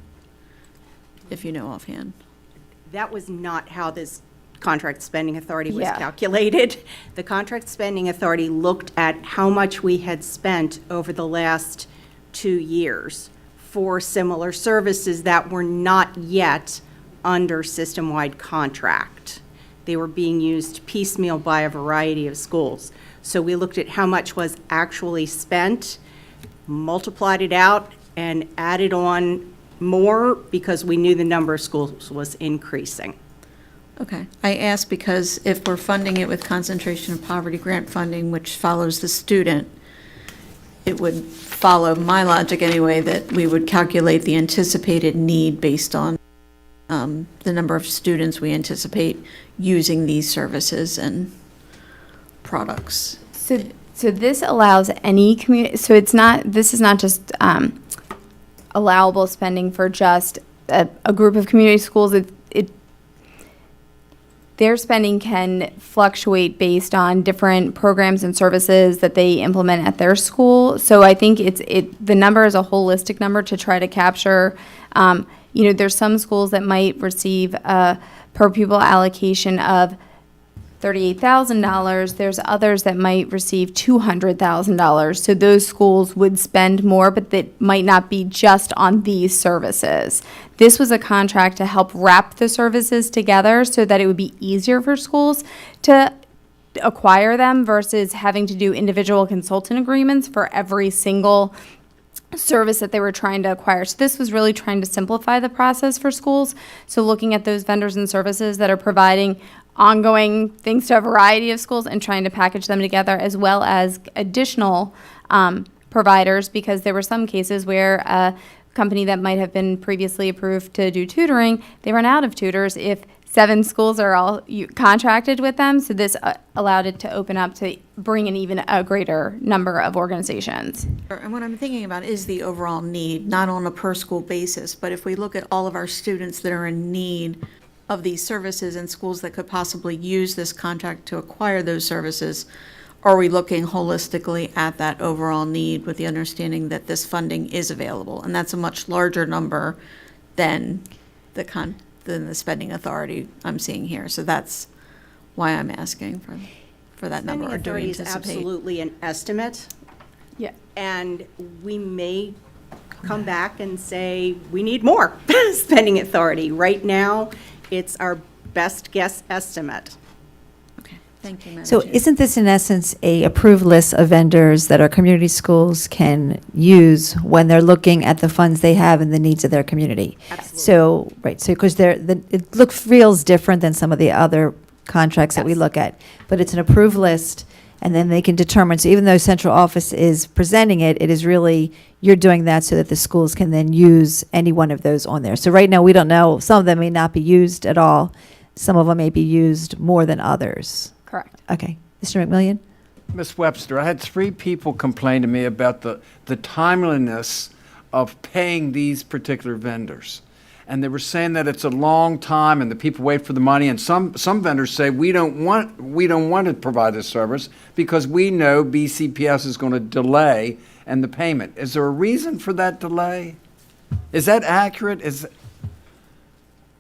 if you know offhand? That was not how this contract spending authority was calculated. The contract spending authority looked at how much we had spent over the last 2 years for similar services that were not yet under system-wide contract. They were being used piecemeal by a variety of schools. So we looked at how much was actually spent, multiplied it out, and added on more because we knew the number of schools was increasing. Okay, I ask because if we're funding it with concentration of poverty grant funding, which follows the student, it would follow my logic anyway that we would calculate the anticipated need based on the number of students we anticipate using these services and products. So this allows any community. So this is not just allowable spending for just a group of community schools. Their spending can fluctuate based on different programs and services that they implement at their school. So I think the number is a holistic number to try to capture. There's some schools that might receive a per pupil allocation of $38,000. There's others that might receive $200,000. So those schools would spend more, but that might not be just on these services. This was a contract to help wrap the services together so that it would be easier for schools to acquire them versus having to do individual consultant agreements for every single service that they were trying to acquire. So this was really trying to simplify the process for schools. So looking at those vendors and services that are providing ongoing things to a variety of schools and trying to package them together, as well as additional providers, because there were some cases where a company that might have been previously approved to do tutoring, they run out of tutors if 7 schools are all contracted with them. So this allowed it to open up to bring in even a greater number of organizations. And what I'm thinking about is the overall need, not on a per school basis, but if we look at all of our students that are in need of these services and schools that could possibly use this contract to acquire those services, are we looking holistically at that overall need with the understanding that this funding is available? And that's a much larger number than the spending authority I'm seeing here. So that's why I'm asking for that number. Spending authority is absolutely an estimate. Yeah. And we may come back and say, we need more spending authority. Right now, it's our best guess estimate. Thank you, Madam So Chair. isn't this in essence a approved list of vendors that our community schools can use when they're looking at the funds they have and the needs of their community? Absolutely. So, right, so because it feels different than some of the other contracts that we look at, but it's an approved list, and then they can determine, so even though central office is presenting it, it is really, you're doing that so that the schools can then use any one of those on there. So right now, we don't know, some of them may not be used at all, some of them may be used more than others. Correct. Okay, Mr. McMillian? Ms. Webster, I had 3 people complain to me about the timeliness of paying these particular vendors. And they were saying that it's a long time and the people wait for the money. And some vendors say, we don't want to provide this service because we know BCPS is going to delay and the payment. Is there a reason for that delay? Is that accurate?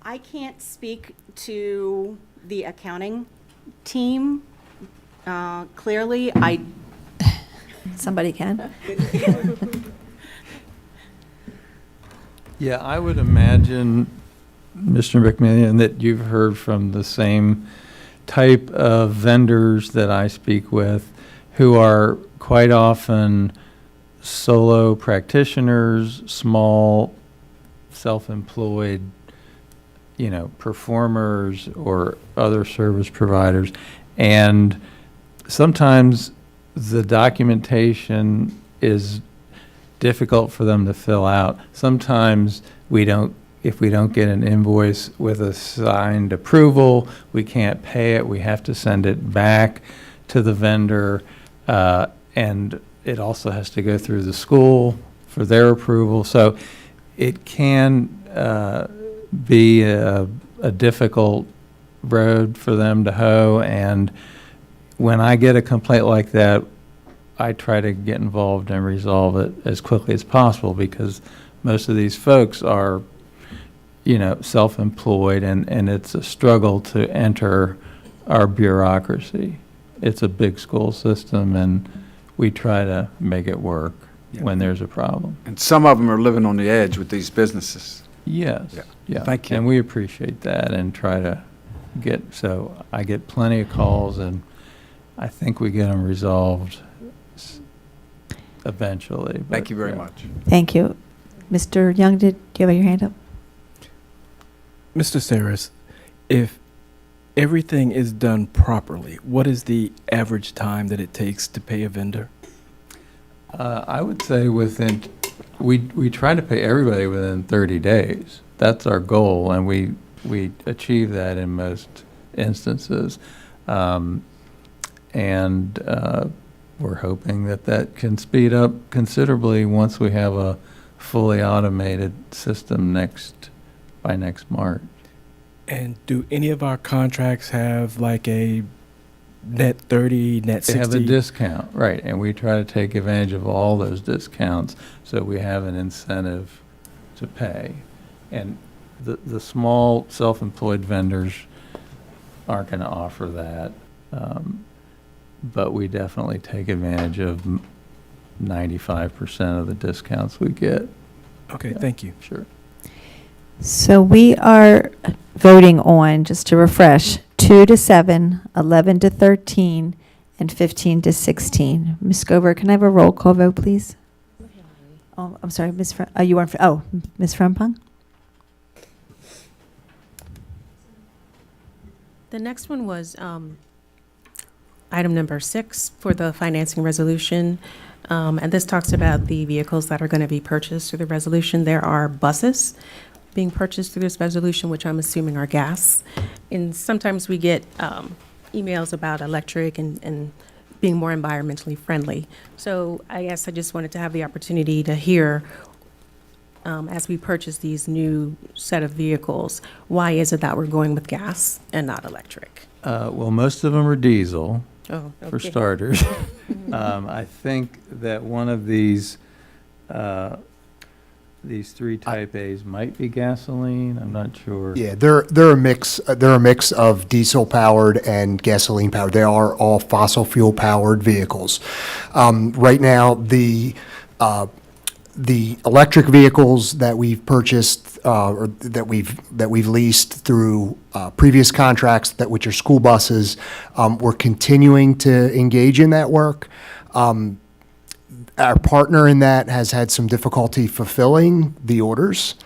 I can't speak to the accounting team. Clearly, Somebody can. Yeah, I would imagine, Mr. McMillian, that you've heard from the same type of vendors that I speak with who are quite often solo practitioners, small, self-employed, performers or other service providers. And sometimes the documentation is difficult for them to fill out. Sometimes if we don't get an invoice with a signed approval, we can't pay it. We have to send it back to the vendor, and it also has to go through the school for their approval. So it can be a difficult road for them to hoe. And when I get a complaint like that, I try to get involved and resolve it as quickly as possible, because most of these folks are, self-employed, and it's a struggle to enter our bureaucracy. It's a big school system, and we try to make it work when there's a problem. And some of them are living on the edge with these businesses. Yes. Yeah. Thank you. And we appreciate that and try to so I get plenty of calls, and I think we get them resolved eventually. Thank you very much. Thank you. Mr. Young, do you have your hand up? Mr. Saris, if everything is done properly, what is the average time that it takes to pay a vendor? I would say we try to pay everybody within 30 days. That's our goal, and we achieve that in most instances. We're hoping that can speed up considerably once we have a fully automated system by next March. And do any of our contracts have like a net 30, net 60? They have a discount, right, and we try to take advantage of all those discounts so we have an incentive to pay. And the small self-employed vendors aren't going to offer that, but we definitely take advantage of 95% of the discounts we get. Okay, thank you. Sure. So we are voting on, just to refresh, 2 to 7, 11 to 13, and 15 to 16. Ms. Gover, can I have a roll call vote, please? Oh, I'm sorry, Ms. you weren't, Ms. Frempong? The next one was item number 6 for the financing resolution. And this talks about the vehicles that are going to be purchased through the resolution. There are buses being purchased through this resolution, which I'm assuming are gas. And sometimes we get emails about electric and being more environmentally friendly. So I guess I just wanted to have the opportunity to hear, as we purchase these new set of vehicles, why is it that we're going with gas and not electric? Well, most of them are diesel, Oh, for okay. starters. I think that one of these 3 Type A's might be gasoline. I'm not sure. Yeah, they're a mix. They're a mix of diesel powered and gasoline powered. They are all fossil fuel powered vehicles. Right now, the The electric vehicles that we've purchased or that we've leased through previous contracts, which are school buses, we're continuing to engage in that work. Our partner in that has had some difficulty fulfilling the orders,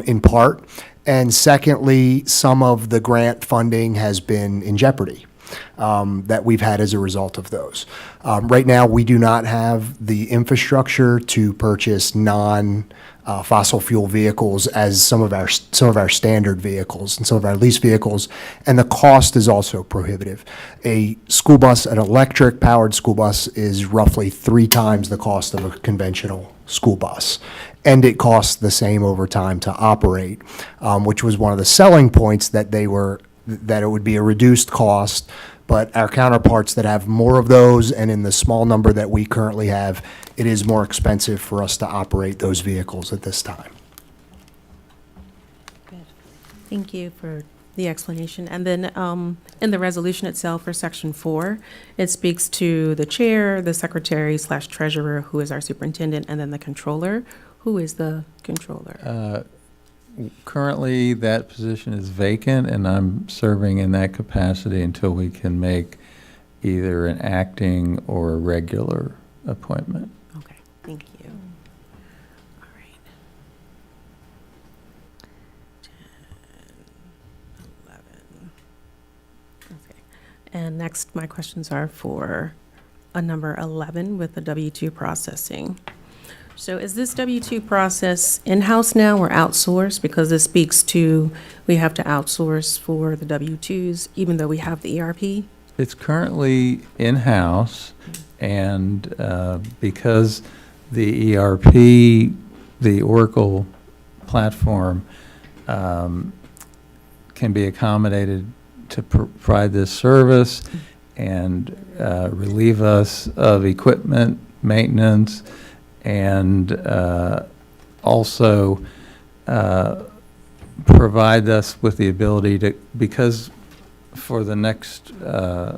in part. And secondly, some of the grant funding has been in jeopardy that we've had as a result of those. Right now, we do not have the infrastructure to purchase non-fossil fuel vehicles as some of our standard vehicles and some of our lease vehicles, and the cost is also prohibitive. A school bus, an electric-powered school bus, is roughly 3 times the cost of a conventional school bus, and it costs the same over time to operate, which was one of the selling points that it would be a reduced cost, but our counterparts that have more of those, and in the small number that we currently have, it is more expensive for us to operate those vehicles at this time. Thank you for the explanation. And then in the resolution itself for Section 4, it speaks to the chair, the secretary/treasurer, who is our superintendent, and then the controller. Who is the controller? Currently, that position is vacant, and I'm serving in that capacity until we can make either an acting or a regular appointment. Okay, thank you. All right. 10, 11. Okay. And next, my questions are for number 11 with the W-2 processing. So is this W-2 process in-house now or outsourced? Because this speaks to, we have to outsource for the W-2s, even though we have the ERP? It's currently in-house, and because the ERP, the Oracle platform, can be accommodated to provide this service and relieve us of equipment maintenance, and also provide us with the ability to, because for the next, for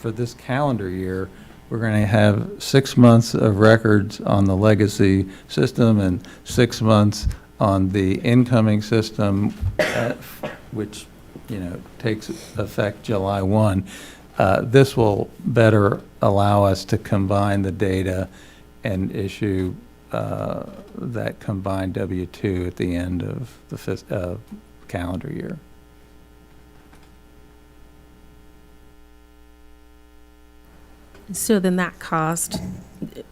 this calendar year, we're going to have 6 months of records on the legacy system and 6 months on the incoming system, which, takes effect July 1. This will better allow us to combine the data and issue that combined W-2 at the end of the calendar year. So then that cost,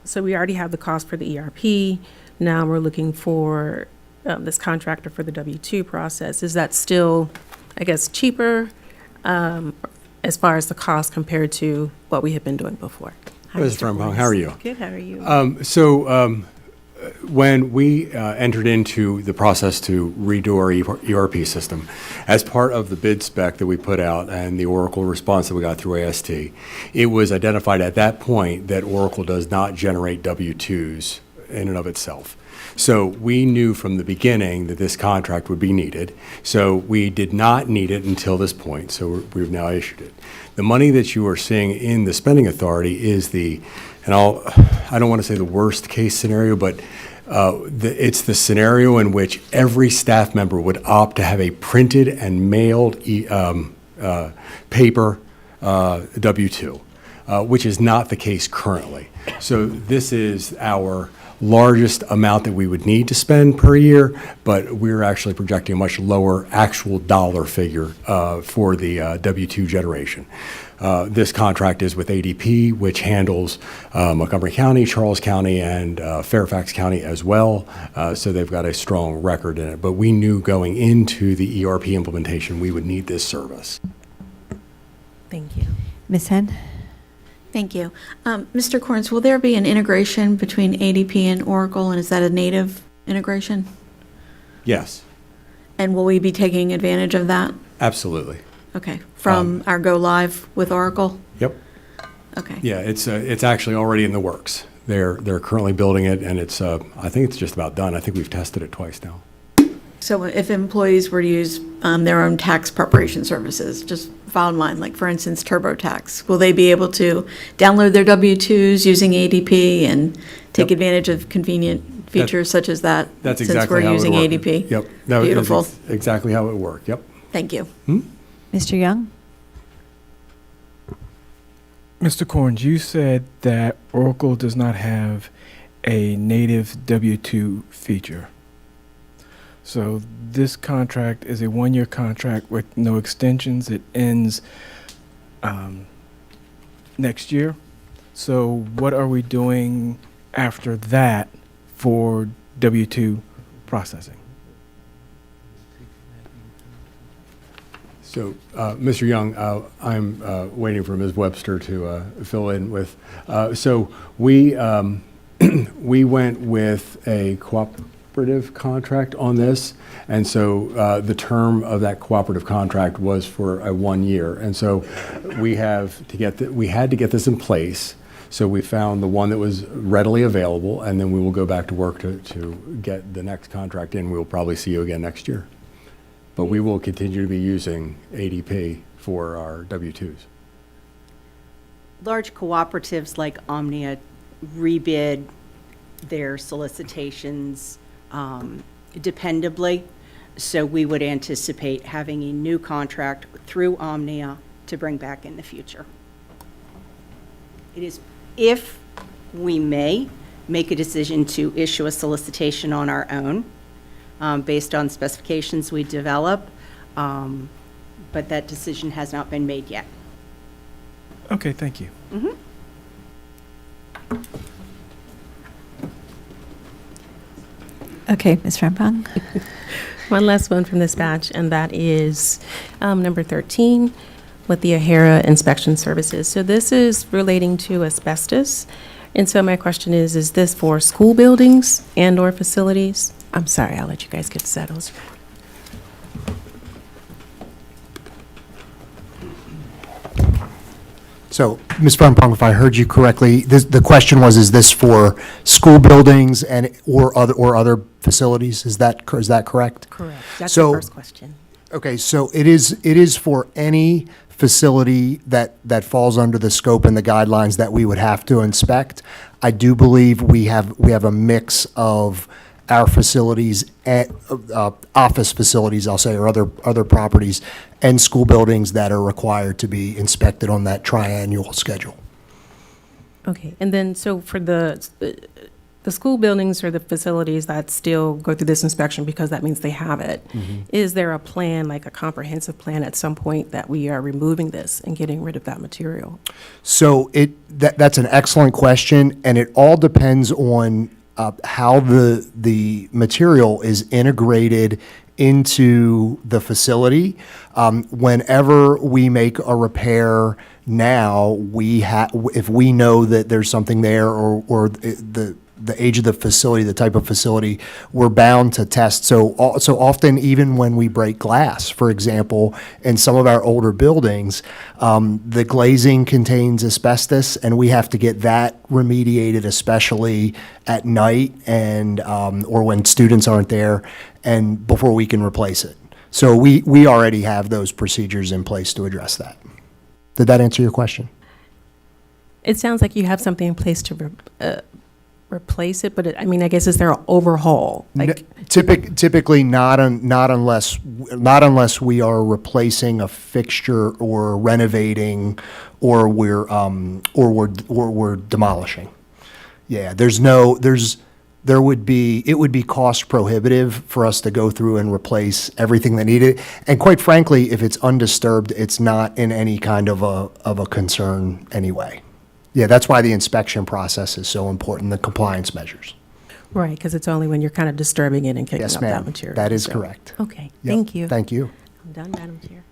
so we already have the cost for the ERP. Now we're looking for this contractor for the W-2 process. Is that still, I guess, cheaper as far as the cost compared to what we had been doing before? Ms. Frumpong, how are you? Good, how are you? When we entered into the process to redo our ERP system, as part of the bid spec that we put out and the Oracle response that we got through AST, it was identified at that point that Oracle does not generate W-2s in and of itself. So we knew from the beginning that this contract would be needed. So we did not need it until this point. So we've now issued it. The money that you are seeing in the spending authority is I don't want to say the worst case scenario, but it's the scenario in which every staff member would opt to have a printed and mailed paper W-2, which is not the case currently. So this is our largest amount that we would need to spend per year, but we're actually projecting a much lower actual dollar figure for the W-2 generation. This contract is with ADP, which handles Montgomery County, Charles County, and Fairfax County as well. So they've got a strong record in it. But we knew going into the ERP implementation, we would need this service. Thank you. Ms. Henn? Thank you. Mr. Corns, will there be an integration between ADP and Oracle, and is that a native integration? Yes, And will we be taking advantage of that? absolutely. Okay, from our go live with Oracle? Yep. Okay. Yeah, it's actually already in the works. They're currently building it, and I think it's just about done. I think we've tested it twice now. So if employees were to use their own tax preparation services, just filed mine, like for instance TurboTax, will they be able to download their W-2s using ADP and take advantage of convenient features such as that? That's since exactly we're how using it would work. ADP? Yep. That is Beautiful. exactly how it would work. Yep. Thank you. Mr. Young? Mr. Corns, you said that Oracle does not have a native W-2 feature. So this contract is a one-year contract with no extensions. It ends next year. So what are we doing after that for W-2 processing? So, Mr. Young, I'm waiting for Ms. Webster to fill in with. So we we went with a cooperative contract on this, and so the term of that cooperative contract was for a 1 year, and so we have to get we had to get this in place. So we found the one that was readily available, and then we will go back to work to get the next contract in. We will probably see you again next year. But we will continue to be using ADP for our W-2s. Large cooperatives like Omnia rebid their solicitations dependably, so we would anticipate having a new contract through Omnia to bring back in the future. It is if we may make a decision to issue a solicitation on our own, based on specifications we develop, but that decision has not been made yet. Okay, thank you. Okay, Ms. Frempong? One last one from this batch, and that is number 13 with the O'Hara Inspection Services. So this is relating to asbestos. And so my question is this for school buildings and/or facilities? I'm sorry, I'll let you guys get settled. So, Ms. Frempong, if I heard you correctly, the question was, is this for school buildings or other facilities? Is that correct? Correct. That's So- the first question. Okay, so it is for any facility that falls under the scope and the guidelines that we would have to inspect. I do believe we have a mix of our facilities, office facilities, I'll say, or other properties, and school buildings that are required to be inspected on that triannual schedule. Okay, and then so for the school buildings or the facilities that still go through this inspection because that means they have it, is there a plan, like a comprehensive plan at some point that we are removing this and getting rid of that material? So that's an excellent question, and it all depends on how the material is integrated into the facility. Whenever we make a repair now, if we know that there's something there or the age of the facility, the type of facility, we're bound to test. So often, even when we break glass, for example, in some of our older buildings, the glazing contains asbestos, and we have to get that remediated, especially at night and or when students aren't there, and before we can replace it. So we already have those procedures in place to address that. Did that answer your question? It sounds like you have something in place to replace it, but I mean, I guess is there an overhaul? Like Typically not unless we are replacing a fixture or renovating or we're demolishing. Yeah, it would be cost prohibitive for us to go through and replace everything that needed. And quite frankly, if it's undisturbed, it's not in any kind of a concern anyway. Yeah, that's why the inspection process is so important, the compliance measures. Right, because it's only when you're kind of disturbing it and kicking Yes, up ma'am. that material. That is So- correct. Okay, Yep. thank you. Thank you. I'm done, Madam Chair.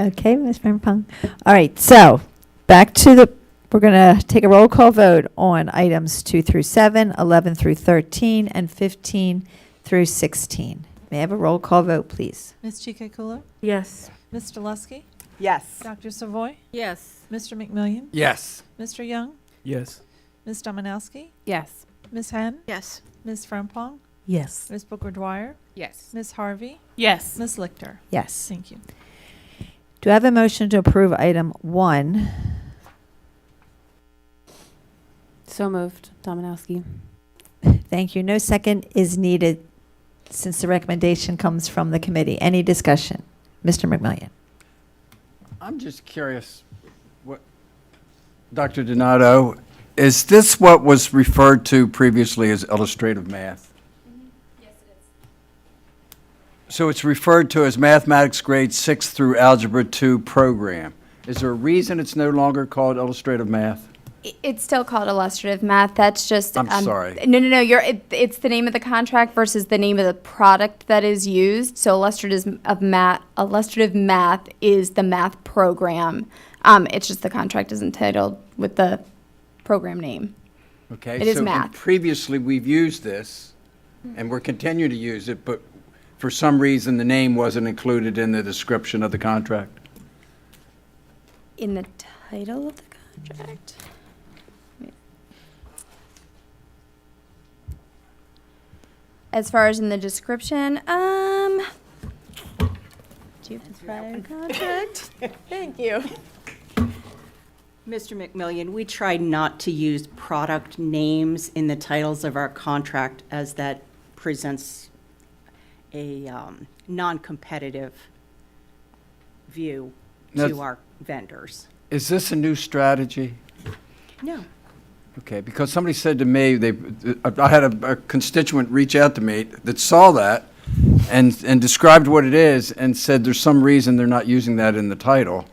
Okay, Ms. Frempong. All right, so back to we're going to take a roll call vote on items 2 through 7, 11 through 13, and 15 through 16. May I have a roll call vote, please? Ms. Chikakula? Yes. Mr. Lusky? Yes. Dr. Savoy? Yes. Mr. McMillian? Yes. Mr. Young? Yes. Ms. Dominowski? Yes. Ms. Hen? Yes. Ms. Frempong? Yes. Ms. Booker Dwyer? Yes. Ms. Harvey? Yes. Ms. Lichter? Yes. Thank you. Do I have a motion to approve item 1? So moved. Dominowski. Thank you. No second is needed since the recommendation comes from the committee. Any discussion? Mr. McMillian. I'm just curious, what, Dr. Donato, is this what was referred to previously as illustrative math? Yes, it is. So it's referred to as mathematics grade 6 through algebra 2 program. Is there a reason it's no longer called illustrative math? It's still called illustrative math. That's just. I'm sorry. No. It's the name of the contract versus the name of the product that is used. So illustrative math is the math program. It's just the contract is entitled with the program name. Okay. It is so math. Previously, we've used this, and we're continuing to use it, but for some reason, the name wasn't included in the description of the contract. In the title of the contract. As far as in the description, do you have the prior contract? Thank you. Mr. McMillian, we try not to use product names in the titles of our contract as that presents a non-competitive view Now, to our vendors. Is this a new strategy? No. Okay, because somebody said to me, I had a constituent reach out to me that saw that and described what it is and said there's some reason they're not using that in the title.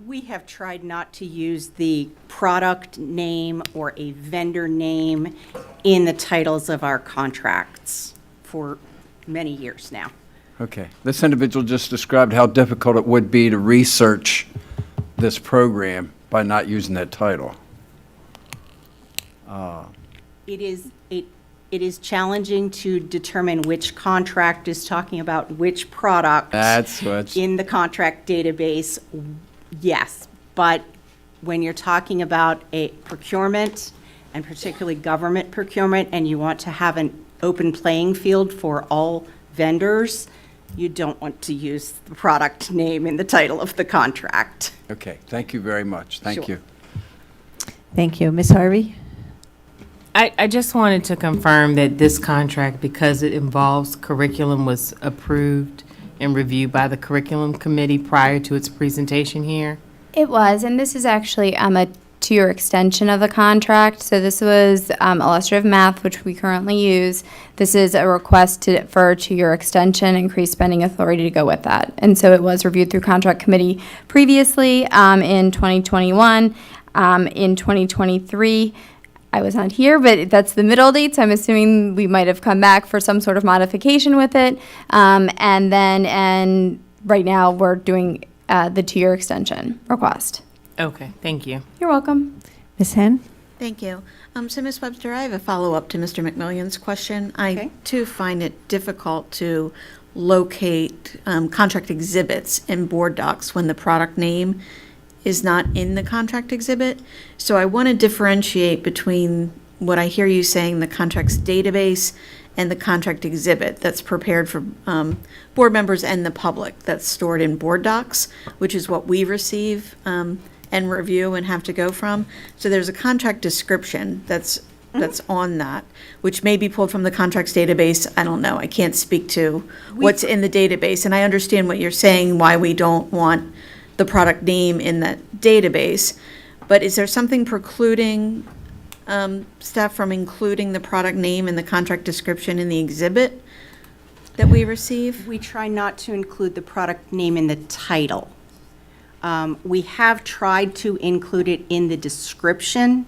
We have tried not to use the product name or a vendor name in the titles of our contracts for many years now. Okay, this individual just described how difficult it would be to research this program by not using that title. It is challenging to determine which contract is talking about which product That's what's. in the contract database. Yes, but when you're talking about a procurement, and particularly government procurement, and you want to have an open playing field for all vendors, you don't want to use the product name in the title of the contract. Okay, thank you very much. Thank Sure. you. Thank you. Ms. Harvey? I just wanted to confirm that this contract, because it involves curriculum, was approved and reviewed by the curriculum committee prior to its presentation here. It was, and this is actually a two-year extension of the contract. So this was illustrative math, which we currently use. This is a request for a two-year extension, increased spending authority to go with that. And so it was reviewed through contract committee previously in 2021. In 2023, I was not here, but that's the middle date, so I'm assuming we might have come back for some sort of modification with it. And right now, we're doing the two-year extension request. Okay, thank you. You're welcome. Ms. Henn? Thank you. So, Ms. Webster, I have a follow-up to Mr. McMillian's question. I, too, find it difficult to locate contract exhibits in board docs when the product name is not in the contract exhibit. So I want to differentiate between what I hear you saying, the contracts database, and the contract exhibit that's prepared for board members and the public, that's stored in board docs, which is what we receive and review and have to go from. So there's a contract description that's on that, which may be pulled from the contracts database. I don't know. I can't speak to what's in the database. And I understand what you're saying, why we don't want the product name in that database. But is there something precluding staff from including the product name and the contract description in the exhibit that we receive? We try not to include the product name in the title. We have tried to include it in the description.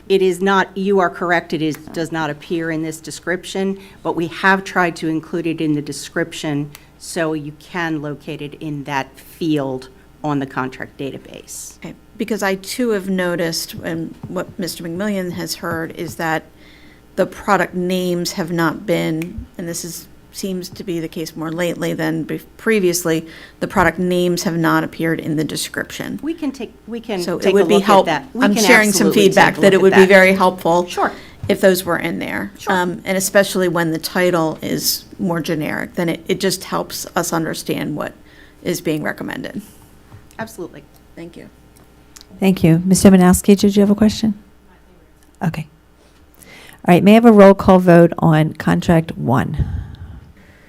It is not, you are correct, does not appear in this description, but we have tried to include it in the description so you can locate it in that field on the contract database. Okay, because I too have noticed, and what Mr. McMillian has heard, is that the product names have not been, and this seems to be the case more lately than previously, the product names have not appeared in the description. We can take So a it would be look at helpful. that. We I'm can sharing some absolutely feedback take a that it look would at be that. very helpful. Sure. if those were in there. And especially when the title is more generic, then it just helps us understand what is being recommended. Absolutely. Thank you. Thank you. Ms. Dominowski, did you have a question? Okay. All right, may I have a roll call vote on contract 1?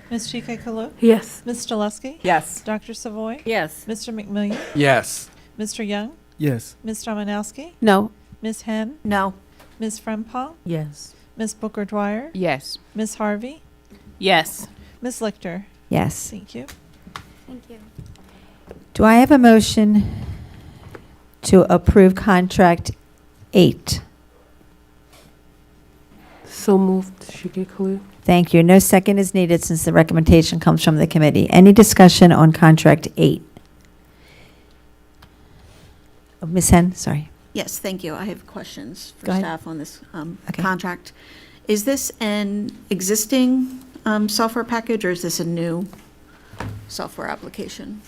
Ms. Chika Kalu? Yes. Ms. Jaleski? Yes. Dr. Savoy? Yes. Mr. McMillian? Yes. Mr. Young? Yes. Ms. Dominowski? No. Ms. Henn? No. Ms. Frempong? Yes. Ms. Booker Dwyer? Yes. Ms. Harvey? Yes. Ms. Lichter? Yes. Thank you. Thank you. Do I have a motion to approve contract 8? So moved, Shige Kalu. Thank you. No second is needed since the recommendation comes from the committee. Any discussion on contract 8? Oh, Ms. Henn, sorry. Yes, thank you. I have questions for Go ahead. staff on this Okay. contract. Is this an existing software package, or is this a new software application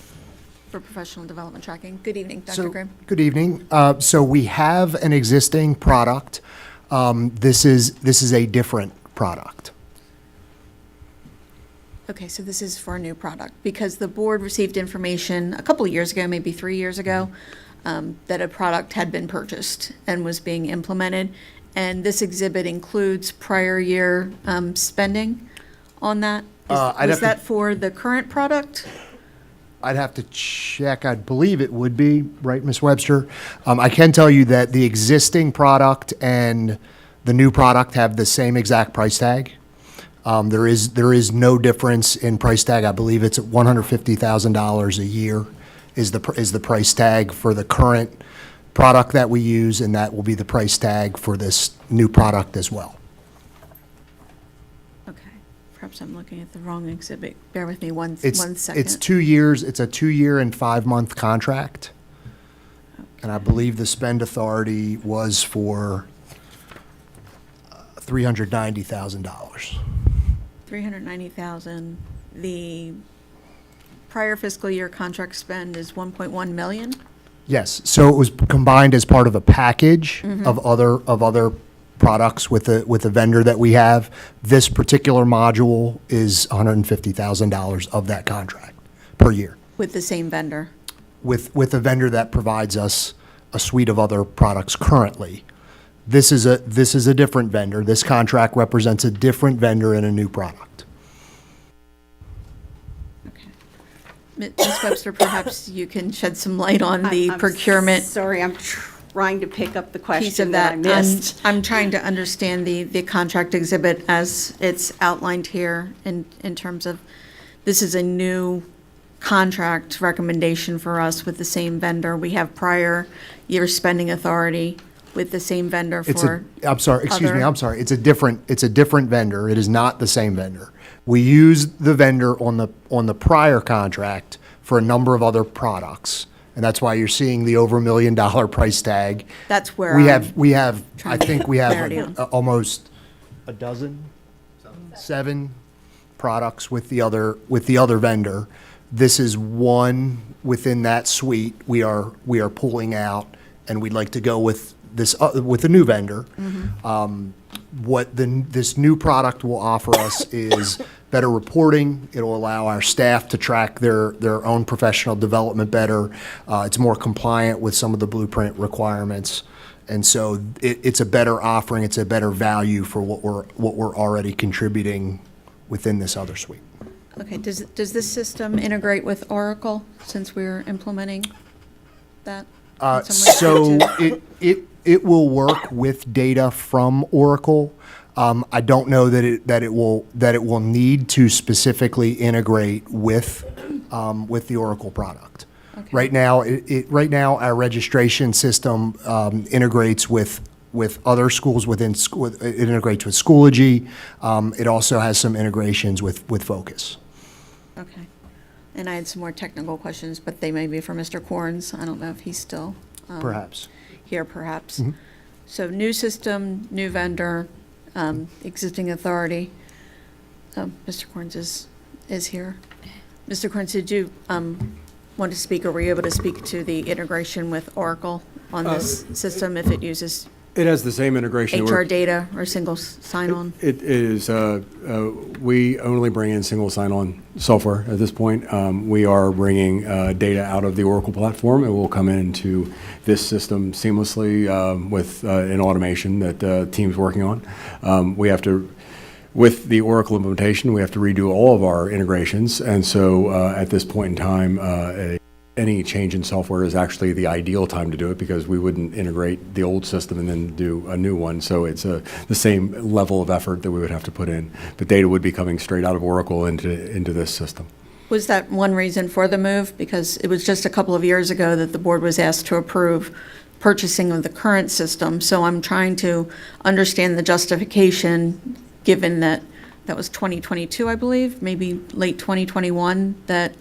for professional development tracking? Good evening, Dr. Grimm. Good evening. So we have an existing product. This is a different product. Okay, so this is for a new product, because the board received information a couple of years ago, maybe 3 years ago, that a product had been purchased and was being implemented. And this exhibit includes prior year spending on that. Was that for the current product? I'd have to check. I believe it would be, right, Ms. Webster? I can tell you that the existing product and the new product have the same exact price tag. There is no difference in price tag. I believe it's $150,000 a year is the price tag for the current product that we use, and that will be the price tag for this new product as well. Okay, perhaps I'm looking at the wrong exhibit. Bear with me one second. It's 2 years. It's a 2-year and 5-month contract. And I believe the spend authority was for $390,000. $390,000. The prior fiscal year contract spend is 1.1 million? Yes, so it was combined as part of a package of other products with a vendor that we have. This particular module is $150,000 of that contract per year, With the same vendor? with a vendor that provides us a suite of other products currently. This is a different vendor. This contract represents a different vendor and a new product. Ms. Webster, perhaps you can shed some light on the procurement Sorry, I'm trying to pick up the piece question of that I that. missed. I'm trying to understand the contract exhibit as it's outlined here in terms of, this is a new contract recommendation for us with the same vendor. We have prior year spending authority with the same vendor for I'm sorry, excuse me, other- I'm sorry. It's a different vendor. It is not the same vendor. We used the vendor on the prior contract for a number of other products, and that's why you're seeing the over $1 million price tag. That's where We I'm have, I trying to think we get clarity have on. almost a dozen, 7 products with the other vendor. This is one within that suite we are pulling out, and we'd like to go with this, with a new vendor. What this new product will offer us is better reporting. It'll allow our staff to track their own professional development better. It's more compliant with some of the blueprint requirements. And so it's a better offering, it's a better value for what we're already contributing within this other suite. Okay, does this system integrate with Oracle, since we're implementing that? in some way? So it will work with data from Oracle. I don't know that it will need to specifically integrate with the Oracle product. Okay. Right now our registration system integrates with other schools within school. It integrates with Schoology. It also has some integrations with Focus. Okay. And I had some more technical questions, but they may be for Mr. Corns. I don't know if he's still Perhaps. here, perhaps. Mhm. So new system, new vendor, existing authority. Mr. Corns is here. Mr. Corns, did you want to speak, or were you able to speak to the integration with Oracle on this system, if it uses It has the same integration. HR data or single sign-on? It is, we only bring in single sign-on software at this point. We are bringing data out of the Oracle platform. It will come into this system seamlessly with an automation that the team's working on. We have to, with the Oracle implementation, we have to redo all of our integrations. And so at this point in time, any change in software is actually the ideal time to do it because we wouldn't integrate the old system and then do a new one. So it's the same level of effort that we would have to put in. The data would be coming straight out of Oracle into this system. Was that one reason for the move? Because it was just a couple of years ago that the board was asked to approve purchasing of the current system. So I'm trying to understand the justification, given that that was 2022, I believe, maybe late 2021, that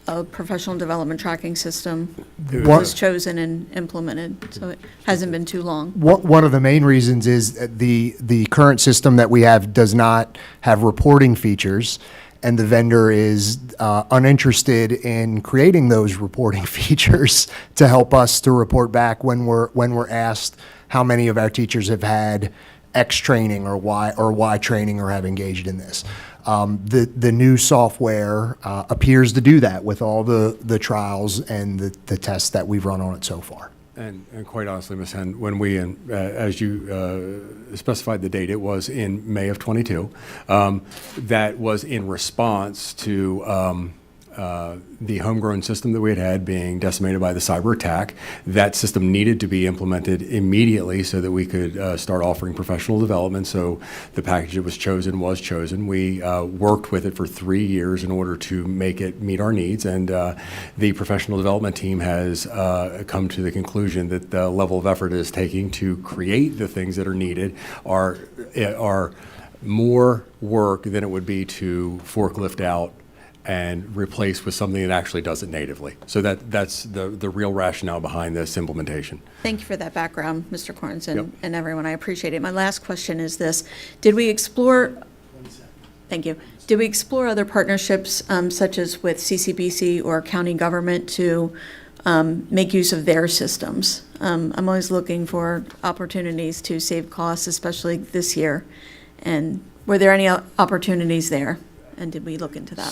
a professional development tracking system was chosen and implemented, so it hasn't been too long. One of the main reasons is that the current system that we have does not have reporting features, and the vendor is uninterested in creating those reporting features to help us to report back when we're asked how many of our teachers have had X training or Y training or have engaged in this. The new software appears to do that with all the trials and the tests that we've run on it so far. And quite honestly, Ms. Henn, when we, as you specified the date, it was in May of 22. That was in response to the homegrown system that we had being decimated by the cyber attack. That system needed to be implemented immediately so that we could start offering professional development. So the package that was chosen. We worked with it for 3 years in order to make it meet our needs. And the professional development team has come to the conclusion that the level of effort it is taking to create the things that are needed are more work than it would be to forklift out and replace with something that actually does it natively. So that's the real rationale behind this implementation. Thank you for that background, Mr. Corns, and everyone. I appreciate it. My last question is this. Did we explore, thank you. Did we explore other partnerships such as with CCBC or county government to make use of their systems? I'm always looking for opportunities to save costs, especially this year. And were there any opportunities there? And did we look into that?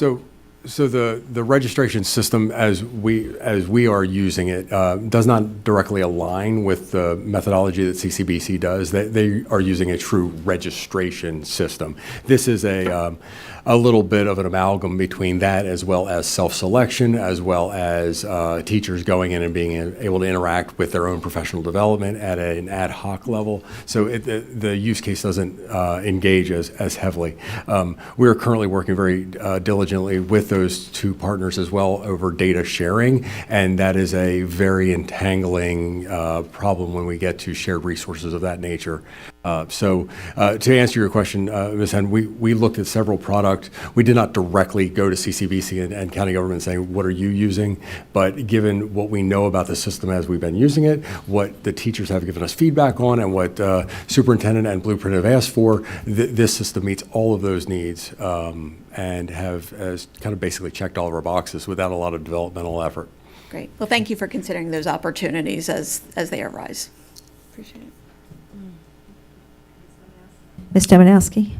So the registration system, as we are using it, does not directly align with the methodology that CCBC does. They are using a true registration system. This is a little bit of an amalgam between that as well as self-selection, as well as teachers going in and being able to interact with their own professional development at an ad hoc level. So the use case doesn't engage as heavily. We are currently working very diligently with those two partners as well over data sharing, and that is a very entangling problem when we get to shared resources of that nature. So to answer your question, Ms. Henn, we looked at several products. We did not directly go to CCBC and county government saying, what are you using? But given what we know about the system as we've been using it, what the teachers have given us feedback on, and what Superintendent and Blueprint have asked for, this system meets all of those needs and has kind of basically checked all of our boxes without a lot of developmental effort. Great. Well, thank you for considering those opportunities as they arise. Appreciate it. Ms. Dominowski?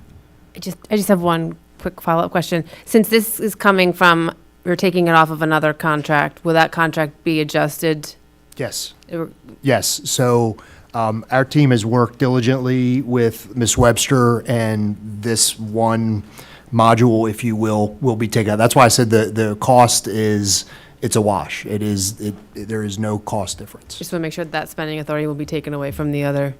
I just have one quick follow-up question. Since this is coming from, we're taking it off of another contract, will that contract be adjusted? Yes. Yes. So our team has worked diligently with Ms. Webster, and this one module, if you will be taken out. That's why I said the cost is, it's a wash. There is no cost difference. Just want to make sure that spending authority will be taken away from the other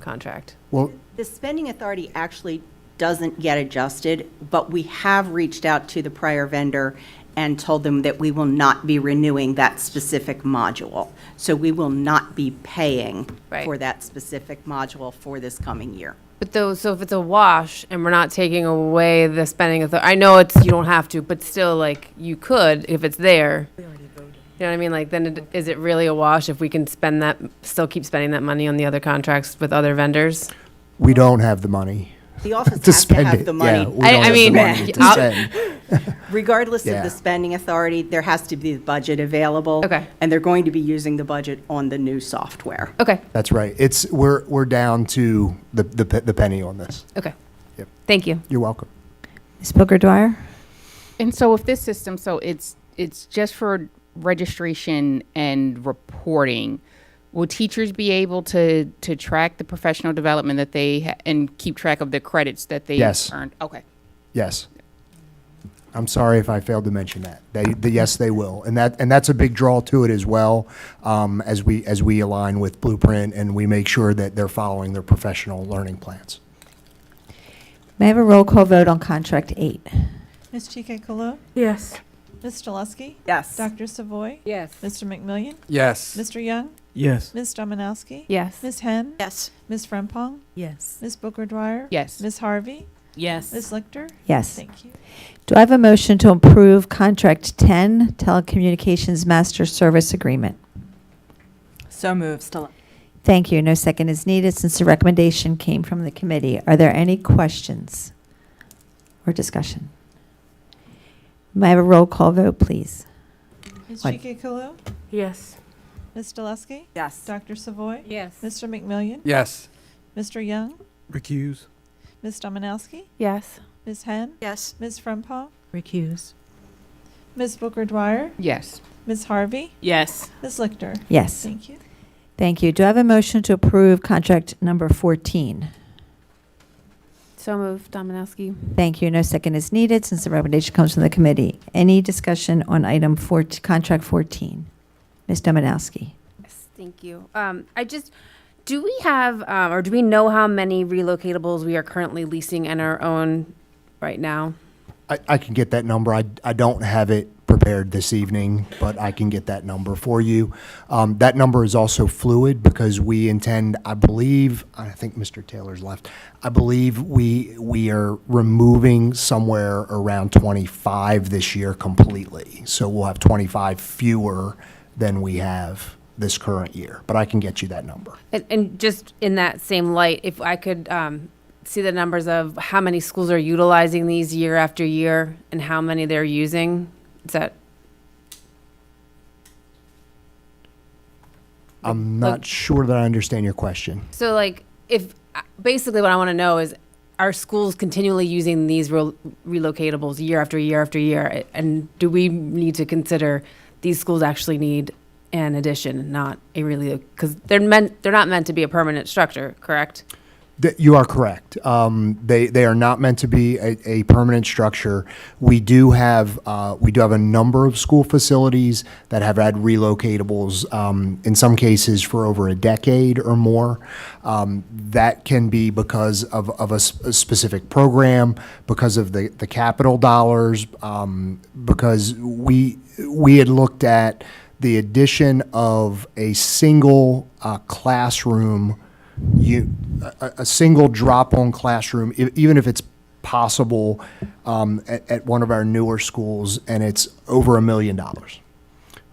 contract. Well, the spending authority actually doesn't get adjusted, but we have reached out to the prior vendor and told them that we will not be renewing that specific module. So we will not be paying for that specific module for this coming year. But so if it's a wash and we're not taking away the spending authority, I know you don't have to, but still, like, you could if it's there. You know what I mean? Like, then is it really a wash if we can still keep spending that money on the other contracts with other vendors? We don't have the money. The office to has to spend have it. the money. Yeah, we don't have the money to spend. Regardless Yeah. of the spending authority, there has to be the budget available. Okay. And they're going to be using the budget on the new software. Okay, That's right. We're down to the penny on this. okay. Yep. Thank you. You're welcome. Ms. Booker Dwyer? And so if this system, so it's just for registration and reporting, will teachers be able to track the professional development that they and keep track of the credits that they Yes. earned? Okay. Yes. I'm sorry if I failed to mention that. Yes, they will, and that's a big draw to it as well. As we align with Blueprint and we make sure that they're following their professional learning plans. May I have a roll call vote on contract 8? Ms. Chike-Kalo? Yes. Ms. Stileski? Yes. Dr. Savoy? Yes. Mr. McMillian? Yes. Mr. Young? Yes. Ms. Dominowski? Yes. Ms. Henn? Yes. Ms. Frempong? Yes. Ms. Booker Dwyer? Yes. Ms. Harvey? Yes. Ms. Lichter? Yes. Thank you. Do I have a motion to approve contract 10, telecommunications master service agreement? So moved. Still. Thank you. No second is needed since the recommendation came from the committee. Are there any questions or discussion? May I have a roll call vote, please? Ms. What? Chike-Kalo? Yes. Ms. Stileski? Yes. Dr. Savoy? Yes. Mr. McMillian? Yes. Mr. Young? Recuse. Ms. Dominowski? Yes. Ms. Henn? Yes. Ms. Frempong? Recuse. Ms. Booker Dwyer? Yes. Ms. Harvey? Yes. Ms. Lichter? Yes. Thank you. Thank you. Do I have a motion to approve contract number 14? So moved, Dominowski. Thank you. No second is needed since the recommendation comes from the committee. Any discussion on item contract 14? Ms. Dominowski? Yes, thank you. Do we have, or do we know how many relocatables we are currently leasing and our own right now? I can get that number. I don't have it prepared this evening, but I can get that number for you. That number is also fluid because we intend, I think Mr. Taylor's left. I believe we are removing somewhere around 25 this year completely. So we'll have 25 fewer than we have this current year, but I can get you that number. And just in that same light, if I could see the numbers of how many schools are utilizing these year after year and how many they're using, is that? I'm not sure that I understand your question. So like, if, basically what I want to know is, are schools continually using these relocatables year after year after year? And do we need to consider these schools actually need an addition, not a because they're not meant to be a permanent structure, correct? You are correct. They are not meant to be a permanent structure. We do have a number of school facilities that have had relocatables, in some cases for over a decade or more. That can be because of a specific program, because of the capital dollars, because we had looked at the addition of a single classroom, a single drop-on classroom, even if it's possible, at one of our newer schools, and it's over $1 million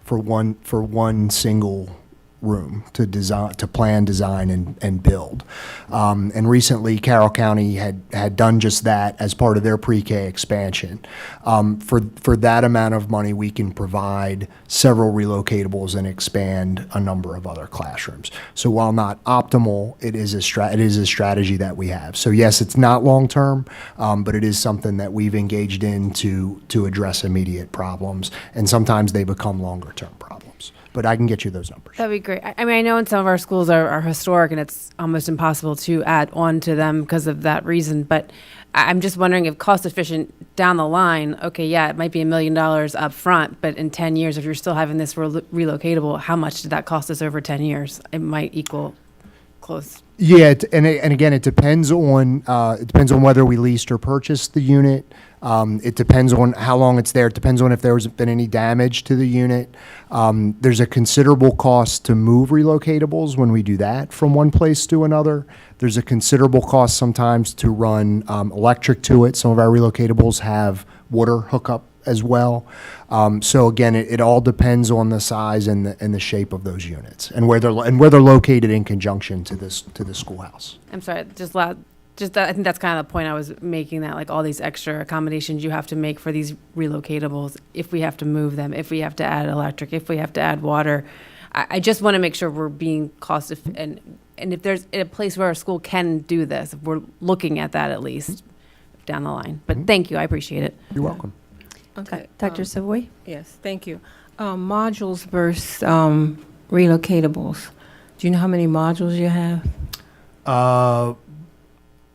for one single room to plan, design, and build. And recently, Carroll County had done just that as part of their pre-K expansion. For that amount of money, we can provide several relocatables and expand a number of other classrooms. So while not optimal, it is a strategy that we have. So yes, it's not long-term, but it is something that we've engaged in to address immediate problems, and sometimes they become longer-term problems. But I can get you those numbers. That'd be great. I mean, I know in some of our schools are historic and it's almost impossible to add on to them because of that reason. But I'm just wondering if cost efficient down the line, okay, yeah, it might be $1 million up front, but in 10 years, if you're still having this relocatable, how much did that cost us over 10 years? It might equal close. Yeah, and again, it depends on whether we leased or purchased the unit. It depends on how long it's there. It depends on if there's been any damage to the unit. There's a considerable cost to move relocatables when we do that from one place to another. There's a considerable cost sometimes to run electric to it. Some of our relocatables have water hookup as well. So again, it all depends on the size and the shape of those units and where they're located in conjunction to the schoolhouse. I'm sorry, just Just that, I think that's kind of the point I was making, that like all these extra accommodations you have to make for these relocatables, if we have to move them, if we have to add electric, if we have to add water. I just want to make sure we're being and if there's a place where a school can do this, if we're looking at that at least down the line. But thank you, I appreciate it. You're welcome. Okay. Dr. Savoy? Yes, thank you. Modules versus relocatables. Do you know how many modules you have?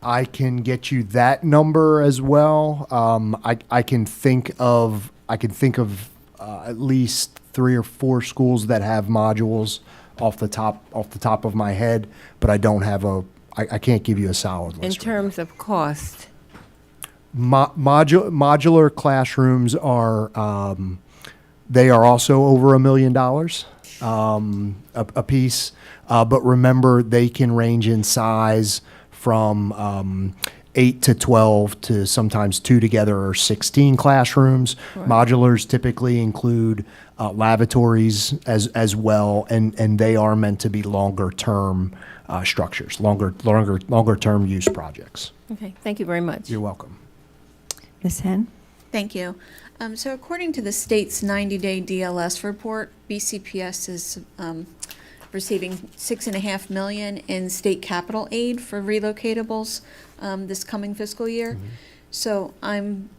I can get you that number as well. I can think of at least 3 or 4 schools that have modules off the top of my head, but I don't have I can't give you a solid list. In terms of cost? Modular classrooms are they are also over $1 million a piece, but remember they can range in size from 8 to 12 to sometimes 2 together or 16 classrooms. Right. Modulars typically include lavatories as well, and they are meant to be longer term structures, longer term use projects. Okay, thank you very much. You're welcome. Ms. Henn? Thank you. So according to the state's 90-day DLS report, BCPS is receiving $6.5 million in state capital aid for relocatables this coming fiscal year. Mm-hmm. So I'm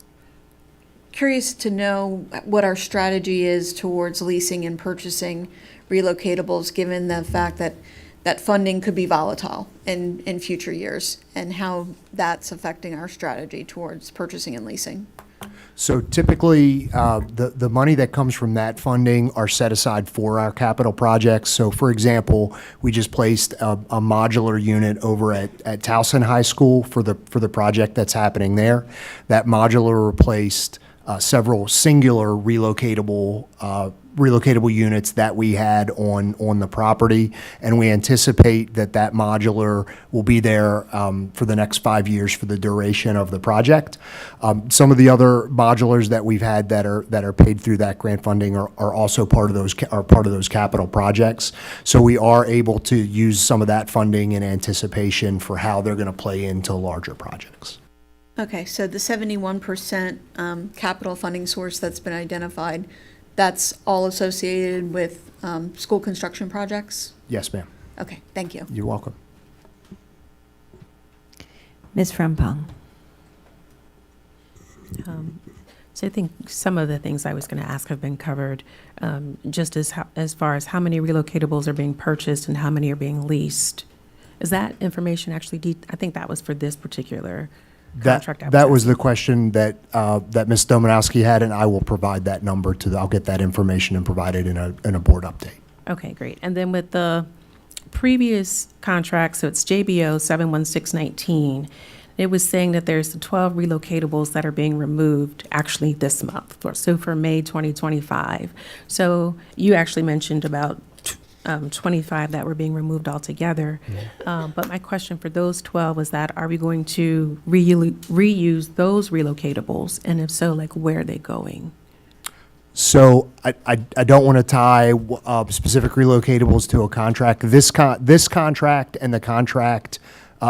curious to know what our strategy is towards leasing and purchasing relocatables, given the fact that that funding could be volatile in future years, and how that's affecting our strategy towards purchasing and leasing. So typically, the money that comes from that funding are set aside for our capital projects. So for example, we just placed a modular unit over at Towson High School for the project that's happening there. That modular replaced several singular relocatable units that we had on the property, and we anticipate that modular will be there for the next 5 years for the duration of the project. Some of the other modulars that we've had that are paid through that grant funding are also part of those capital projects. So we are able to use some of that funding in anticipation for how they're going to play into larger projects. Okay, so the 71% capital funding source that's been identified, that's all associated with school construction projects? Yes, ma'am. Okay, thank you. You're welcome. Ms. Frempong? So I think some of the things I was going to ask have been covered, just as far as how many relocatables are being purchased and how many are being leased. Is that information actually, I think that was for this particular contract. That was the question that Ms. Domanowski had, and I will provide that number I'll get that information and provide it in a board update. Okay, great. And then with the previous contract, so it's JBO 71619, it was saying that there's the 12 relocatables that are being removed actually this month, for May 2025. So you actually mentioned about 25 that were being removed altogether. But my question for those 12 was that, are we going to reuse those relocatables? And if so, like, where are they going? So I don't want to tie specific relocatables to a contract. This contract and the contract,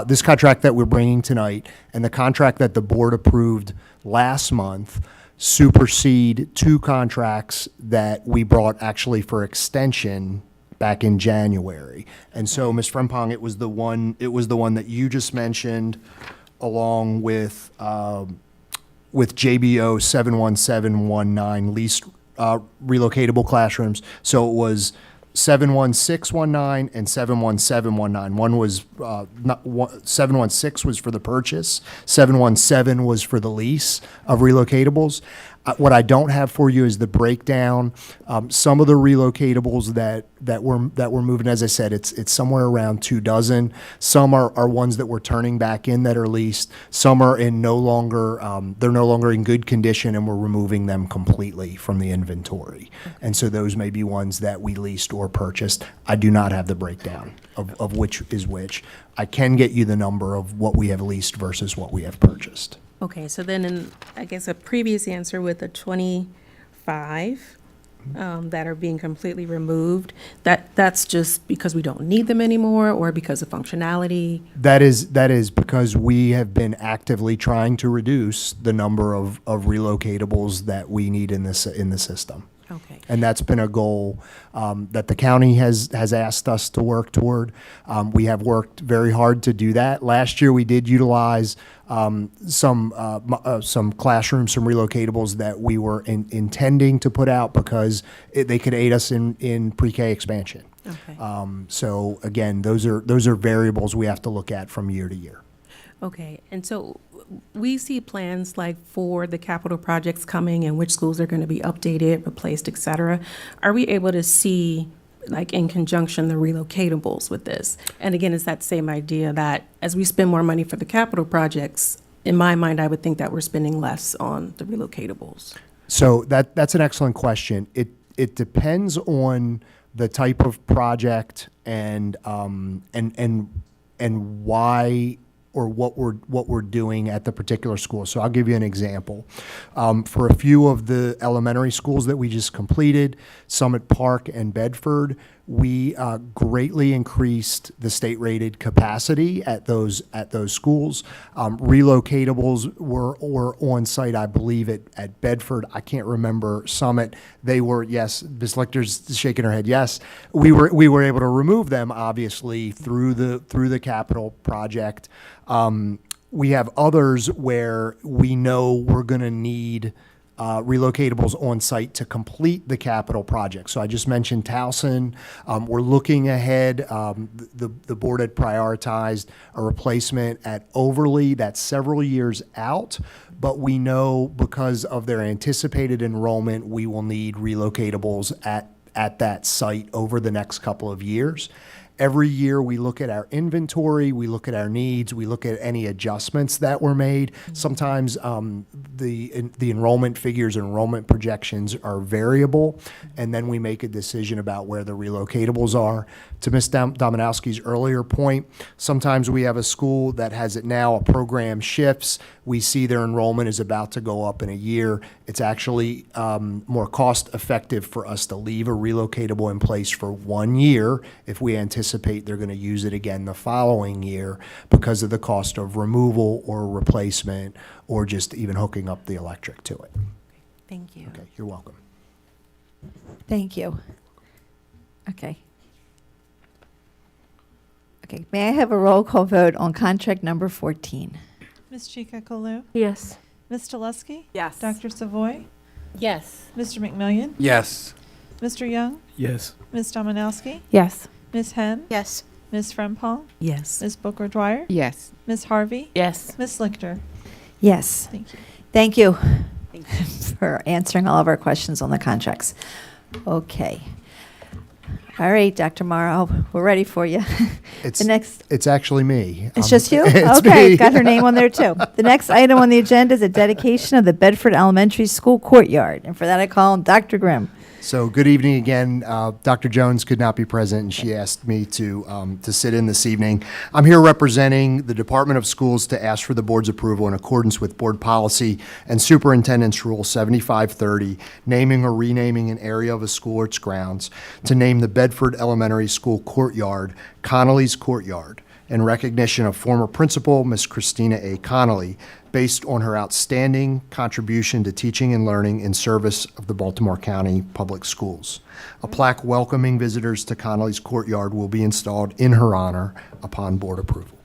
this contract that we're bringing tonight and the contract that the board approved last month supersede 2 contracts that we brought actually for extension back in January. And so, Ms. Frempong, it was the one that you just mentioned, along with JBO 71719 leased relocatable classrooms. So it was 71619 and 71719. One was 716 was for the purchase, 717 was for the lease of relocatables. What I don't have for you is the breakdown. Some of the relocatables that we're moving, as I said, it's somewhere around 24. Some are ones that we're turning back in that are leased. Some are they're no longer in good condition, and we're removing them completely from the inventory. And so those may be ones that we leased or purchased. I do not have the breakdown of which is which. I can get you the number of what we have leased versus what we have purchased. Okay, so then in, I guess, a previous answer with the 25, that are being completely removed, that's just because we don't need them anymore or because of functionality? That is because we have been actively trying to reduce the number of relocatables that we need in the system. Okay. And that's been a goal that the county has asked us to work toward. We have worked very hard to do that. Last year, we did utilize some classrooms, some relocatables that we were intending to put out because they could aid us in pre-K expansion. Okay. So again, those are variables we have to look at from year to year. Okay, and so we see plans like for the capital projects coming and which schools are going to be updated, replaced, et cetera. Are we able to see, like in conjunction, the relocatables with this? And again, it's that same idea that as we spend more money for the capital projects, in my mind, I would think that we're spending less on the relocatables. So that's an excellent question. It depends on the type of project and why or what we're doing at the particular school. So I'll give you an example. For a few of the elementary schools that we just completed, Summit Park and Bedford, we greatly increased the state-rated capacity at those schools. Relocatables were on site, I believe, at Bedford. I can't remember Summit. They were, yes, Ms. Lichter's shaking her head, yes. We were able to remove them, obviously, through the capital project. We have others where we know we're going to need relocatables on site to complete the capital project. So I just mentioned Towson. We're looking ahead. The board had prioritized a replacement at Overly. That's several years out, but we know because of their anticipated enrollment, we will need relocatables at that site over the next couple of years. Every year, we look at our inventory, we look at our needs, we look at any adjustments that were made. Sometimes the enrollment figures, enrollment projections are variable, and then we make a decision about where the relocatables are. To Ms. Dominowski's earlier point, sometimes we have a school that has it now, a program shifts, we see their enrollment is about to go up in a year. It's actually more cost effective for us to leave a relocatable in place for 1 year if we anticipate they're going to use it again the following year because of the cost of removal or replacement or just even hooking up the electric to it. Thank you. Okay, you're welcome. Thank you. Okay. Okay, may I have a roll call vote on contract number 14? Ms. Chika-Kolu? Yes. Ms. Delusky? Yes. Dr. Savoy? Yes. Mr. McMillian? Yes. Mr. Young? Yes. Ms. Dominowski? Yes. Ms. Henn? Yes. Ms. Frempong? Yes. Ms. Booker Dwyer? Yes. Ms. Harvey? Yes. Ms. Lichter? Yes. Thank you. Thank you Thank you. for answering all of our questions on the contracts. Okay. All right, Dr. Morrow, we're ready for you. It's The next, it's actually me. it's just you? It's Okay, me. got her name on there too. The next item on the agenda is a dedication of the Bedford Elementary School courtyard. And for that, I call on Dr. Grimm. So good evening again. Dr. Jones could not be present, and she asked me to sit in this evening. I'm here representing the Department of Schools to ask for the board's approval in accordance with board policy and Superintendent's Rule 7530, naming or renaming an area of a school or its grounds to name the Bedford Elementary School courtyard Connolly's Courtyard in recognition of former principal Ms. Christina A. Connolly, based on her outstanding contribution to teaching and learning in service of the Baltimore County Public Schools. A plaque welcoming visitors to Connolly's Courtyard will be installed in her honor upon board approval.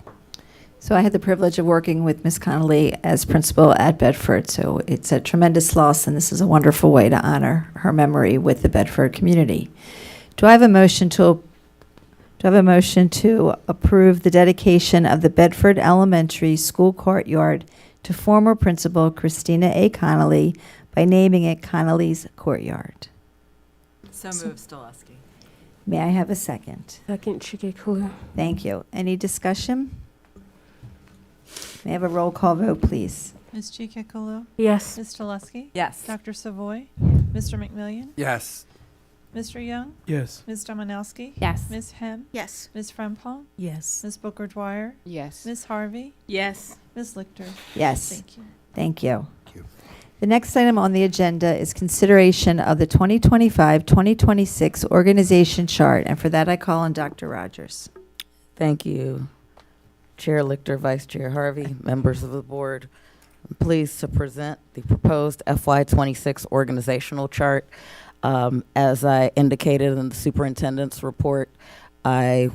So I had the privilege of working with Ms. Connolly as principal at Bedford, so it's a tremendous loss, and this is a wonderful way to honor her memory with the Bedford community. Do I have a motion to approve the dedication of the Bedford Elementary School courtyard to former principal Christina A. Connolly by naming it Connolly's Courtyard? So moved, Stoleski. May I have a second? Second, Chika-Kolu. Thank you. Any discussion? May I have a roll call vote, please? Ms. Chika-Kolu? Yes. Ms. Delusky? Yes. Dr. Savoy? Mr. McMillian? Yes. Mr. Young? Yes. Ms. Dominowski? Yes. Ms. Henn? Yes. Ms. Frempong? Yes. Ms. Booker Dwyer? Yes. Ms. Harvey? Yes. Ms. Lichter? Yes. Thank you. Thank you. Thank you. The next item on the agenda is consideration of the 2025-2026 organization chart, and for that I call on Dr. Rogers. Thank you, Chair Lichter, Vice Chair Harvey, members of the board. I'm pleased to present the proposed FY26 organizational chart. As I indicated in the superintendent's report, I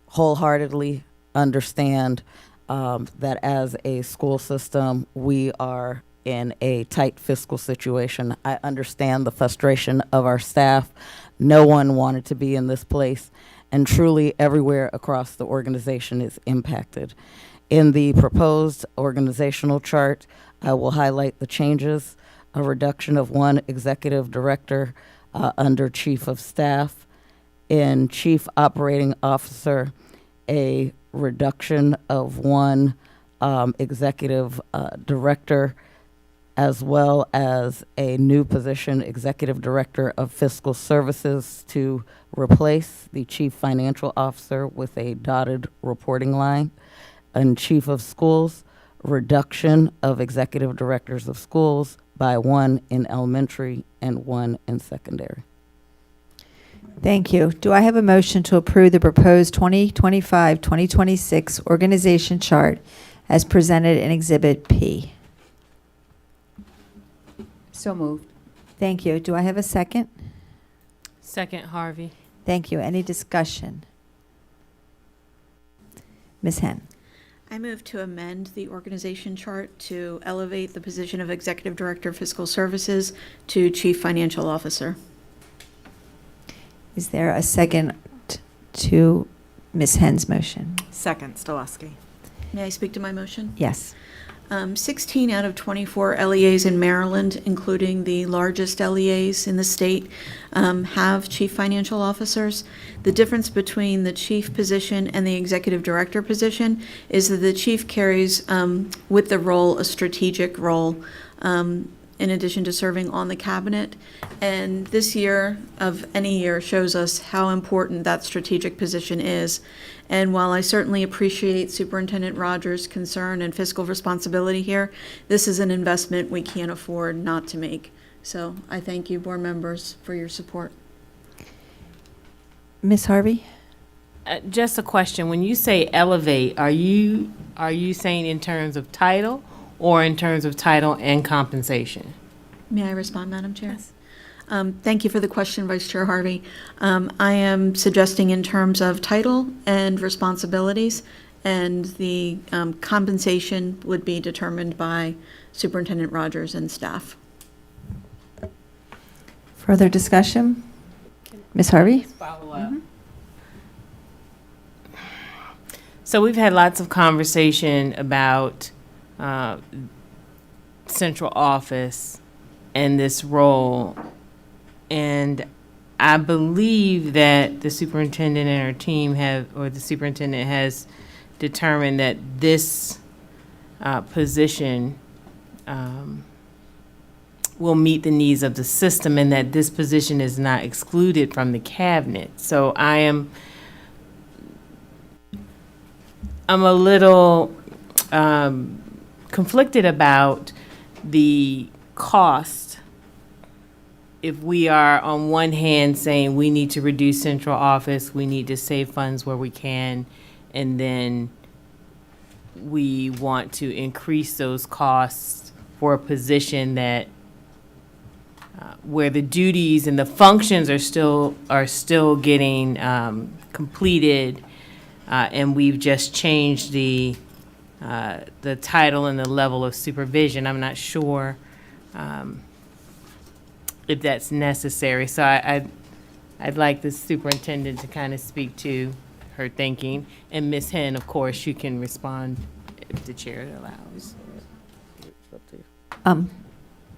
wholeheartedly understand that as a school system, we are in a tight fiscal situation. I understand the frustration of our staff. No one wanted to be in this place, and truly everywhere across the organization is impacted. In the proposed organizational chart, I will highlight the changes: a reduction of 1 executive director under chief of staff. In chief operating officer, a reduction of 1 executive director, as well as a new position, executive director of fiscal services, to replace the chief financial officer with a dotted reporting line. And chief of schools, reduction of executive directors of schools by 1 in elementary and 1 in secondary. Thank you. Do I have a motion to approve the proposed 2025-2026 organization chart as presented in Exhibit P? So moved. Thank you. Do I have a second? Second, Harvey. Thank you. Any discussion? Ms. Henn. I move to amend the organization chart to elevate the position of Executive Director of Fiscal Services to Chief Financial Officer. Is there a second to Ms. Henn's motion? Second, Stolowski. May I speak to my motion? Yes. 16 out of 24 LEAs in Maryland, including the largest LEAs in the state, have chief financial officers. The difference between the chief position and the executive director position is that the chief carries with the role a strategic role, in addition to serving on the cabinet. And this year of any year shows us how important that strategic position is. And while I certainly appreciate Superintendent Rogers' concern and fiscal responsibility here, this is an investment we can't afford not to make. So I thank you, board members, for your support. Ms. Harvey? Just a question. When you say elevate, are you saying in terms of title or in terms of title and compensation? May I respond, Madam Chair? Yes. Thank you for the question, Vice Chair Harvey. I am suggesting in terms of title and responsibilities, and the compensation would be determined by Superintendent Rogers and staff. Further discussion? Ms. Harvey? Follow up. So we've had lots of conversation about central office and this role. And I believe that the superintendent and her team the superintendent has determined that this position will meet the needs of the system, and that this position is not excluded from the cabinet. So I'm a little conflicted about the cost. If we are on one hand saying we need to reduce central office, we need to save funds where we can, and then we want to increase those costs for a position that where the duties and the functions are still getting completed, and we've just changed the title and the level of supervision. I'm not sure if that's necessary. So I'd like the superintendent to kind of speak to her thinking. And Ms. Henn, of course, you can respond if the chair allows.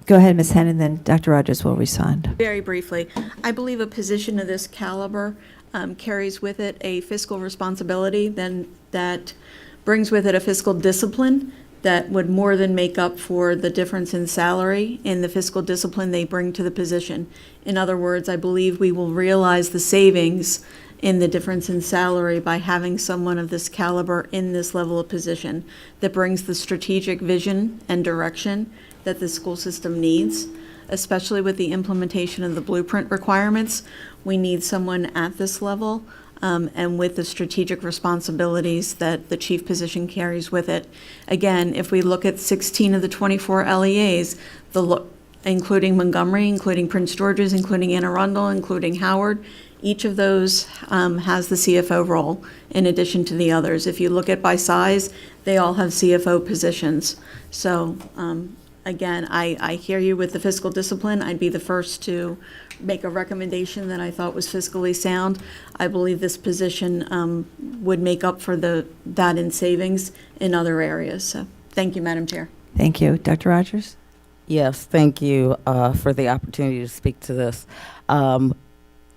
Go ahead, Ms. Henn, and then Dr. Rogers will respond. Very briefly, I believe a position of this caliber carries with it a fiscal responsibility that brings with it a fiscal discipline that would more than make up for the difference in salary in the fiscal discipline they bring to the position. In other words, I believe we will realize the savings in the difference in salary by having someone of this caliber in this level of position that brings the strategic vision and direction that the school system needs, especially with the implementation of the blueprint requirements. We need someone at this level and with the strategic responsibilities that the chief position carries with it. Again, if we look at 16 of the 24 LEAs, including Montgomery, including Prince George's, including Anne Arundel, including Howard, each of those has the CFO role in addition to the others. If you look at by size, they all have CFO positions. So again, I hear you with the fiscal discipline. I'd be the first to make a recommendation that I thought was fiscally sound. I believe this position would make up for that in savings in other areas. So thank you, Madam Chair. Thank you. Dr. Rogers? Yes, thank you for the opportunity to speak to this.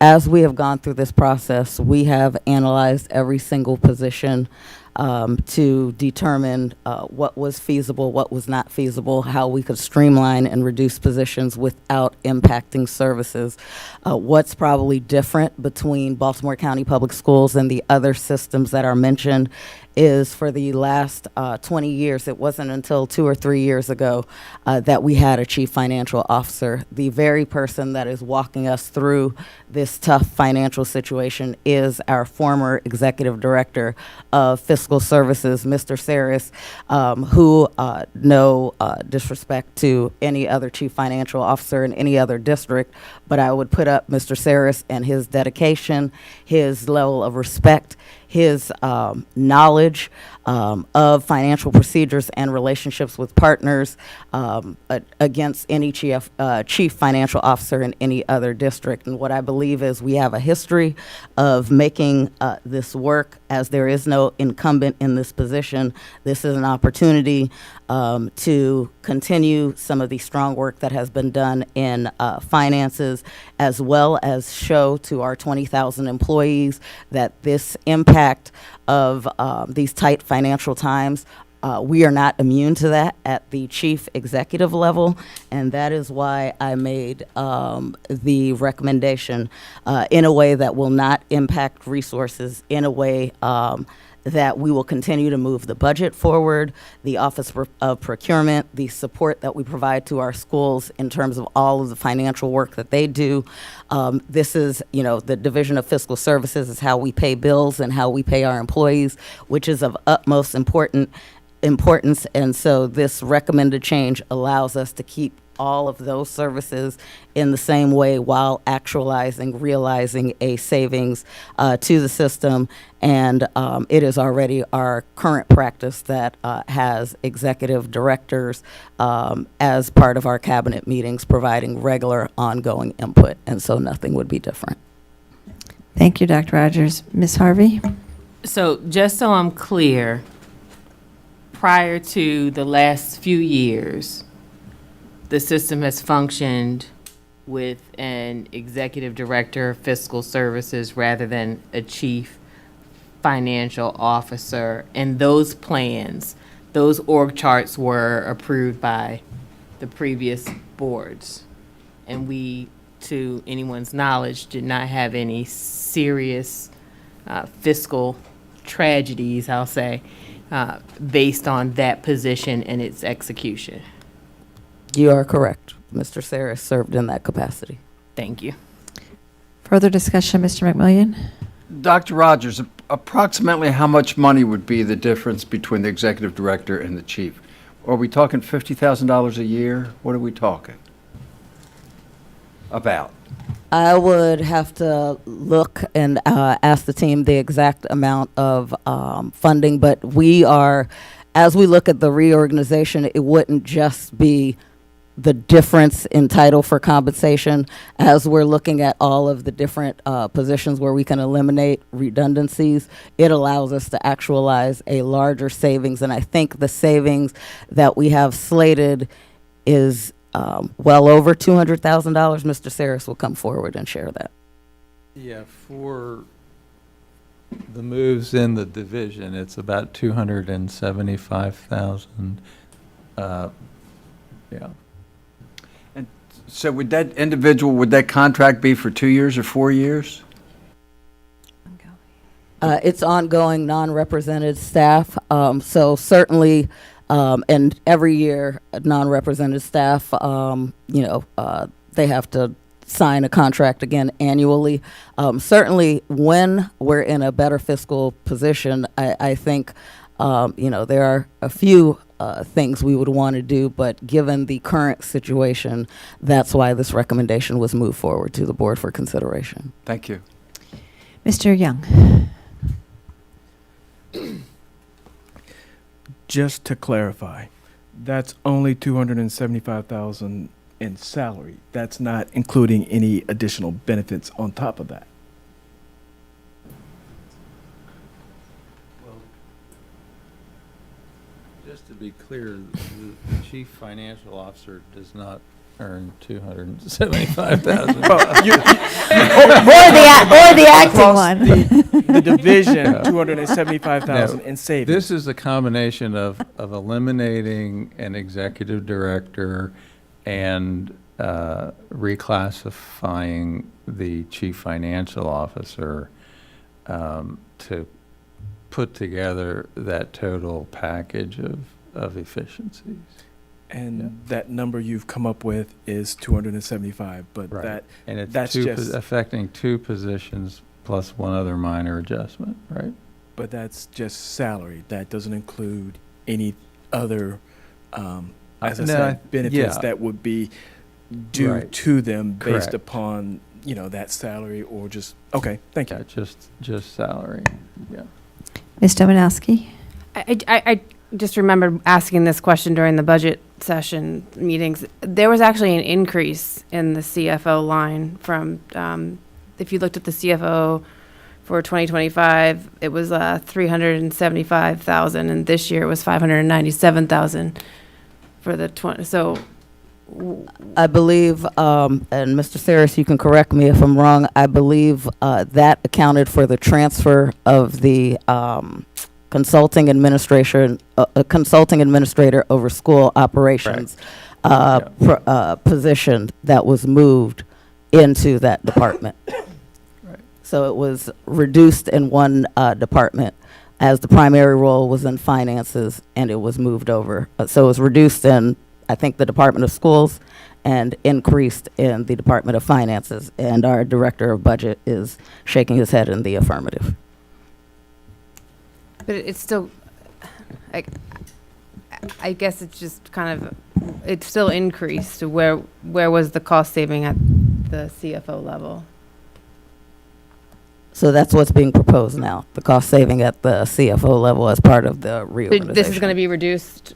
As we have gone through this process, we have analyzed every single position to determine what was feasible, what was not feasible, how we could streamline and reduce positions without impacting services. What's probably different between Baltimore County Public Schools and the other systems that are mentioned is for the last 20 years, it wasn't until 2 or 3 years ago that we had a chief financial officer. The very person that is walking us through this tough financial situation is our former executive director of fiscal services, Mr. Saris, who, no disrespect to any other chief financial officer in any other district, but I would put up Mr. Saris and his dedication, his level of respect, his knowledge of financial procedures and relationships with partners against any chief financial officer in any other district. And what I believe is we have a history of making this work. As there is no incumbent in this position, this is an opportunity to continue some of the strong work that has been done in finances, as well as show to our 20,000 employees that this impact of these tight financial times, we are not immune to that at the chief executive level, and that is why I made the recommendation in a way that will not impact resources, in a way that we will continue to move the budget forward, the Office of Procurement, the support that we provide to our schools in terms of all of the financial work that they do. This is, the Division of Fiscal Services is how we pay bills and how we pay our employees, which is of utmost importance. And so this recommended change allows us to keep all of those services in the same way while realizing a savings to the system. And it is already our current practice that has executive directors as part of our cabinet meetings providing regular ongoing input. And so nothing would be different. Thank you, Dr. Rogers. Ms. Harvey? So just so I'm clear, prior to the last few years, the system has functioned with an executive director of fiscal services rather than a chief financial officer. And those plans, those org charts were approved by the previous boards. And we, to anyone's knowledge, did not have any serious fiscal tragedies, I'll say, based on that position and its execution. You are correct. Mr. Saris served in that capacity. Thank you. Further discussion, Mr. McMillian? Dr. Rogers, approximately how much money would be the difference between the executive director and the chief? Are we talking $50,000 a year? What are we talking about? I would have to look and ask the team the exact amount of funding, but as we look at the reorganization, it wouldn't just be the difference in title for compensation. As we're looking at all of the different positions where we can eliminate redundancies, it allows us to actualize a larger savings. And I think the savings that we have slated is well over $200,000. Mr. Saris will come forward and share that. Yeah, for the moves in the division, it's about 275,000. Yeah. And so would that contract be for 2 years or 4 years? It's ongoing, non-represented staff. So certainly, and every year, non-represented staff, they have to sign a contract again annually. Certainly, when we're in a better fiscal position, I think, there are a few things we would want to do, but given the current situation, that's why this recommendation was moved forward to the board for consideration. Thank you. Mr. Young. Just to clarify, that's only $275,000 in salary. That's not including any additional benefits on top of that. Just to be clear, the chief financial officer does not earn $275,000. Or the acting one. The division, $275,000 in savings. This is a combination of eliminating an executive director and reclassifying the chief financial officer to put together that total package of efficiencies. And that number you've come up with is 275, but Right. And it's that's just affecting two positions plus one other minor adjustment, right? but that's just salary. That doesn't include any other, as I No, said, benefits yeah. that would be due Right. to them based Correct. upon that salary or just okay. Thank you. Yeah, just salary, yeah. Ms. Dominowski? I just remembered asking this question during the budget session meetings. There was actually an increase in the CFO line from, if you looked at the CFO for 2025, it was $375,000, and this year it was $597,000 for the so. I believe, and Mr. Saris, you can correct me if I'm wrong, I believe that accounted for the transfer of the consulting administrator over school operations position that was moved into that department. Right. So it was reduced in one department as the primary role was in finances, and it was moved over. So it was reduced in, I think, the Department of Schools and increased in the Department of Finances. And our Director of Budget is shaking his head in the affirmative. But it's still, I guess it's just kind of, it's still increased. Where was the cost saving at the CFO level? So that's what's being proposed now, the cost saving at the CFO level as part of the reorganization. This is going to be reduced,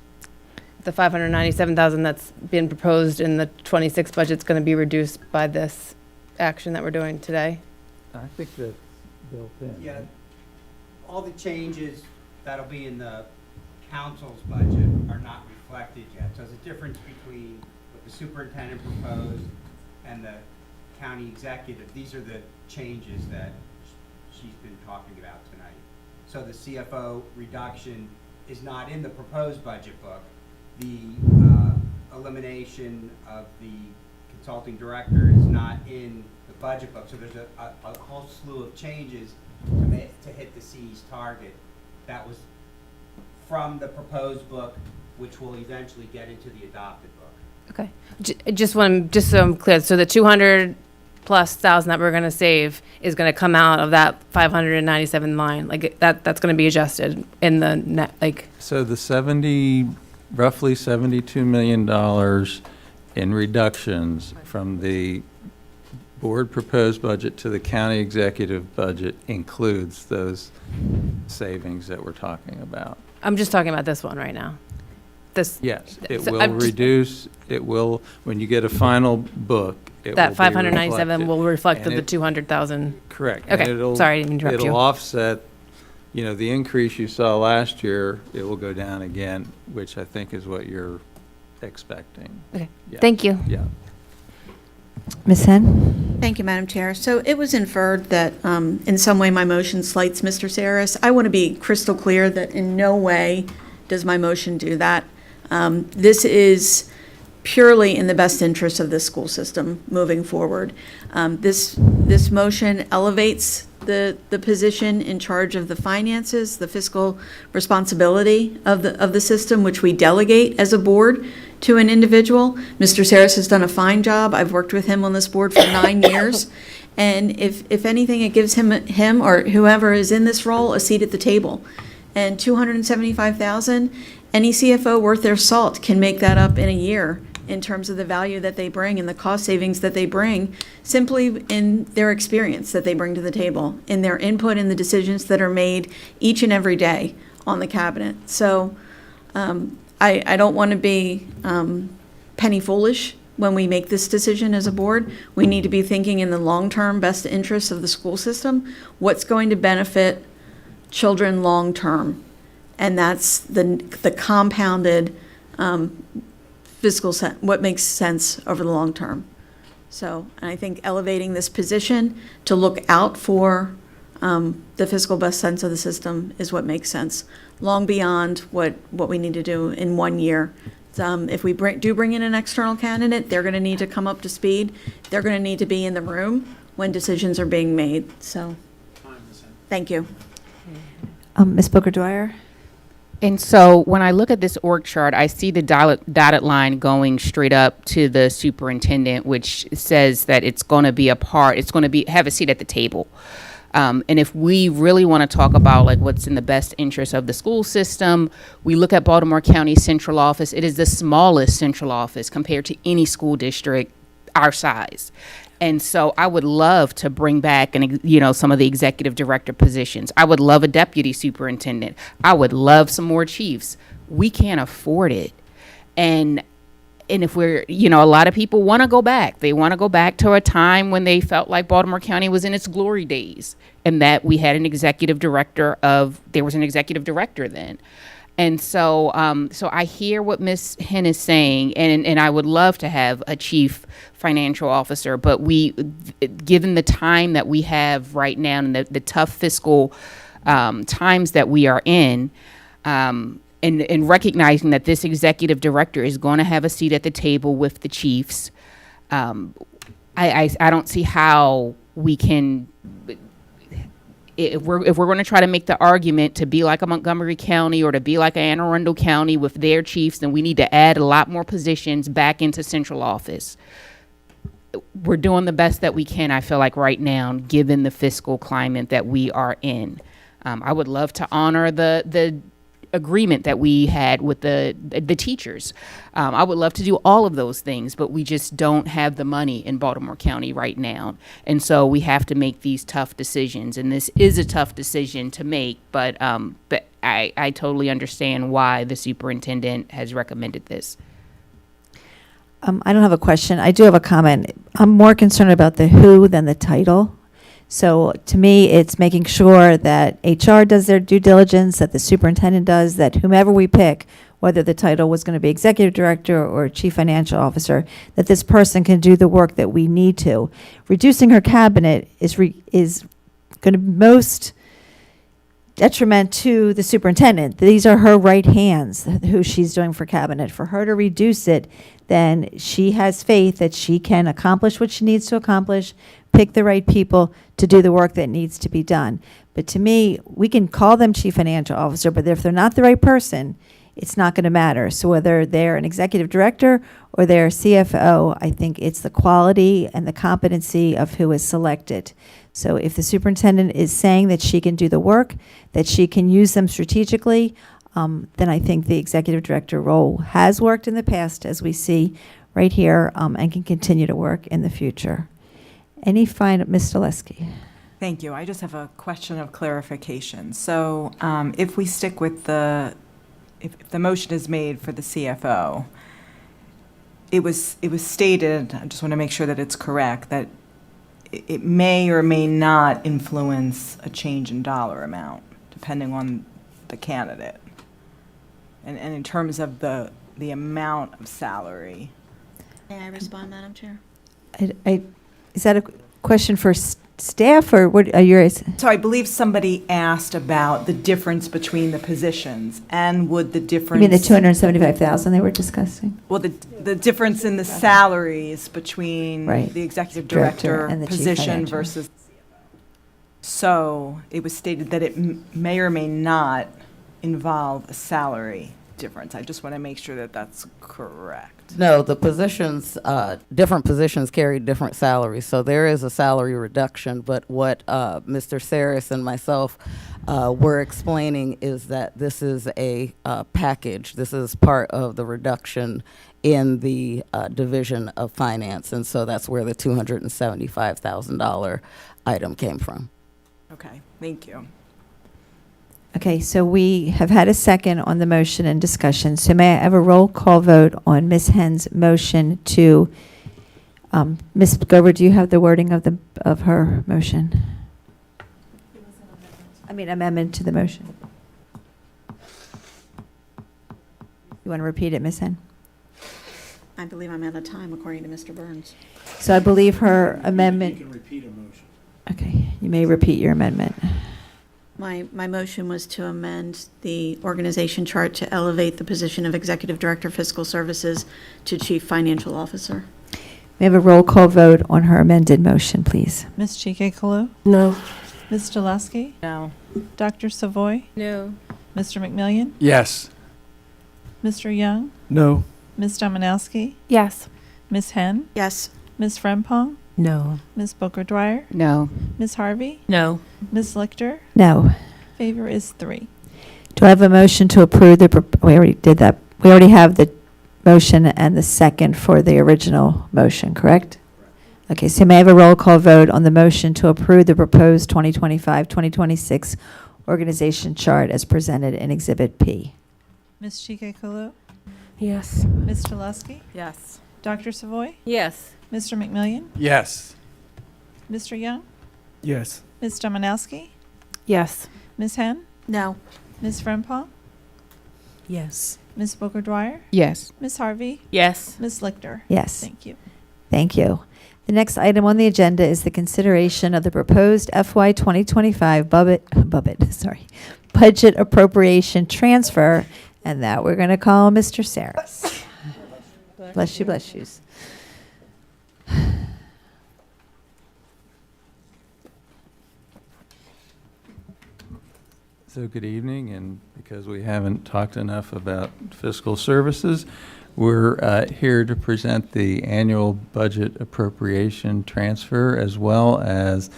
the $597,000 that's been proposed in the 26 budget's going to be reduced by this action that we're doing today? I think that's built in. Yeah, all the changes that'll be in the council's budget are not reflected yet. So there's a difference between what the superintendent proposed and the county executive. These are the changes that she's been talking about tonight. So the CFO reduction is not in the proposed budget book. The elimination of the consulting director is not in the budget book. So there's a whole slew of changes to hit the C's target. That was from the proposed book, which will eventually get into the adopted book. Okay. Just so I'm clear, so the 200 plus thousand that we're going to save is going to come out of that 597 line, like that's going to be adjusted in the net, like. So the roughly $72 million in reductions from the board proposed budget to the county executive budget includes those savings that we're talking about. I'm just talking about this one right now. Yes, it So will I'm just- reduce, it will, when you get a final book, it will That be 597 will reflect reflected. the 200,000. Correct. And Okay, sorry, I didn't interrupt you. It'll offset, the increase you saw last year, it will go down again, which I think is what you're expecting. Okay, Yeah. thank you. Yeah. Ms. Hen? Thank you, Madam Chair. So it was inferred that in some way my motion slights Mr. Saris. I want to be crystal clear that in no way does my motion do that. This is purely in the best interest of the school system moving forward. This motion elevates the position in charge of the finances, the fiscal responsibility of the system, which we delegate as a board to an individual. Mr. Saris has done a fine job. I've worked with him on this board for 9 years. And if anything, it gives him or whoever is in this role a seat at the table. And $275,000, any CFO worth their salt can make that up in a year in terms of the value that they bring and the cost savings that they bring, simply in their experience that they bring to the table, in their input in the decisions that are made each and every day on the cabinet. So I don't want to be penny foolish when we make this decision as a board. We need to be thinking in the long-term best interests of the school system, what's going to benefit children long-term. And that's the compounded fiscal what makes sense over the long term. So, and I think elevating this position to look out for the fiscal best sense of the system is what makes sense, long beyond what we need to do in 1 year. If we do bring in an external candidate, they're going to need to come up to speed. They're going to need to be in the room when decisions are being made. So, thank you. Ms. Booker-Dwyer? And so when I look at this org chart, I see the dotted line going straight up to the superintendent, which says that it's going to be have a seat at the table. And if we really want to talk about like what's in the best interest of the school system, we look at Baltimore County Central Office. It is the smallest central office compared to any school district our size. And so I would love to bring back some of the executive director positions. I would love a deputy superintendent. I would love some more chiefs. We can't afford it. And if we're, a lot of people want to go back. They want to go back to a time when they felt like Baltimore County was in its glory days and that we had there was an executive director then. And so I hear what Ms. Henn is saying, and I would love to have a chief financial officer, but given the time that we have right now and the tough fiscal times that we are in, and recognizing that this executive director is going to have a seat at the table with the chiefs, I don't see how we can. If we're going to try to make the argument to be like a Montgomery County or to be like a Anne Arundel County with their chiefs, then we need to add a lot more positions back into central office. We're doing the best that we can, I feel like, right now, given the fiscal climate that we are in. I would love to honor the agreement that we had with the teachers. I would love to do all of those things, but we just don't have the money in Baltimore County right now. And so we have to make these tough decisions. And this is a tough decision to make, but I totally understand why the superintendent has recommended this. I don't have a question. I do have a comment. I'm more concerned about the who than the title. So to me, it's making sure that HR does their due diligence, that the superintendent does, that whomever we pick, whether the title was going to be executive director or chief financial officer, that this person can do the work that we need to. Reducing her cabinet is going to be most detriment to the superintendent. These are her right hands who she's doing for cabinet. For her to reduce it, then she has faith that she can accomplish what she needs to accomplish, pick the right people to do the work that needs to be done. But to me, we can call them chief financial officer, but if they're not the right person, it's not going to matter. So whether they're an executive director or they're a CFO, I think it's the quality and the competency of who is selected. So if the superintendent is saying that she can do the work, that she can use them strategically, then I think the executive director role has worked in the past, as we see right here, and can continue to work in the future. Any final, Ms. Stileski? Thank you. I just have a question of clarification. So if we stick with if the motion is made for the CFO, it was stated, I just want to make sure that it's correct, that it may or may not influence a change in dollar amount, depending on the candidate. And in terms of the amount of salary. May I respond, Madam Chair? Is that a question for staff or what are yours? So I believe somebody asked about the difference between the positions and would the difference. You mean the $275,000 they were discussing? Well, the difference in the salaries between Right. the executive Director director and the chief position financial. versus. So it was stated that it may or may not involve a salary difference. I just want to make sure that that's correct. No, the positions, different positions carry different salaries, so there is a salary reduction, but what Mr. Saris and myself were explaining is that this is a package. This is part of the reduction in the Division of Finance, and so that's where the $275,000 item came from. Okay, thank you. Okay, so we have had a second on the motion and discussion. So may I have a roll call vote on Ms. Henn's motion to, Ms. Gover, do you have the wording of her motion? I mean, amendment to the motion. You want to repeat it, Ms. Henn? I believe I'm out of time, according to Mr. Burns. So I believe her amendment. You can repeat a motion. Okay, you may repeat your amendment. My motion was to amend the organization chart to elevate the position of Executive Director Fiscal Services to Chief Financial Officer. May I have a roll call vote on her amended motion, please? Ms. Chike Kalu? No. Ms. Jaleski? No. Dr. Savoy? No. Mr. McMillian? Yes. Mr. Young? No. Ms. Dominowski? Yes. Ms. Henn? Yes. Ms. Frempong? No. Ms. Booker Dwyer? No. Ms. Harvey? No. Ms. Lichter? No. Favor is 3. Do I have a motion to approve we already did that. We already have the motion and the second for the original motion, correct? Okay, so may I have a roll call vote on the motion to approve the proposed 2025-2026 organization chart as presented in Exhibit P? Ms. Chike Kalu? Yes. Ms. Jaleski? Yes. Dr. Savoy? Yes. Mr. McMillian? Yes. Mr. Young? Yes. Ms. Dominowski? Yes. Ms. Henn? No. Ms. Frempong? Yes. Ms. Booker Dwyer? Yes. Ms. Harvey? Yes. Ms. Lichter? Yes. Thank you. Thank you. The next item on the agenda is the consideration of the proposed FY 2025 budget appropriation transfer, and that we're going to call Mr. Saris. Bless you, bless yous. So good evening, and because we haven't talked enough about fiscal services, we're here to present the annual budget appropriation transfer as well as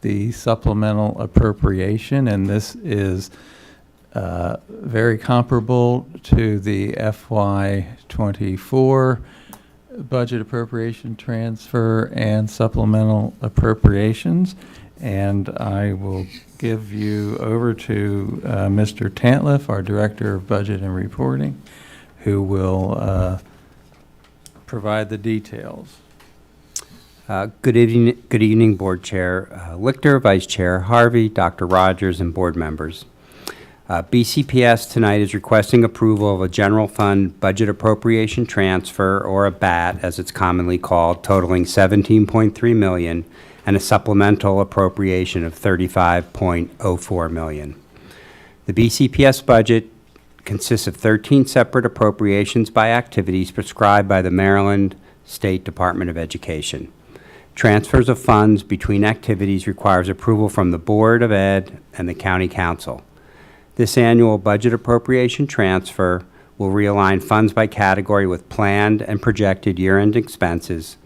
the supplemental appropriation, and this is very comparable to the FY24 budget appropriation transfer and supplemental appropriations. And I will give you over to Mr. Tantliff, our Director of Budget and Reporting, who will provide the details. Good evening, Board Chair Lichter, Vice Chair Harvey, Dr. Rogers, and board members. BCPS tonight is requesting approval of a general fund budget appropriation transfer, or a BAT, as it's commonly called, totaling $17.3 million, and a supplemental appropriation of $35.04 million. The BCPS budget consists of 13 separate appropriations by activities prescribed by the Maryland State Department of Education. Transfers of funds between activities requires approval from the Board of Ed and the County Council. This annual budget appropriation transfer will realign funds by category with planned and projected year-end expenses.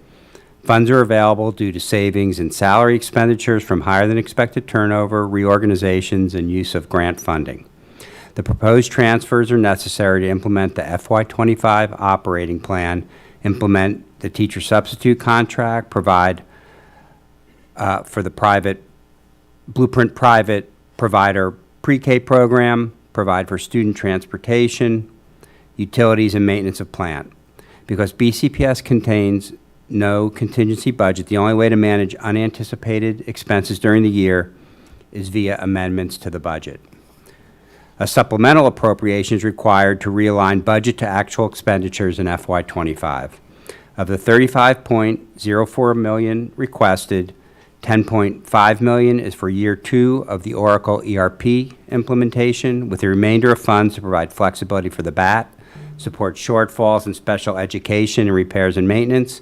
Funds are available due to savings in salary expenditures from higher than expected turnover, reorganizations, and use of grant funding. The proposed transfers are necessary to implement the FY25 operating plan, implement the teacher substitute contract, provide for the private Blueprint private provider pre-K program, provide for student transportation, utilities, and maintenance of plant. Because BCPS contains no contingency budget, the only way to manage unanticipated expenses during the year is via amendments to the budget. A supplemental appropriation is required to realign budget to actual expenditures in FY25. Of the $35.04 million requested, $10.5 million is for year 2 of the Oracle ERP implementation, with the remainder of funds to provide flexibility for the BAT, support shortfalls in special education and repairs and maintenance,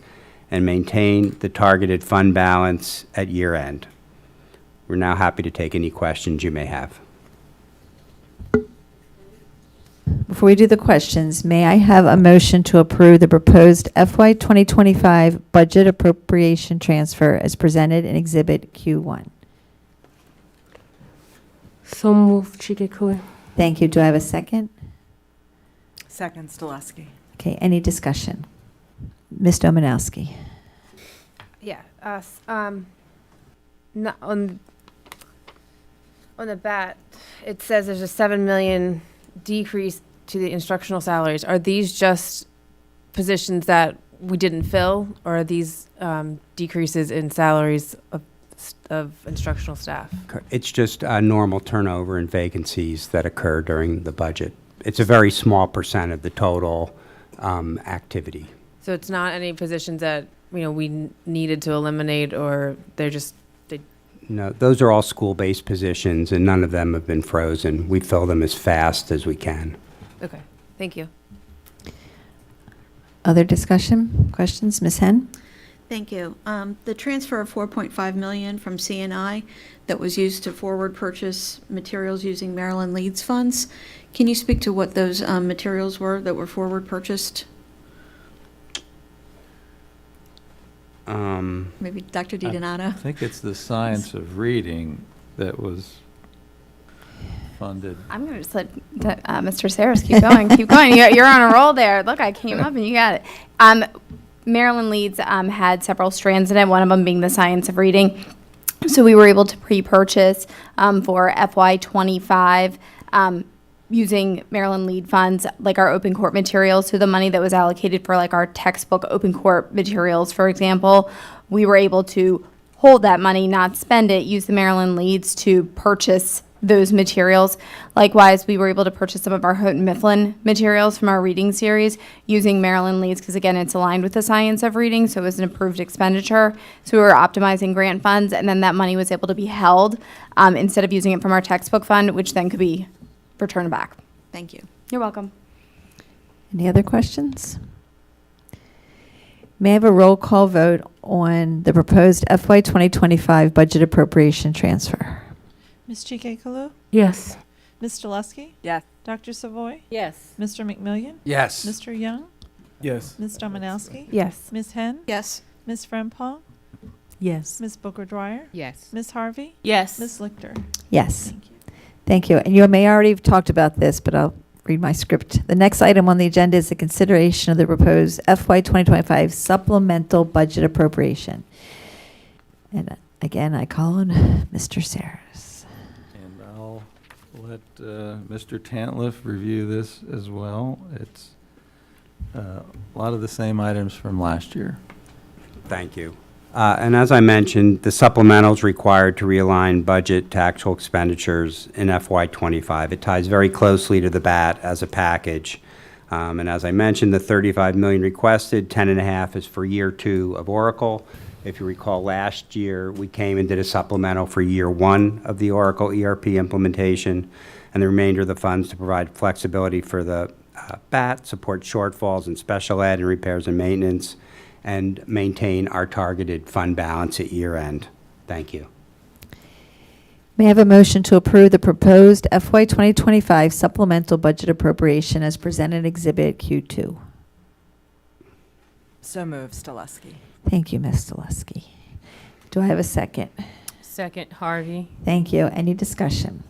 and maintain the targeted fund balance at year end. We're now happy to take any questions you may have. Before we do the questions, may I have a motion to approve the proposed FY 2025 budget appropriation transfer as presented in Exhibit Q1? So moved, Chikekule. Thank you. Do I have a second? Second, Stoleski. Okay, any discussion? Ms. Domanowski? Yeah, no, on the bat, it says there's a 7 million decrease to the instructional salaries. Are these just positions that we didn't fill, or are these decreases in salaries of instructional staff? It's just normal turnover and vacancies that occur during the budget. It's a very small percent of the total activity. So it's not any positions that, we needed to eliminate, or they're just, No, those are all school-based positions, and none of them have been frozen. We fill them as fast as we can. okay, thank you. Other discussion, questions? Ms. Henn? Thank you. The transfer of $4.5 million from CNI that was used to forward purchase materials using Maryland Leads funds, can you speak to what those materials were that were forward purchased? Maybe Dr. DiDonato? I think it's the science of reading that was funded. I'm going to just let Mr. Saris keep going. Keep going. You're on a roll there. Look, I came up and you got it. Maryland Leads had several strands in it, one of them being the science of reading. So we were able to pre-purchase for FY25 using Maryland Lead funds, like our open court materials. So the money that was allocated for like our textbook open court materials, for example, we were able to hold that money, not spend it, use the Maryland Leads to purchase those materials. Likewise, we were able to purchase some of our Houghton Mifflin materials from our reading series using Maryland Leads because, again, it's aligned with the science of reading, so it was an approved expenditure. So we were optimizing grant funds, and then that money was able to be held instead of using it from our textbook fund, which then could be returned back. Thank you. You're welcome. Any other questions? May I have a roll call vote on the proposed FY 2025 budget appropriation transfer? Ms. Chikekulu? Yes. Ms. Stoleski? Yes. Dr. Savoy? Yes. Mr. McMillian? Yes. Mr. Young? Yes. Ms. Domanowski? Yes. Ms. Henn? Yes. Ms. Frempong? Yes. Ms. Booker Dwyer? Yes. Ms. Harvey? Yes. Ms. Lichter? Yes. Thank you. And you may already have talked about this, but I'll read my script. The next item on the agenda is the consideration of the proposed FY 2025 supplemental budget appropriation. And again, I call on Mr. Saris. And I'll let Mr. Tantliff review this as well. It's a lot of the same items from last year. Thank you. And as I mentioned, the supplemental is required to realign budget to actual expenditures in FY25. It ties very closely to the BAT as a package. And as I mentioned, the $35 million requested, 10.5 is for year 2 of Oracle. If you recall, last year we came and did a supplemental for year 1 of the Oracle ERP implementation, and the remainder of the funds to provide flexibility for the BAT, support shortfalls in special ed and repairs and maintenance, and maintain our targeted fund balance at year end. Thank you. May I have a motion to approve the proposed FY 2025 supplemental budget appropriation as presented in Exhibit Q2? So moved, Stoleski. Thank you, Ms. Stoleski. Do I have a second? Second, Harvey. Thank you. Any discussion?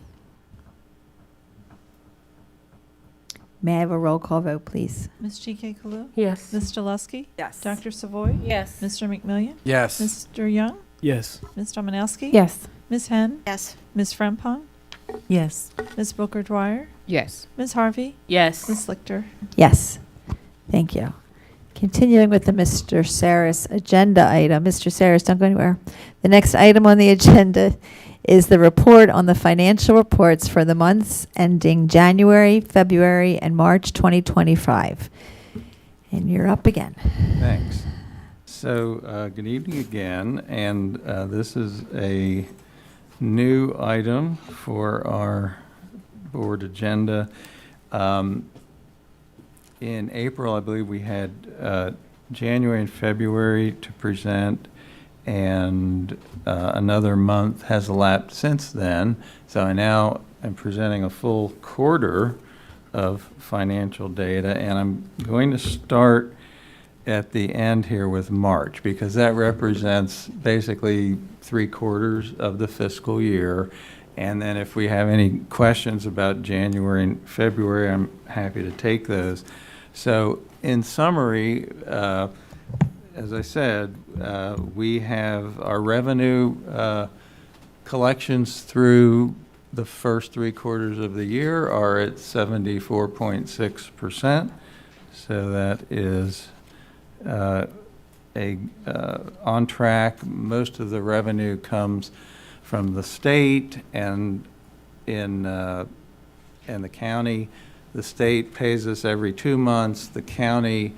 May I have a roll call vote, please? Ms. Chikekulu? Yes. Ms. Stoleski? Yes. Dr. Savoy? Yes. Mr. McMillian? Yes. Mr. Young? Yes. Ms. Domanowski? Yes. Ms. Henn? Yes. Ms. Frempong? Yes. Ms. Booker Dwyer? Yes. Ms. Harvey? Yes. Ms. Lichter? Yes. Thank you. Continuing with the Mr. Saris agenda item. Mr. Saris, don't go anywhere. The next item on the agenda is the report on the financial reports for the months ending January, February, and March 2025. And you're up again. Thanks. So, good evening again, and this is a new item for our board agenda. In April, I believe we had January and February to present, and another month has elapsed since then. So I now am presenting a full quarter of financial data, and I'm going to start at the end here with March, because that represents basically 3/4 of the fiscal year. And then if we have any questions about January and February, I'm happy to take those. So in summary, as I said, we have our revenue collections through the first 3/4 of the year are at 74.6%. So that is on track. Most of the revenue comes from the state and in the county. The state pays us every 2 months. The county,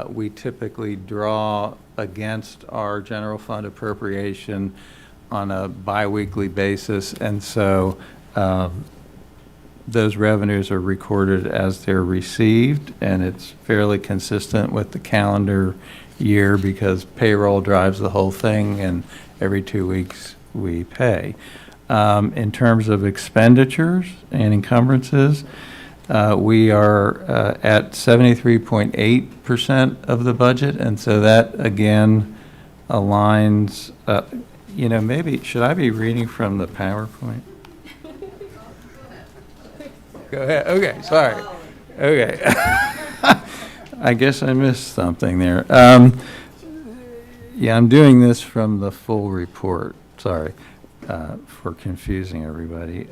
we typically draw against our general fund appropriation on a biweekly basis, and so those revenues are recorded as they're received, and it's fairly consistent with the calendar year because payroll drives the whole thing, and every 2 weeks we pay. In terms of expenditures and encumbrances, we are at 73.8% of the budget, and so that again aligns. Maybe should I be reading from the PowerPoint? Go ahead. Okay, sorry. Okay. I guess I missed something there. Yeah, I'm doing this from the full report. Sorry for confusing everybody.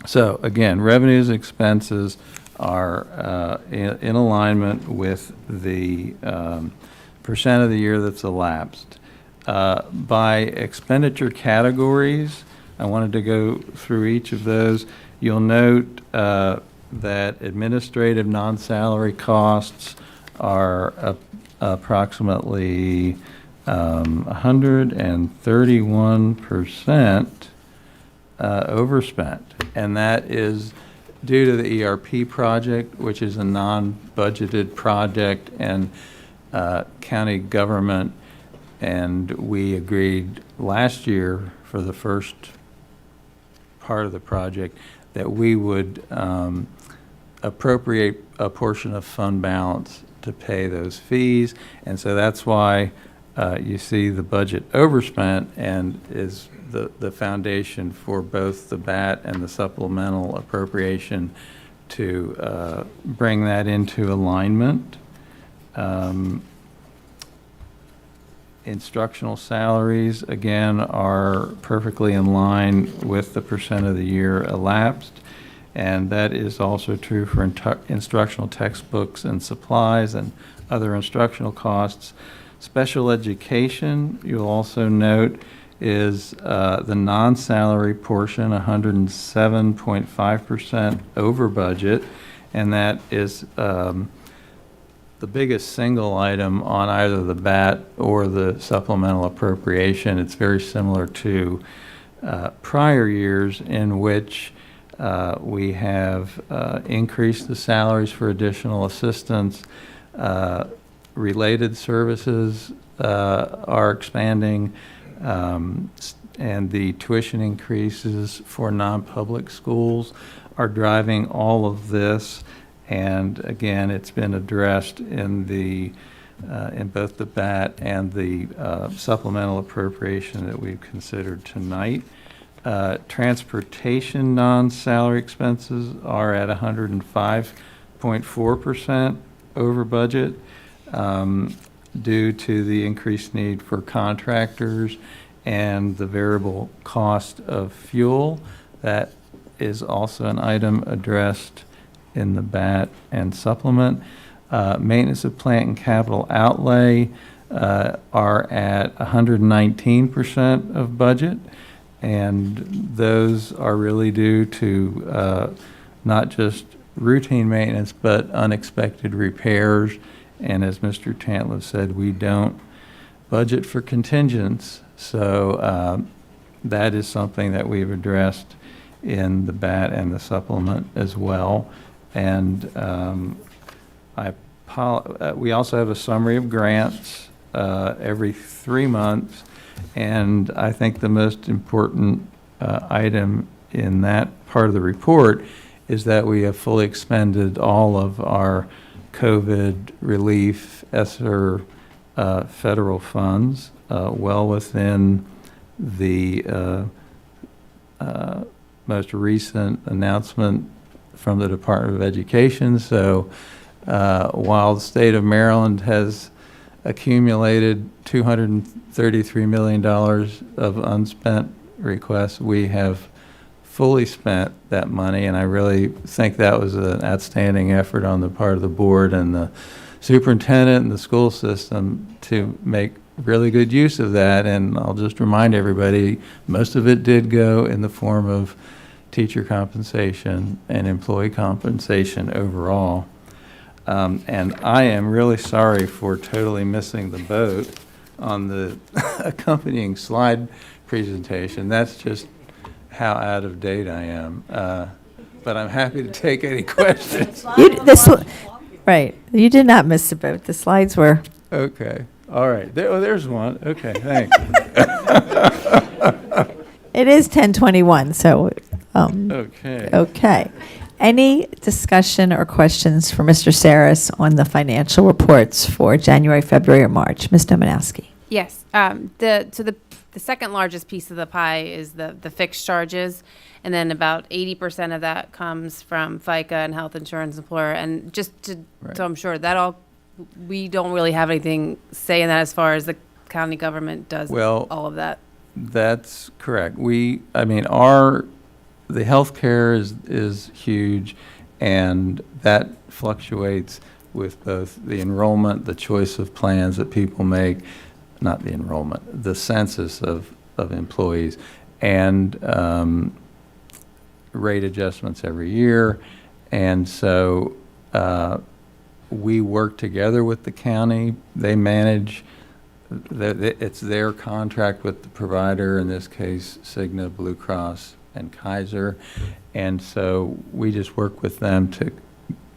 So again, revenues, expenses are in alignment with the percent of the year that's elapsed. By expenditure categories, I wanted to go through each of those. You'll note that administrative non-salary costs are approximately 131% overspent, and that is due to the ERP project, which is a non-budgeted project, and county government, and we agreed last year for the first part of the project that we would appropriate a portion of fund balance to pay those fees, and so that's why you see the budget overspent, and is the foundation for both the BAT and the supplemental appropriation to bring that into alignment. Instructional salaries, again, are perfectly in line with the percent of the year elapsed, and that is also true for instructional textbooks and supplies and other instructional costs. Special education, you'll also note, is the non-salary portion, 107.5% over budget, and that is the biggest single item on either the BAT or the supplemental appropriation. It's very similar to prior years in which we have increased the salaries for additional assistance. Related services are expanding, and the tuition increases for non-public schools are driving all of this. And again, it's been addressed in both the BAT and the supplemental appropriation that we've considered tonight. Transportation non-salary expenses are at 105.4% over budget due to the increased need for contractors and the variable cost of fuel. That is also an item addressed in the BAT and supplement. Maintenance of plant and capital outlay are at 119% of budget, and those are really due to not just routine maintenance but unexpected repairs. And as Mr. Tantlev said, we don't budget for contingents, so that is something that we've addressed in the BAT and the supplement as well. And we also have a summary of grants every 3 months. And I think the most important item in that part of the report is that we have fully expended all of our COVID relief ESSER federal funds, well within the most recent announcement from the Department of Education. So while the state of Maryland has accumulated $233 million of unspent requests, we have fully spent that money, and I really think that was an outstanding effort on the part of the board and the superintendent and the school system to make really good use of that. And I'll just remind everybody, most of it did go in the form of teacher compensation and employee compensation overall. And I am really sorry for totally missing the boat on the accompanying slide presentation. That's just how out of date I am. But I'm happy to take any questions. Right. You did not miss the boat. The slides were. Okay. All right. There's one. Okay. Thanks. It is 10:21, so. Okay. Okay. Any discussion or questions for Mr. Saris on the financial reports for January, February, or March? Ms. Dominowski. Yes. The second largest piece of the pie is the fixed charges, and then about 80% of that comes from FICA and health insurance employer. And so I'm sure that all, we don't really have anything say in that as far as the county government does all of that. That's correct. The healthcare is huge, and that fluctuates with both the enrollment, the choice of plans that people make, not the enrollment, the census of employees, and rate adjustments every year. And so we work together with the county. They manage, it's their contract with the provider, in this case, Cigna, Blue Cross, and Kaiser. And so we just work with them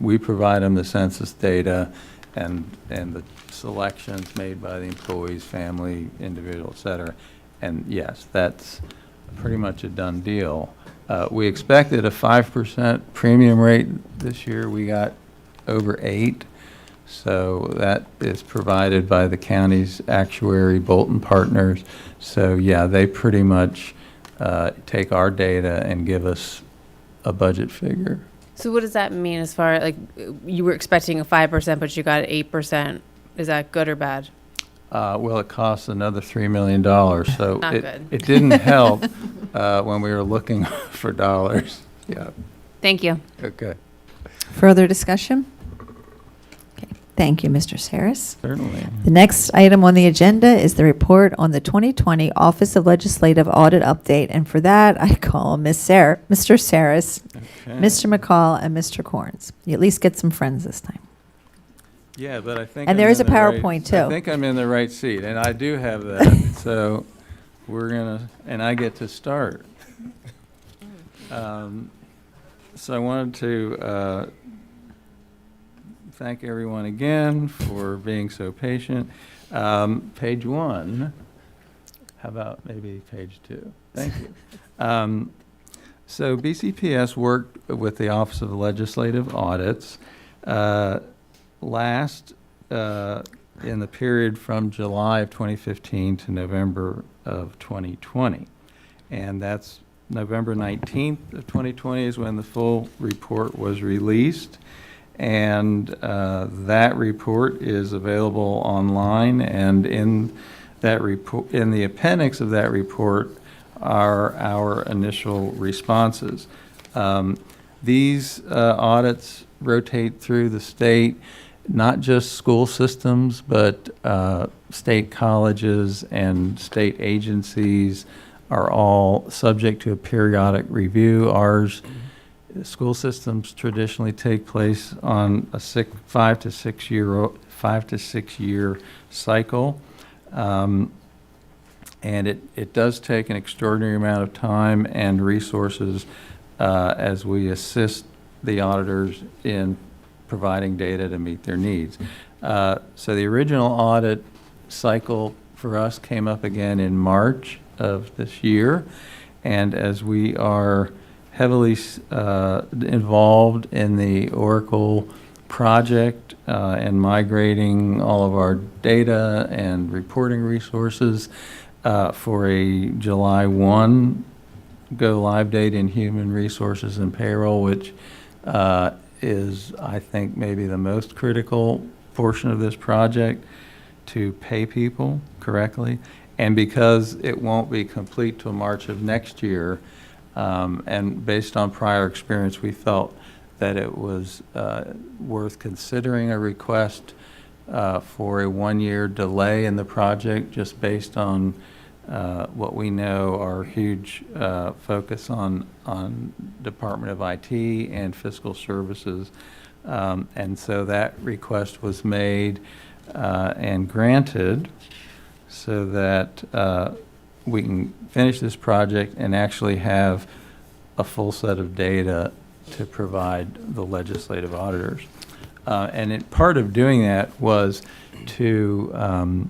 we provide them the census data and the selections made by the employees, family, individual, et cetera. And yes, that's pretty much a done deal. We expected a 5% premium rate this year. We got over 8%. So that is provided by the county's actuary, Bolton Partners. So yeah, they pretty much take our data and give us a budget figure. So what does that mean as far like you were expecting a 5%, but you got 8%? Is that good or bad? Well, it costs another $3 million, so Not good. it didn't help when we were looking for dollars. Yeah. Thank you. Okay. Further discussion? Okay. Thank you, Mr. Saris. Certainly. The next item on the agenda is the report on the 2020 Office of Legislative Audit Update. And for that, I call Mr. Saris, Okay. Mr. McCall, and Mr. Corns. You at least get some friends this time. Yeah, but I think. And there is a PowerPoint, too. I think I'm in the right seat, and I do have that. So and I get to start. So I wanted to thank everyone again for being so patient. Page 1. How about maybe page 2? Thank you. So BCPS worked with the Office of Legislative Audits last in the period from July of 2015 to November of 2020. And that's November 19th of 2020 is when the full report was released. And that report is available online, and in that report, in the appendix of that report, are our initial responses. These audits rotate through the state, not just school systems, but state colleges and state agencies are all subject to a periodic review. Ours, school systems traditionally take place on a 5 to 6 year cycle. And it does take an extraordinary amount of time and resources as we assist the auditors in providing data to meet their needs. So the original audit cycle for us came up again in March of this year. And as we are heavily involved in the Oracle project and migrating all of our data and reporting resources for a July 1 go live date in human resources and payroll, which is, I think, maybe the most critical portion of this project to pay people correctly. And because it won't be complete till March of next year, and based on prior experience, we felt that it was worth considering a request for a one-year delay in the project, just based on what we know are huge focus on Department of IT and fiscal services. And so that request was made and granted so that we can finish this project and actually have a full set of data to provide the legislative auditors. And part of doing that was to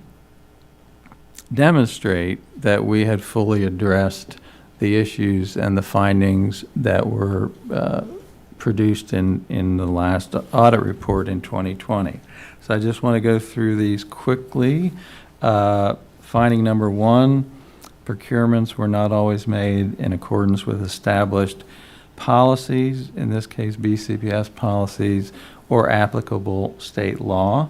demonstrate that we had fully addressed the issues and the findings that were produced in the last audit report in 2020. So I just want to go through these quickly. Finding number 1, procurements were not always made in accordance with established policies, in this case BCPS policies, or applicable state law.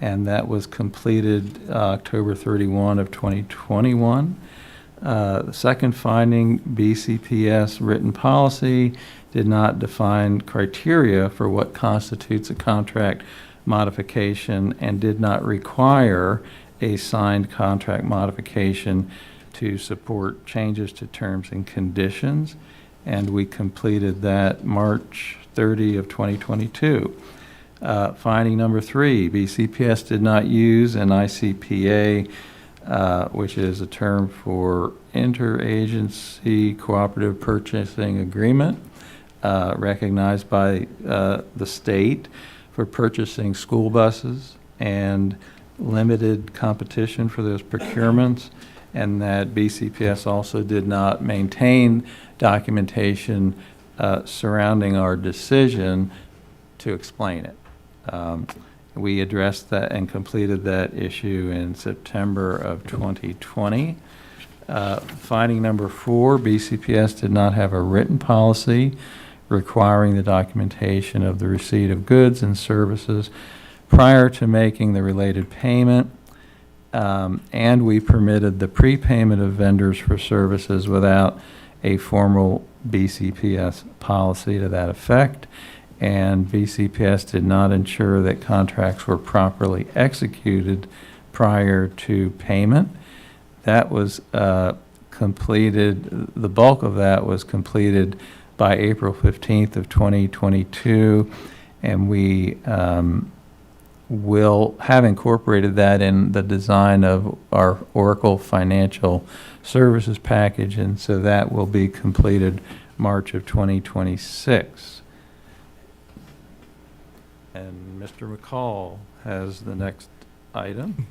And that was completed October 31 of 2021. The second finding, BCPS written policy did not define criteria for what constitutes a contract modification and did not require a signed contract modification to support changes to terms and conditions. And we completed that March 30 of 2022. Finding number 3, BCPS did not use an ICPA, which is a term for Interagency Cooperative Purchasing Agreement, recognized by the state for purchasing school buses, and limited competition for those procurements, and that BCPS also did not maintain documentation surrounding our decision to explain it. We addressed that and completed that issue in September of 2020. Finding number 4, BCPS did not have a written policy requiring the documentation of the receipt of goods and services prior to making the related payment, and we permitted the prepayment of vendors for services without a formal BCPS policy to that effect. And BCPS did not ensure that contracts were properly executed prior to payment. That was completed, the bulk of that was completed by April 15th of 2022, and we will have incorporated that in the design of our Oracle Financial Services package, and so that will be completed March of 2026. And Mr. McCall has the next item.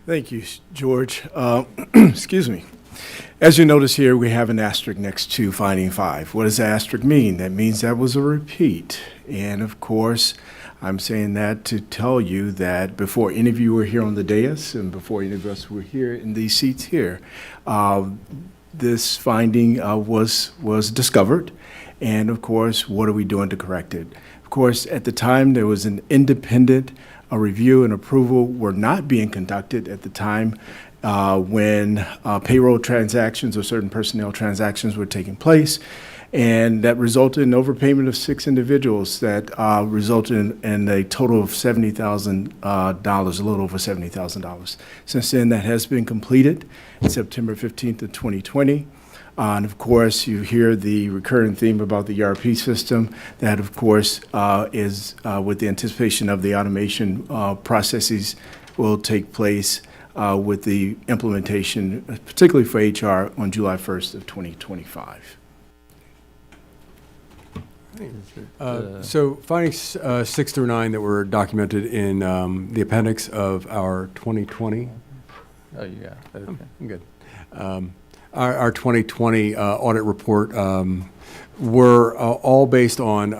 Thank you, George. Excuse me. As you notice here, we have an asterisk next to finding 5. What does asterisk mean? That means that was a repeat. And of course, I'm saying that to tell you that before any of you were here on the dais and before any of us were here in these seats here, this finding was discovered. And of course, what are we doing to correct it? Of course, at the time, there was an independent review and approval were not being conducted at the time when payroll transactions or certain personnel transactions were taking place. And that resulted in overpayment of 6 individuals that resulted in a total of $70,000, a little over $70,000. Since then, that has been completed on September 15th of 2020. And of course, you hear the recurring theme about the ERP system. That, of course, is with the anticipation of the automation processes will take place with the implementation, particularly for HR, on July 1st of 2025. So findings 6 through 9 that were documented in the appendix of our 2020. Oh, yeah. Okay. I'm good. Our 2020 audit report were all based on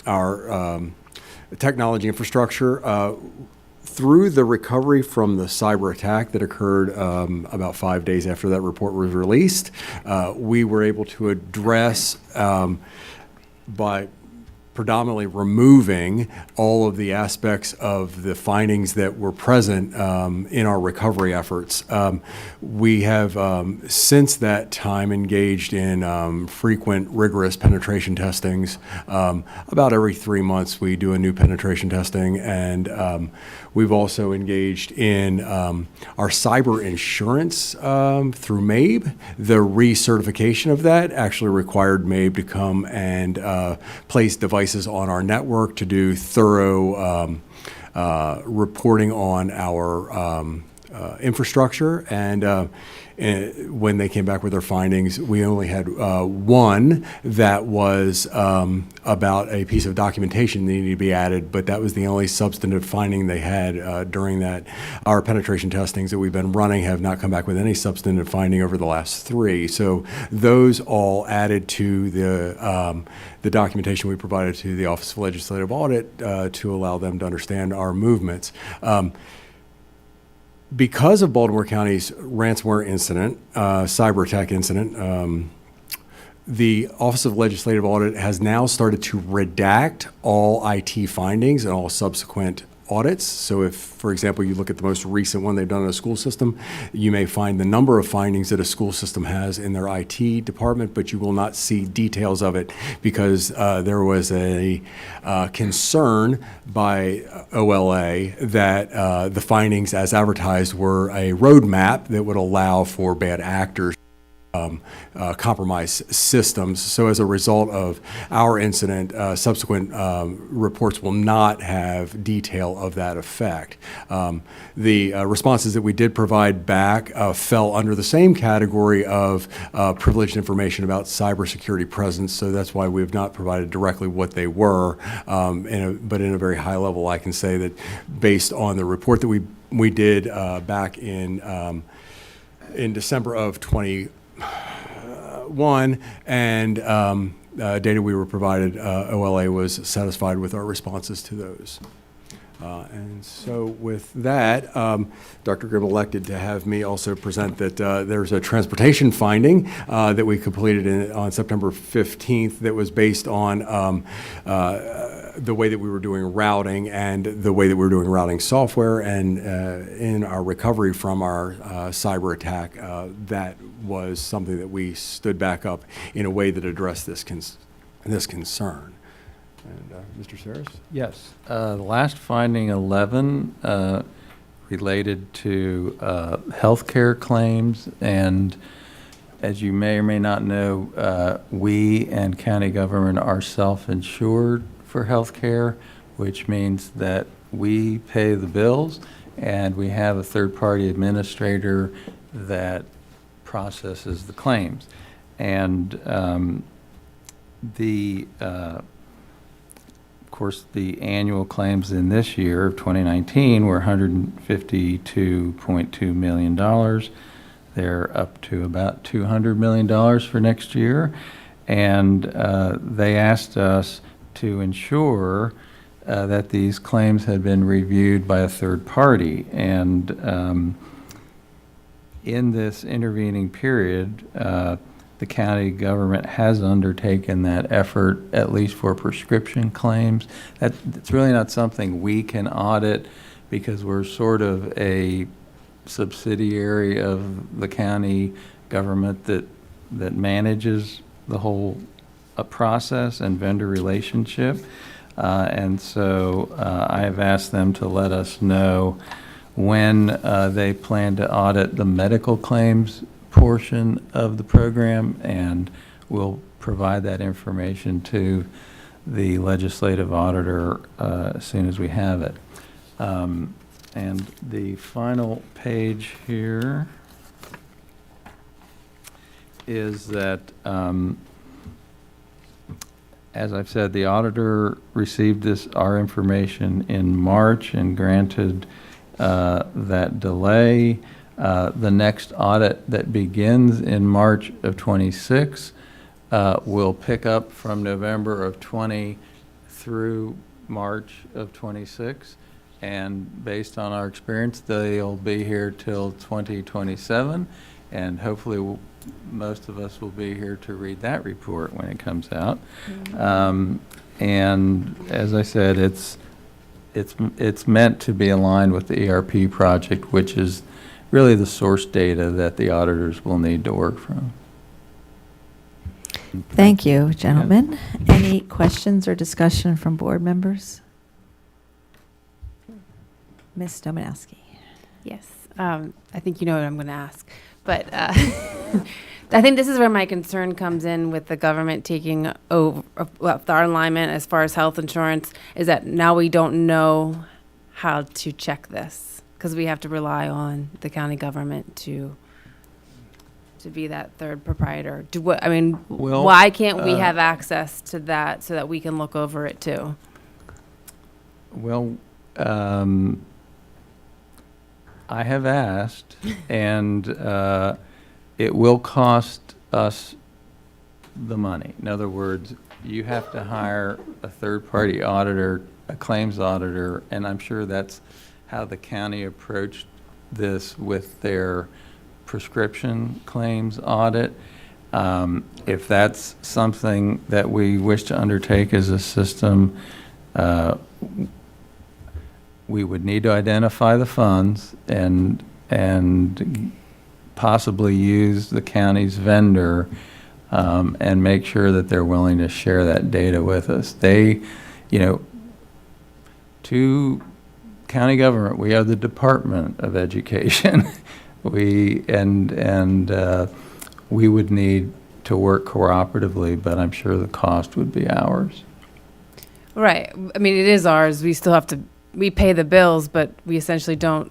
our technology infrastructure. Through the recovery from the cyber attack that occurred about 5 days after that report was released, we were able to address by predominantly removing all of the aspects of the findings that were present in our recovery efforts. We have since that time engaged in frequent rigorous penetration testings. About every 3 months we do a new penetration testing, and we've also engaged in our cyber insurance through MABE. The recertification of that actually required MABE to come and place devices on our network to do thorough reporting on our infrastructure. And when they came back with their findings, we only had one that was about a piece of documentation that needed to be added, but that was the only substantive finding they had during that. Our penetration testings that we've been running have not come back with any substantive finding over the last 3. So those all added to the documentation we provided to the Office of Legislative Audit to allow them to understand our movements. Because of Baltimore County's ransomware incident, cyber attack incident, the Office of Legislative Audit has now started to redact all IT findings and all subsequent audits. So if, for example, you look at the most recent one they've done in a school system, you may find the number of findings that a school system has in their IT department, but you will not see details of it because there was a concern by OLA that the findings as advertised were a roadmap that would allow for bad actors compromise systems. So as a result of our incident, subsequent reports will not have detail of that effect. The responses that we did provide back fell under the same category of privileged information about cybersecurity presence, so that's why we have not provided directly what they were, but in a very high level I can say that based on the report that we did back in December of 2021 and data we were provided, OLA was satisfied with our responses to those. And so with that, Dr. Grimm elected to have me also present that there's a transportation finding that we completed on September 15th that was based on the way that we were doing routing and the way that we were doing routing software, and in our recovery from our cyber attack, that was something that we stood back up in a way that addressed this concern. And Mr. Saris? Yes. The last finding, 11, related to healthcare claims, and as you may or may not know, we and county government are self-insured for healthcare, which means that we pay the bills and we have a third-party administrator that processes the claims. And of course, the annual claims in this year of 2019 were $152.2 million. They're up to about $200 million for next year. And they asked us to ensure that these claims had been reviewed by a third party. And in this intervening period, the county government has undertaken that effort, at least for prescription claims. It's really not something we can audit because we're sort of a subsidiary of the county government that manages the whole process and vendor relationship. And so I have asked them to let us know when they plan to audit the medical claims portion of the program, and we'll provide that information to the legislative auditor as soon as we have it. And the final page here is that As I've said, the auditor received our information in March and granted that delay. The next audit that begins in March of '26 will pick up from November of '20 through March of '26. And based on our experience, they'll be here till 2027. And hopefully most of us will be here to read that report when it comes out. And as I said, it's meant to be aligned with the ERP project, which is really the source data that the auditors will need to work from. Thank you, gentlemen. Any questions or discussion from board members? Ms. Domanowski. Yes, I think you know what I'm going to ask, but I think this is where my concern comes in with the government taking over our alignment as far as health insurance, is that now we don't know how to check this because we have to rely on the county government to be that third proprietor. Well, why can't we have access to that so that we can look over it too? Well, I have asked, and it will cost us the money. In other words, you have to hire a third-party auditor, a claims auditor, and I'm sure that's how the county approached this with their prescription claims audit. If that's something that we wish to undertake as a system, we would need to identify the funds and possibly use the county's vendor and make sure that they're willing to share that data with us. They, to county government, we are the Department of Education. we would need to work cooperatively, but I'm sure the cost would be ours. Right. I mean, it is ours. We still have to, we pay the bills, but we essentially don't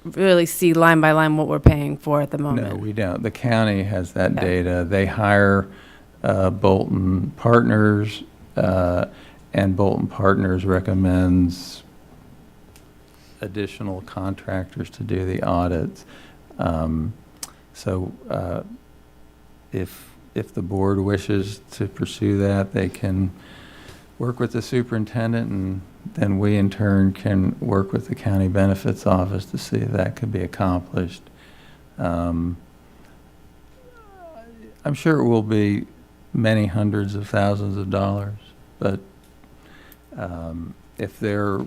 really see line by line what we're paying for at the moment. No, we don't. The county has that data. They hire Bolton Partners, and Bolton Partners recommends additional contractors to do the audits. If the board wishes to pursue that, they can work with the superintendent, and then we in turn can work with the county benefits office to see if that could be accomplished. I'm sure it will be many hundreds of thousands of dollars, but if they're,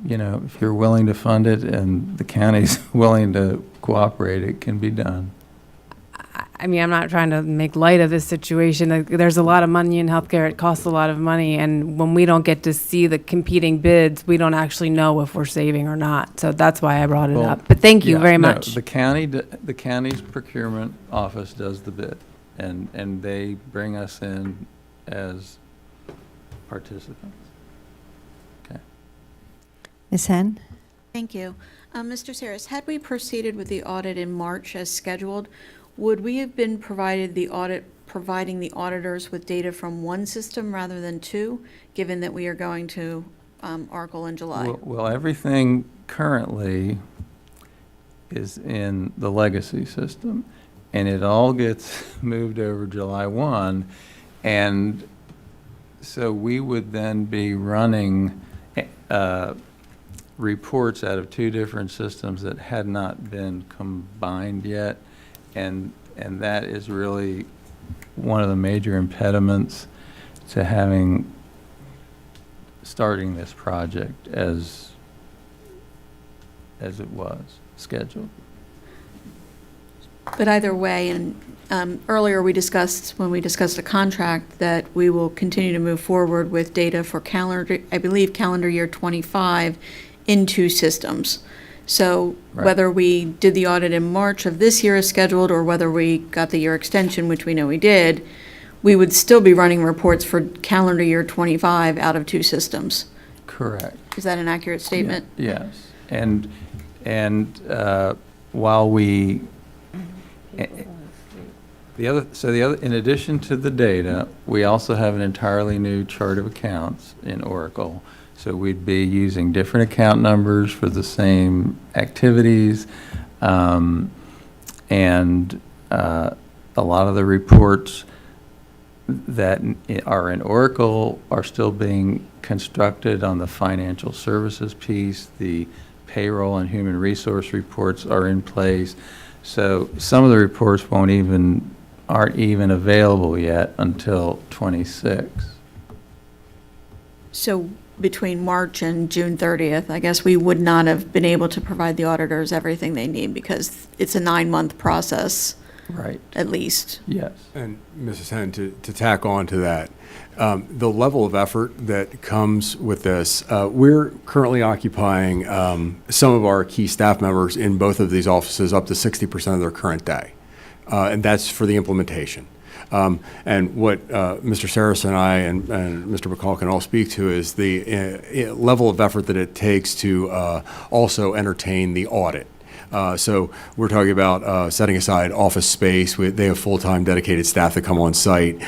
if you're willing to fund it and the county's willing to cooperate, it can be done. I mean, I'm not trying to make light of this situation. There's a lot of money in healthcare. It costs a lot of money. And when we don't get to see the competing bids, we don't actually know if we're saving or not. So that's why I brought it up. But thank you very much. The county's procurement office does the bid, and they bring us in as participants. Okay. Ms. Henn? Thank you. Mr. Saris, had we proceeded with the audit in March as scheduled, would we have been providing the auditors with data from one system rather than two, given that we are going to Oracle in July? Well, everything currently is in the legacy system, and it all gets moved over July 1, and so we would then be running reports out of two different systems that had not been combined yet. And that is really one of the major impediments to starting this project as it was scheduled. But either way, and earlier when we discussed a contract, that we will continue to move forward with data for calendar year 25 in two systems. So whether we did the audit in March of this year as scheduled, or whether we got the year extension, which we know we did, we would still be running reports for calendar year 25 out of two systems. Correct. Is that an accurate statement? Yeah, yes. And while we, In addition to the data, we also have an entirely new chart of accounts in Oracle. So we'd be using different account numbers for the same activities. And a lot of the reports that are in Oracle are still being constructed on the financial services piece. The payroll and human resource reports are in place. So some of the reports aren't even available yet until 26. So between March and June 30th, I guess we would not have been able to provide the auditors everything they need because it's a 9-month process. Right. At least. Yes. And Mrs. Henn, to tack on to that, the level of effort that comes with this, we're currently occupying some of our key staff members in both of these offices up to 60% of their current day. And that's for the implementation. And what Mr. Saris and I and Mr. McCall can all speak to is the level of effort that it takes to also entertain the audit. So we're talking about setting aside office space. They have full-time dedicated staff that come on site.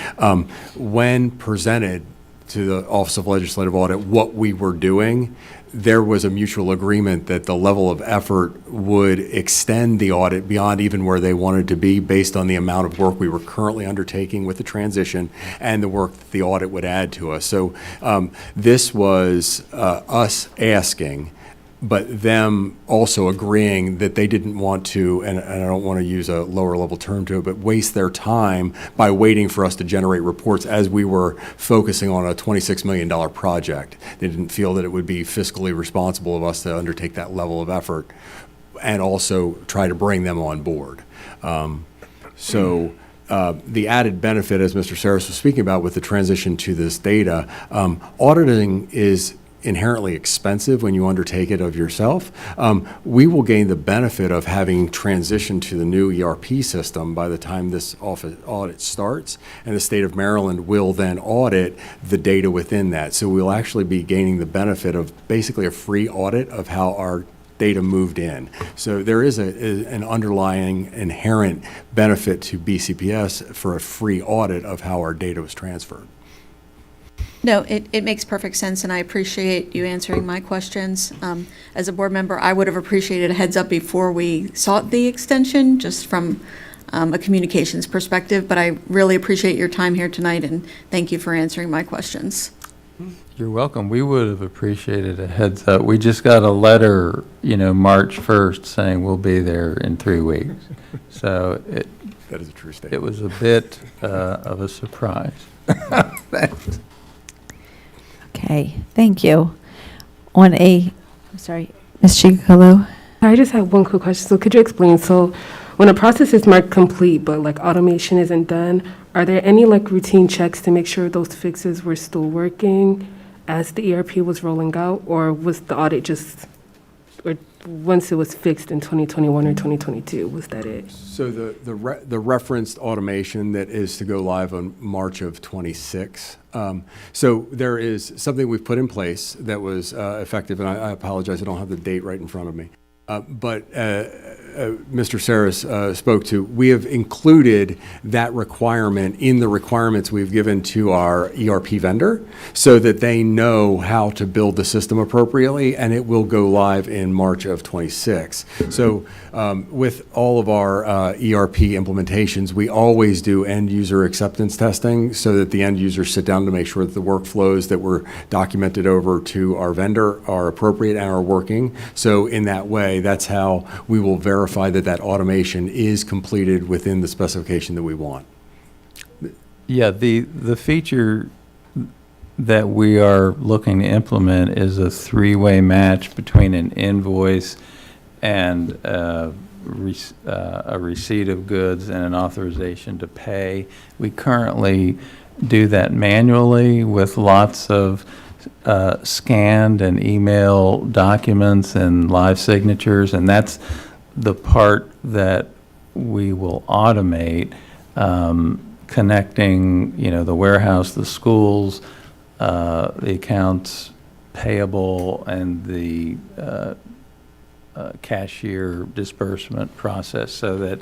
When presented to the Office of Legislative Audit what we were doing, there was a mutual agreement that the level of effort would extend the audit beyond even where they wanted to be based on the amount of work we were currently undertaking with the transition and the work that the audit would add to us. So this was us asking, but them also agreeing that they didn't want to, and I don't want to use a lower level term to it, but waste their time by waiting for us to generate reports as we were focusing on a $26 million project. They didn't feel that it would be fiscally responsible of us to undertake that level of effort and also try to bring them on board. The added benefit, as Mr. Saris was speaking about with the transition to this data, auditing is inherently expensive when you undertake it of yourself. We will gain the benefit of having transitioned to the new ERP system by the time this audit starts, and the state of Maryland will then audit the data within that. So we'll actually be gaining the benefit of basically a free audit of how our data moved in. So there is an underlying inherent benefit to BCPS for a free audit of how our data was transferred. No, it makes perfect sense, and I appreciate you answering my questions. As a board member, I would have appreciated a heads up before we sought the extension, just from a communications perspective, but I really appreciate your time here tonight, and thank you for answering my questions. You're welcome. We would have appreciated a heads up. We just got a letter, March 1st saying we'll be there in 3 weeks. So that is a true statement. It was a bit of a surprise. Thanks. Okay, thank you. I'm sorry, Ms. Chikolo. I just have one quick question. So could you explain, so when a process is marked complete, but automation isn't done, are there any routine checks to make sure those fixes were still working as the ERP was rolling out, or was the audit or once it was fixed in 2021 or 2022, was that it? So the referenced automation that is to go live on March of 26. So there is something we've put in place that was effective, and I apologize, I don't have the date right in front of me. But Mr. Saris spoke to, we have included that requirement in the requirements we've given to our ERP vendor so that they know how to build the system appropriately, and it will go live in March of 26. So with all of our ERP implementations, we always do end user acceptance testing so that the end users sit down to make sure that the workflows that were documented over to our vendor are appropriate and are working. So in that way, that's how we will verify that automation is completed within the specification that we want. Yeah, the feature that we are looking to implement is a 3-way match between an invoice and a receipt of goods and an authorization to pay. We currently do that manually with lots of scanned and email documents and live signatures, and that's the part that we will automate, connecting, the warehouse, the schools, the accounts payable, and the cashier disbursement process, so that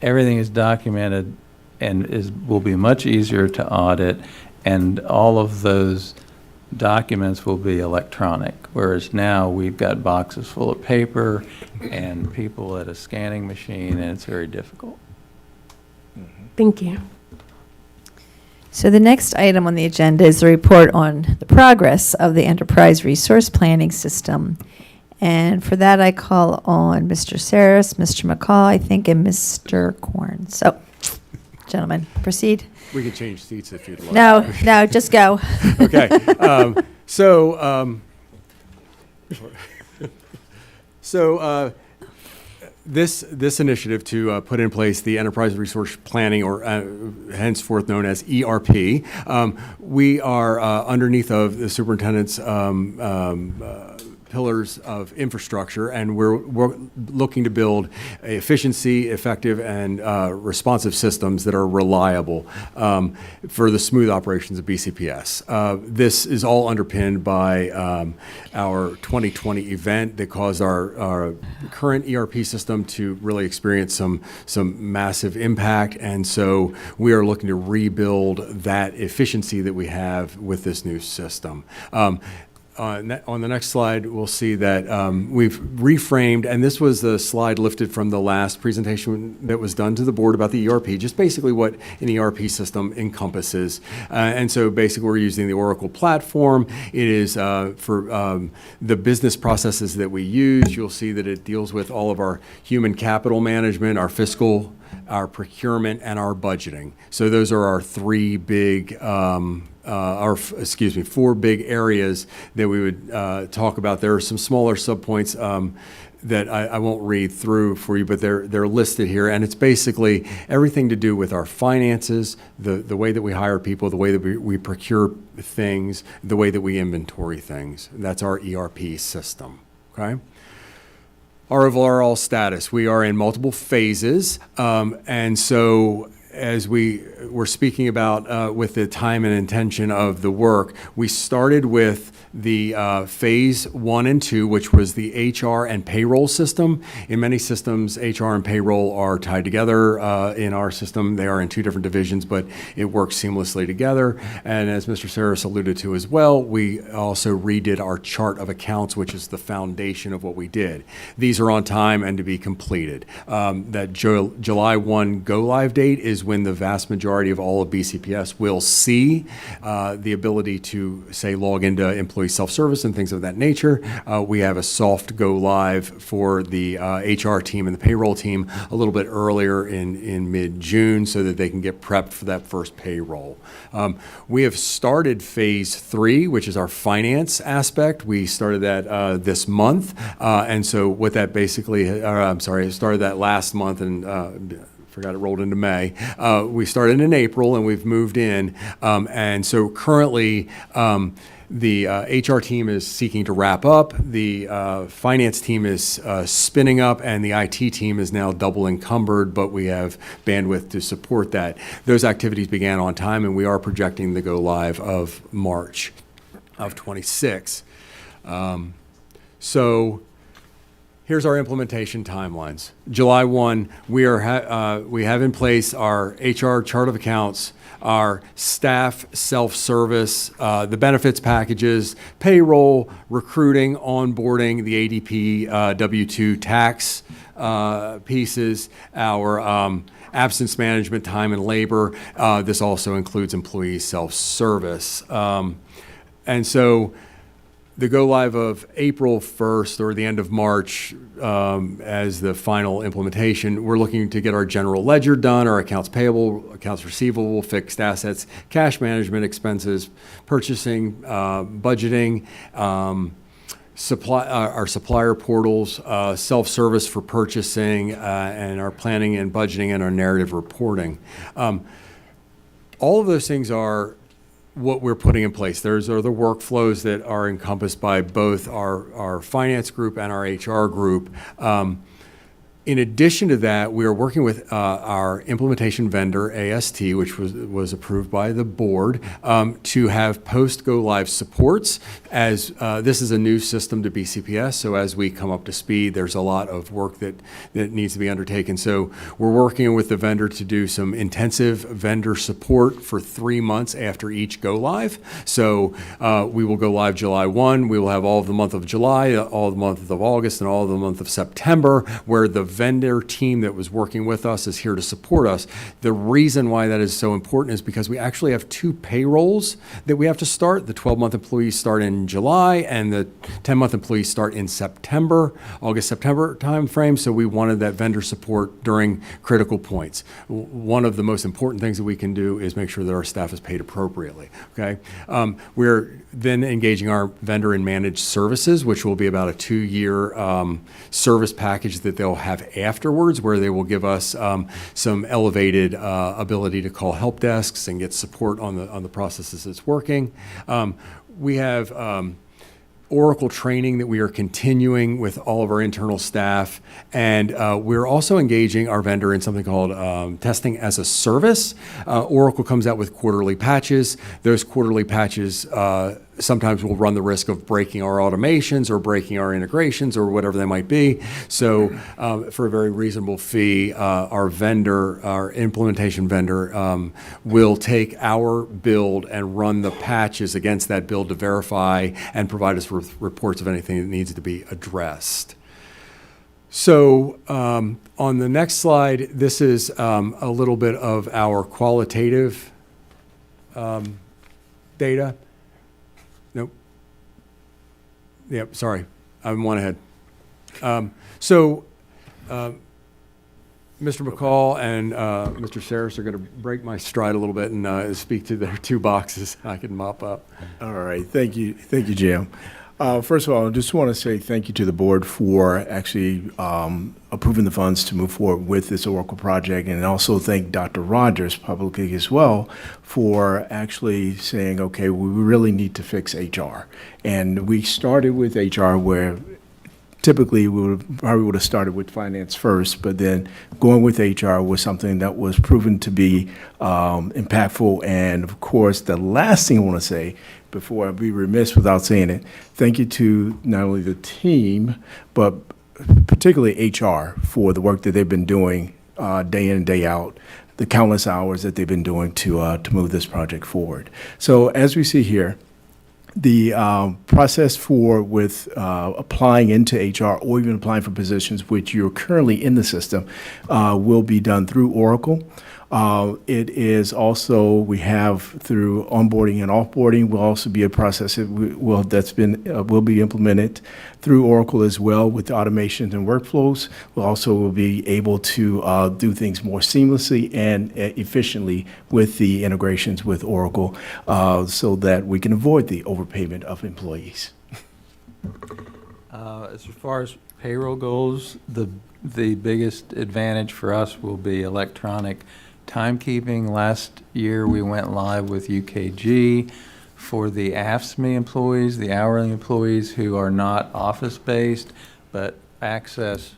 everything is documented and will be much easier to audit, and all of those documents will be electronic, whereas now we've got boxes full of paper and people at a scanning machine, and it's very difficult. Thank you. So the next item on the agenda is the report on the progress of the enterprise resource planning system. And for that, I call on Mr. Saris, Mr. McCall, I think, and Mr. Korn. So, gentlemen, proceed. We can change seats if you'd like. No, just go. Okay. So this initiative to put in place the enterprise resource planning, or henceforth known as ERP, we are underneath of the superintendent's pillars of infrastructure, and we're looking to build efficiency, effective, and responsive systems that are reliable for the smooth operations of BCPS. This is all underpinned by our 2020 event that caused our current ERP system to really experience some massive impact, and so we are looking to rebuild that efficiency that we have with this new system. On the next slide, we'll see that we've reframed, and this was the slide lifted from the last presentation that was done to the board about the ERP, just basically what an ERP system encompasses. And so basically we're using the Oracle platform. It is for the business processes that we use. You'll see that it deals with all of our human capital management, our fiscal, our procurement, and our budgeting. So those are our three big four big areas that we would talk about. There are some smaller subpoints that I won't read through for you, but they're listed here, and it's basically everything to do with our finances, the way that we hire people, the way that we procure things, the way that we inventory things. That's our ERP system, okay? Our overall status, we are in multiple phases, and so as we were speaking about with the time and intention of the work, we started with the phase 1 and 2, which was the HR and payroll system. In many systems, HR and payroll are tied together. In our system, they are in two different divisions, but it works seamlessly together. And as Mr. Saris alluded to as well, we also redid our chart of accounts, which is the foundation of what we did. These are on time and to be completed. That July 1 go-live date is when the vast majority of all of BCPS will see the ability to, say, log into employee self-service and things of that nature. We have a soft go live for the HR team and the payroll team a little bit earlier in mid-June so that they can get prepped for that first payroll. We have started phase 3, which is our finance aspect. We started that this month. And so what that basically, started that last month and forgot it rolled into May. We started in April and we've moved in. And so currently, the HR team is seeking to wrap up, the finance team is spinning up, and the IT team is now double encumbered, but we have bandwidth to support that. Those activities began on time, and we are projecting the go live of March of 26. So here's our implementation timelines. July 1, we have in place our HR chart of accounts, our staff self-service, the benefits packages, payroll, recruiting, onboarding, the ADP W-2 tax pieces, our absence management, time and labor. This also includes employee self-service. And so the go-live of April 1st or the end of March as the final implementation, we're looking to get our general ledger done, our accounts payable, accounts receivable, fixed assets, cash management, expenses, purchasing, budgeting, our supplier portals, self-service for purchasing, and our planning and budgeting and our narrative reporting. All of those things are what we're putting in place. Those are the workflows that are encompassed by both our finance group and our HR group. In addition to that, we are working with our implementation vendor, AST, which was approved by the board, to have post-go-live supports, as this is a new system to BCPS, so as we come up to speed, there's a lot of work that needs to be undertaken. So we're working with the vendor to do some intensive vendor support for 3 months after each go-live. So we will go live July 1. We will have all of the month of July, all of the month of August, and all of the month of September, where the vendor team that was working with us is here to support us. The reason why that is so important is because we actually have 2 payrolls that we have to start. The 12-month employees start in July, and the 10-month employees start in September, August-September timeframe. So we wanted that vendor support during critical points. One of the most important things that we can do is make sure that our staff is paid appropriately. Okay, we're then engaging our vendor in managed services, which will be about a 2-year service package that they'll have afterwards, where they will give us some elevated ability to call help desks and get support on the processes that's working. We have Oracle training that we are continuing with all of our internal staff, and we're also engaging our vendor in something called testing as a service. Oracle comes out with quarterly patches. Those quarterly patches sometimes will run the risk of breaking our automations or breaking our integrations or whatever they might be. So for a very reasonable fee, our vendor, our implementation vendor, will take our build and run the patches against that build to verify and provide us with reports of anything that needs to be addressed. So on the next slide, this is a little bit of our qualitative data. Nope. Yep, sorry, I'm one ahead. Mr. McCall and Mr. Saris are going to break my stride a little bit and speak to their 2 boxes I can mop up. All right, thank you, Jim. First of all, I just want to say thank you to the board for actually approving the funds to move forward with this Oracle project, and also thank Dr. Rogers publicly as well for actually saying, okay, we really need to fix HR. And we started with HR where typically we probably would have started with finance first, but then going with HR was something that was proven to be impactful. And of course, the last thing I want to say, before I'd be remiss without saying it, thank you to not only the team, but particularly HR for the work that they've been doing day in and day out, the countless hours that they've been doing to move this project forward. So as we see here, the process with applying into HR or even applying for positions which you're currently in the system will be done through Oracle. It is also, we have through onboarding and offboarding will also be a process that will be implemented through Oracle as well with automations and workflows. We'll also be able to do things more seamlessly and efficiently with the integrations with Oracle so that we can avoid the overpayment of employees. As far as payroll goes, the biggest advantage for us will be electronic timekeeping. Last year, we went live with UKG for the AFSCME employees, the hourly employees who are not office-based, but access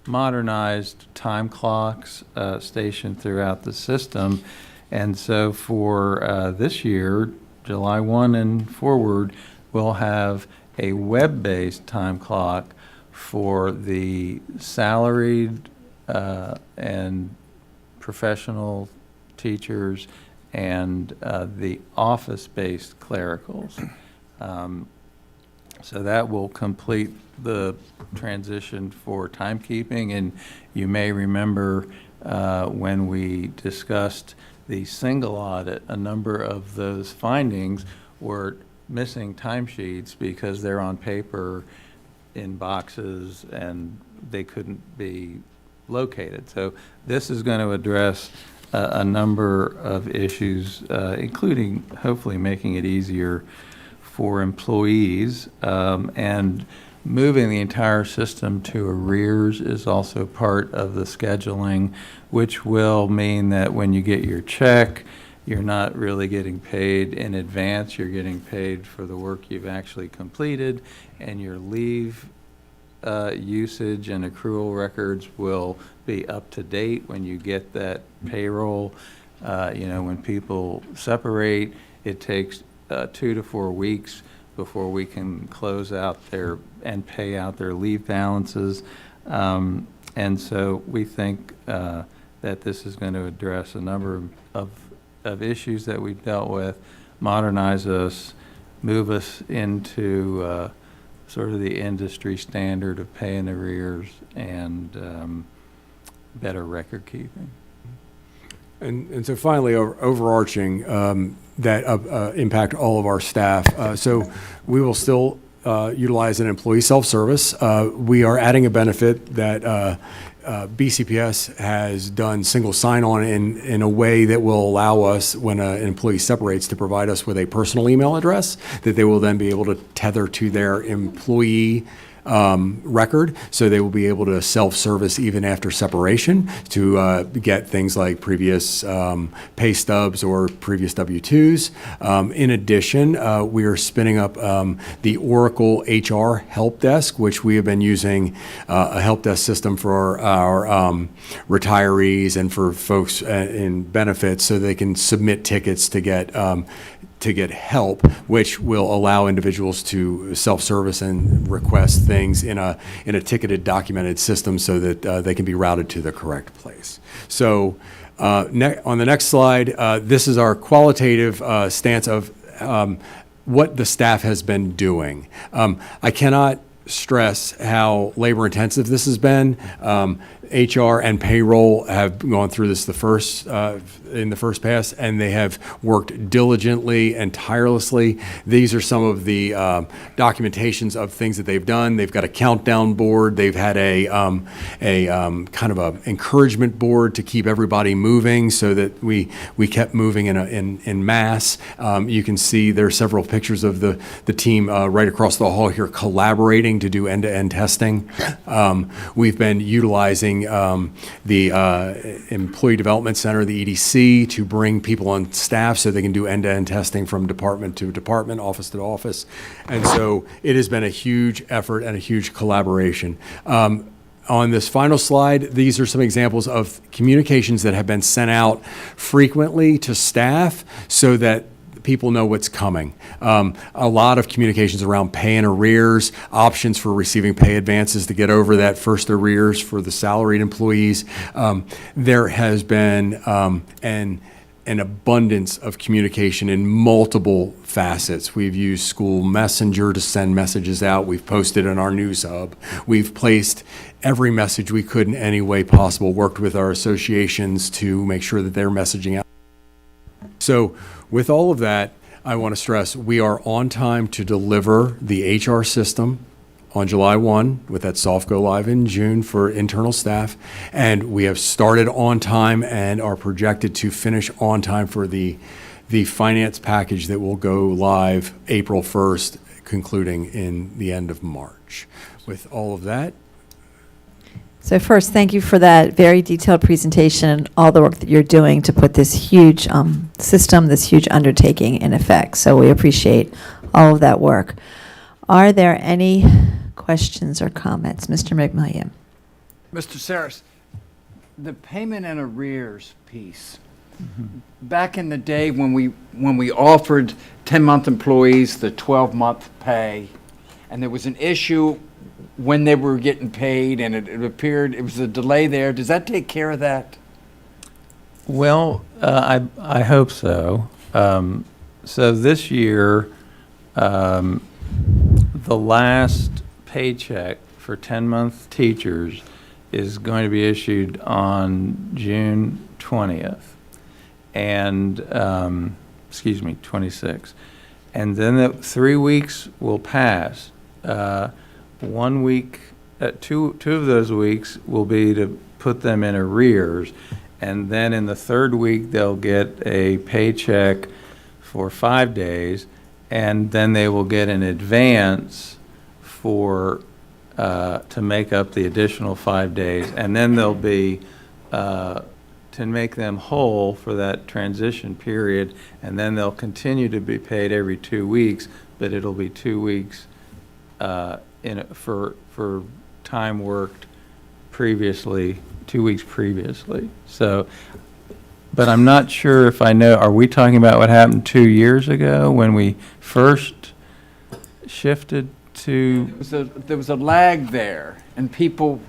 modernized time clocks stationed throughout the system. And so for this year, July 1 and forward, we'll have a web-based time clock for the salaried and professional teachers and the office-based clericals. So that will complete the transition for timekeeping. And you may remember when we discussed the single audit, a number of those findings were missing timesheets because they're on paper in boxes and they couldn't be located. So this is going to address a number of issues, including hopefully making it easier for employees, and moving the entire system to arrears is also part of the scheduling, which will mean that when you get your check, you're not really getting paid in advance, you're getting paid for the work you've actually completed, and your leave usage and accrual records will be up to date when you get that payroll. When people separate, it takes 2 to 4 weeks before we can close out and pay out their leave balances. And so we think that this is going to address a number of issues that we've dealt with, modernize us, move us into sort of the industry standard of pay in arrears and better record keeping. And so finally, overarching, that impact all of our staff. So we will still utilize an employee self-service. We are adding a benefit that BCPS has done single sign-on in a way that will allow us, when an employee separates, to provide us with a personal email address that they will then be able to tether to their employee record, so they will be able to self-service even after separation to get things like previous pay stubs or previous W-2s. In addition, we are spinning up the Oracle HR help desk, which we have been using a help desk system for our retirees and for folks in benefits, so they can submit tickets to get help, which will allow individuals to self-service and request things in a ticketed, documented system, so that they can be routed to the correct place. So on the next slide, this is our qualitative stance of what the staff has been doing. I cannot stress how labor-intensive this has been. HR and payroll have gone through this in the first pass, and they have worked diligently and tirelessly. These are some of the documentations of things that they've done. They've got a countdown board. They've had a kind of a encouragement board to keep everybody moving, so that we kept moving in mass. You can see there are several pictures of the team right across the hall here collaborating to do end-to-end testing. We've been utilizing the Employee Development Center, the EDC, to bring people on staff so they can do end-to-end testing from department to department, office to office. And so it has been a huge effort and a huge collaboration. On this final slide, these are some examples of communications that have been sent out frequently to staff so that people know what's coming. A lot of communications around pay and arrears, options for receiving pay advances to get over that first arrears for the salaried employees. There has been an abundance of communication in multiple facets. We've used School Messenger to send messages out. We've posted in our news hub. We've placed every message we could in any way possible, worked with our associations to make sure that they're messaging out. So with all of that, I want to stress we are on time to deliver the HR system on July 1, with that soft go live in June for internal staff. And we have started on time and are projected to finish on time for the finance package that will go live April 1st, concluding in the end of March. With all of that, So first, thank you for that very detailed presentation and all the work that you're doing to put this huge system, this huge undertaking in effect. So we appreciate all of that work. Are there any questions or comments? Mr. McMillian. Mr. Saris, the payment and arrears piece, back in the day when we offered 10-month employees the 12-month pay, and there was an issue when they were getting paid, and it appeared it was a delay there. Does that take care of that? Well, I hope so. So this year, the last paycheck for 10-month teachers is going to be issued on June 20th, and 26th. And then 3 weeks will pass. 1 week, two of those weeks will be to put them in arrears, and then in the third week they'll get a paycheck for 5 days, and then they will get an advance for to make up the additional 5 days, and then they'll be to make them whole for that transition period, and then they'll continue to be paid every 2 weeks, but it'll be 2 weeks for time worked previously, 2 weeks previously. So, but I'm not sure if I know, are we talking about what happened 2 years ago when we first shifted to? There was a lag there, and people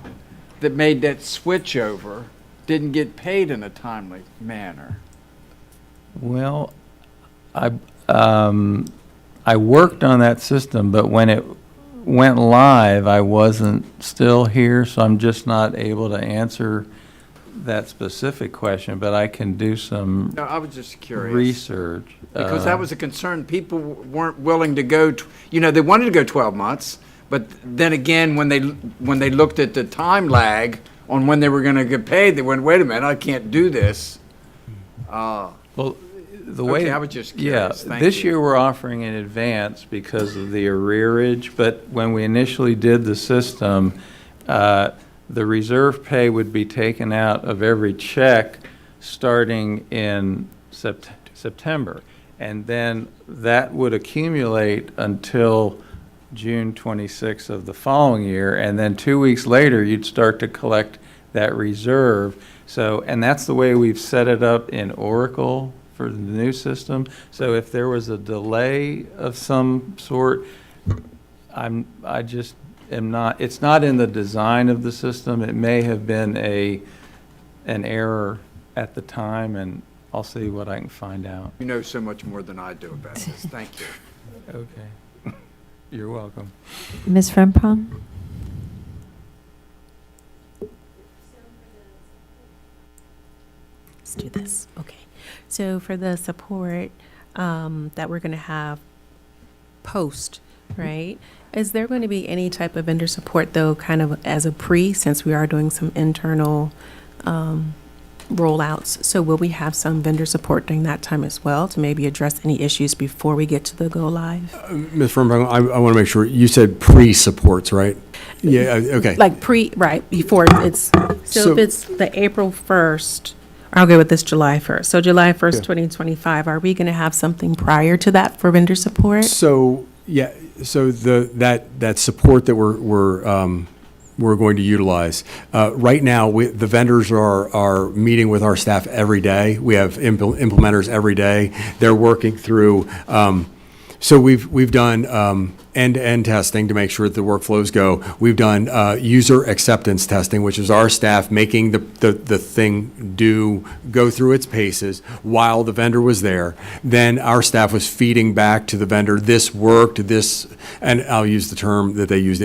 that made that switch over didn't get paid in a timely manner. Well, I worked on that system, but when it went live, I wasn't still here, so I'm just not able to answer that specific question, but I can do some No, I was just curious. research. Because that was a concern. People weren't willing to go, they wanted to go 12 months, but then again, when they looked at the time lag on when they were going to get paid, they went, wait a minute, I can't do this. Well, the way I was just curious. Thank this you. year we're offering in advance because of the arrearage, but when we initially did the system, the reserve pay would be taken out of every check starting in September. And then that would accumulate until June 26th of the following year. And then 2 weeks later, you'd start to collect that reserve. So, and that's the way we've set it up in Oracle for the new system. So if there was a delay of some sort, I just am not, it's not in the design of the system. It may have been an error at the time, and I'll see what I can find out. You know so much more than I do about this. Thank you. Okay. You're welcome. Ms. Frempong? Let's do this. Okay. So for the support that we're going to have post, right? Is there going to be any type of vendor support, though, kind of as a since we are doing some internal rollouts? So will we have some vendor support during that time as well to maybe address any issues before we get to the go live? Ms. Fernbach, I want to make sure, you said pre-supports, right? Yeah, okay. Like right, before it's, so if it's the April 1st, I'll go with this July 1st. So July 1st, 2025, are we going to have something prior to that for vendor support? So, yeah, so that support that we're going to utilize. Right now, the vendors are meeting with our staff every day. We have implementers every day. They're working through, so we've done end-to-end testing to make sure that the workflows go. We've done user acceptance testing, which is our staff making the thing go through its paces while the vendor was there. Then our staff was feeding back to the vendor, this worked, this, and I'll use the term that they used,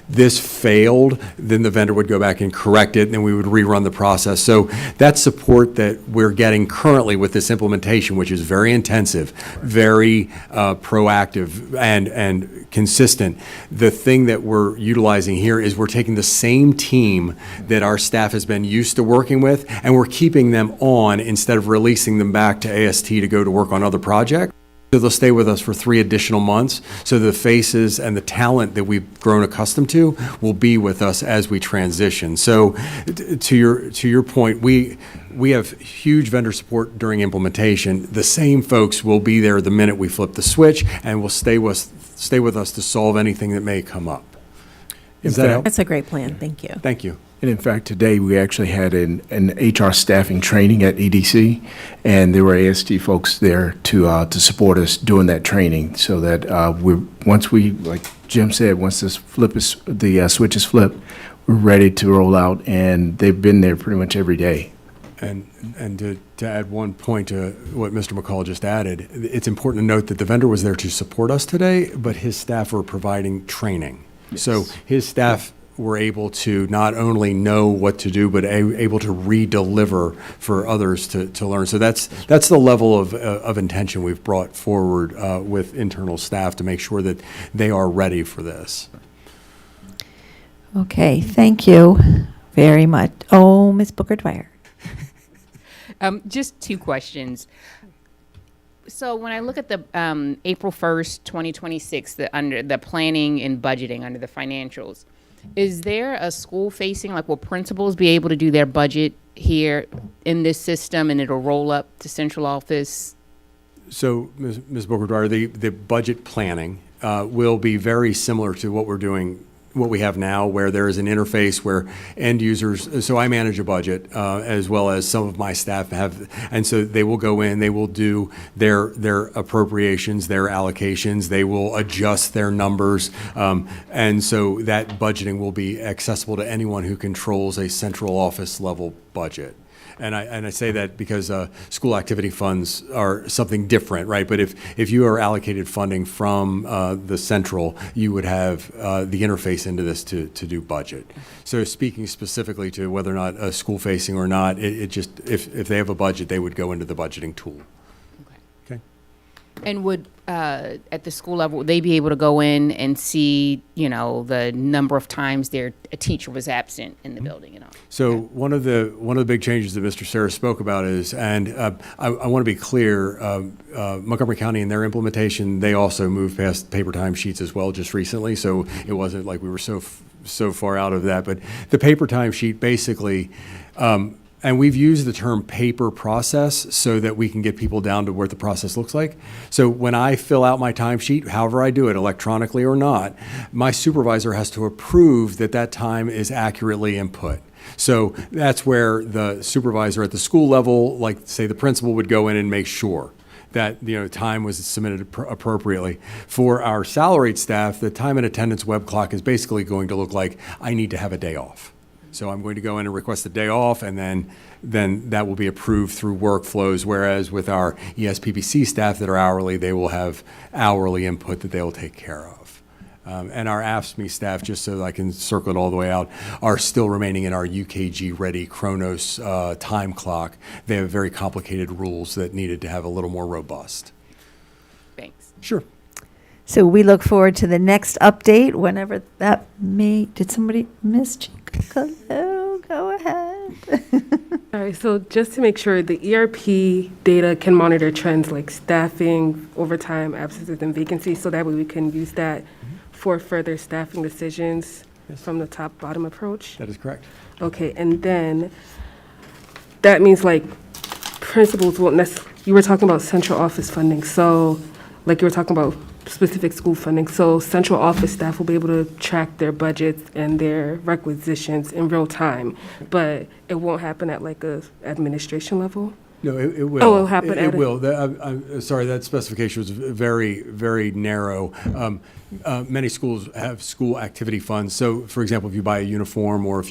this failed. Then the vendor would go back and correct it, and then we would rerun the process. So that support that we're getting currently with this implementation, which is very intensive, very proactive, and consistent. The thing that we're utilizing here is we're taking the same team that our staff has been used to working with, and we're keeping them on instead of releasing them back to AST to go to work on other projects. So they'll stay with us for 3 additional months. So the faces and the talent that we've grown accustomed to will be with us as we transition. So to your point, we have huge vendor support during implementation. The same folks will be there the minute we flip the switch, and will stay with us to solve anything that may come up. Is that help? That's a great plan. Thank you. Thank you. And in fact, today we actually had an HR staffing training at EDC, and there were AST folks there to support us during that training, so that once we, like Jim said, once the switch is flipped, we're ready to roll out, and they've been there pretty much every day. And to add one point to what Mr. McCall just added, it's important to note that the vendor was there to support us today, but his staff were providing training. Yes. So his staff were able to not only know what to do, but able to re-deliver for others to learn. So that's the level of intention we've brought forward with internal staff to make sure that they are ready for this. Okay, thank you very much. Oh, Ms. Booker-Dwyer. Just 2 questions. So when I look at the April 1st, 2026, under the planning and budgeting under the financials, is there a school-facing, like will principals be able to do their budget here in this system and it'll roll up to central office? So, Ms. Booker-Dwyer, the budget planning will be very similar to what we're doing what we have now, where there is an interface where end users, so I manage a budget, as well as some of my staff have, and so they will go in, they will do their appropriations, their allocations, they will adjust their numbers, and so that budgeting will be accessible to anyone who controls a central office level budget. And I say that because school activity funds are something different, right? But if you are allocated funding from the central, you would have the interface into this to do budget. So speaking specifically to whether or not school facing or not, it just, if they have a budget, they would go into the budgeting tool. Okay. And would, at the school level, would they be able to go in and see, the number of times a teacher was absent in the building, So one of the big changes that Mr. Sarah spoke about is, and I want to be clear, Montgomery County in their implementation, they also moved past paper timesheets as well just recently. So it wasn't like we were so far out of that. But the paper timesheet basically, and we've used the term paper process so that we can get people down to what the process looks like. So when I fill out my timesheet, however I do it, electronically or not, my supervisor has to approve that time is accurately input. So that's where the supervisor at the school level, like say the principal, would go in and make sure that time was submitted appropriately. For our salaried staff, the time and attendance web clock is basically going to look like I need to have a day off. So I'm going to go in and request a day off, and then that will be approved through workflows, whereas with our ESPBC staff that are hourly, they will have hourly input that they will take care of. And our AFSCME staff, just so I can circle it all the way out, are still remaining in our UKG-ready Chronos time clock. They have very complicated rules that needed to have a little more robust. Thanks. Sure. So we look forward to the next update, whenever that may. Did somebody miss? Hello, go ahead. All right, so just to make sure, the ERP data can monitor trends like staffing, overtime, absences, and vacancies, so that way we can use that for further staffing decisions from the top-bottom approach? That is correct. Okay, and then that means like principals won't necessarily, you were talking about central office funding, so like you were talking about specific school funding, so central office staff will be able to track their budgets and their requisitions in real time, but it won't happen at like a administration level? No, it will. Oh, it'll happen It will. I'm sorry, that specification was very, very narrow. Many schools have school activity funds. So, for example, if you buy a uniform, or if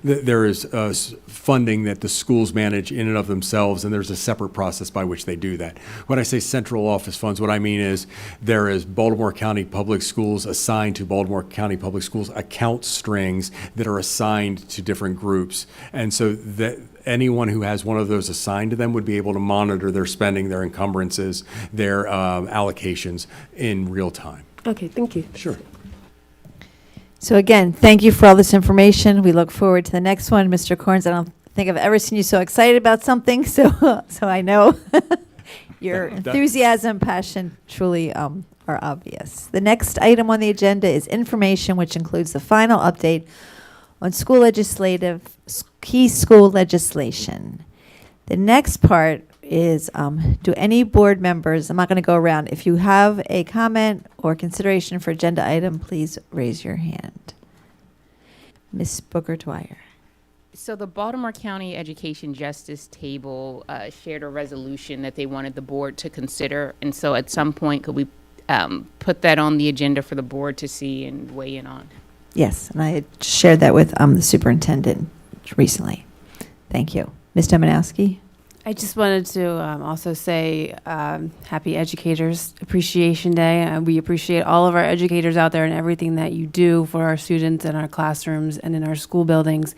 there is funding that the schools manage in and of themselves, and there's a separate process by which they do that. When I say central office funds, what I mean is there is Baltimore County Public Schools assigned to Baltimore County Public Schools account strings that are assigned to different groups, and so that anyone who has one of those assigned to them would be able to monitor their spending, their encumbrances, their allocations in real time. Okay, thank you. Sure. So again, thank you for all this information. We look forward to the next one. Mr. Corns, I don't think I've ever seen you so excited about something, so I know your enthusiasm, passion truly are obvious. The next item on the agenda is information, which includes the final update on key school legislation. The next part is, do any board members, I'm not going to go around, if you have a comment or consideration for agenda item, please raise your hand. Ms. Booker-Dwyer. So the Baltimore County Education Justice Table shared a resolution that they wanted the board to consider, and so at some point, could we put that on the agenda for the board to see and weigh in on? Yes, and I had shared that with the superintendent recently. Thank you. Ms. Dominowski? I just wanted to also say Happy Educators Appreciation Day. We appreciate all of our educators out there and everything that you do for our students in our classrooms and in our school buildings.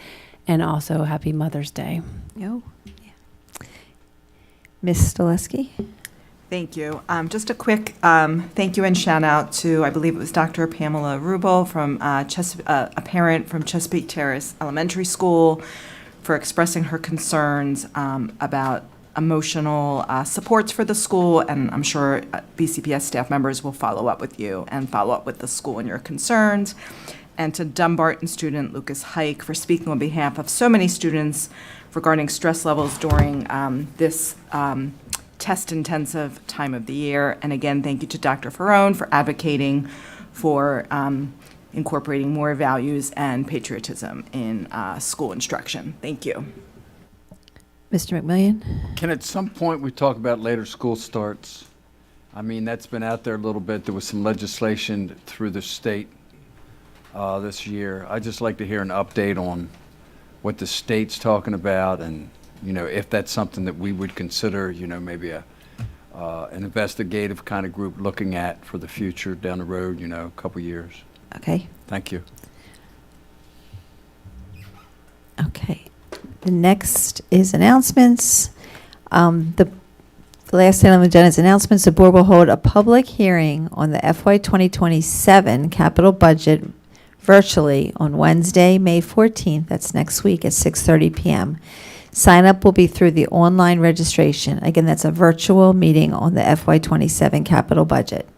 And also Happy Mother's Day. Yeah. Ms. Stoleski? Thank you. Just a quick thank you and shout out to, I believe it was Dr. Pamela Rubel from a parent from Chesapeake Terrace Elementary School, for expressing her concerns about emotional supports for the school, and I'm sure BCPS staff members will follow up with you and follow up with the school and your concerns. And to Dumbarton student Lucas Hike for speaking on behalf of so many students regarding stress levels during this test-intensive time of the year. And again, thank you to Dr. Ferrone for advocating for incorporating more values and patriotism in school instruction. Thank you. Mr. McMillian? Can at some point we talk about later school starts? I mean, that's been out there a little bit. There was some legislation through the state this year. I'd just like to hear an update on what the state's talking about, and, you know, if that's something that we would consider, you know, maybe an investigative kind of group looking at for the future down the road, you know, a couple years. Okay. Thank you. Okay. The next is announcements. The last item on the agenda is announcements. The board will hold a public hearing on the FY 2027 capital budget virtually on Wednesday, May 14th. That's next week at 6:30 p.m. Sign up will be through the online registration. Again, that's a virtual meeting on the FY 27 capital budget.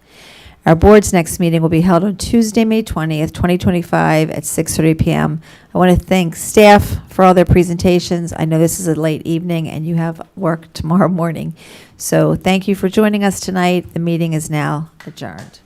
Our board's next meeting will be held on Tuesday, May 20th, 2025 at 6:30 p.m. I want to thank staff for all their presentations. I know this is a late evening and you have work tomorrow morning. So thank you for joining us tonight. The meeting is now adjourned.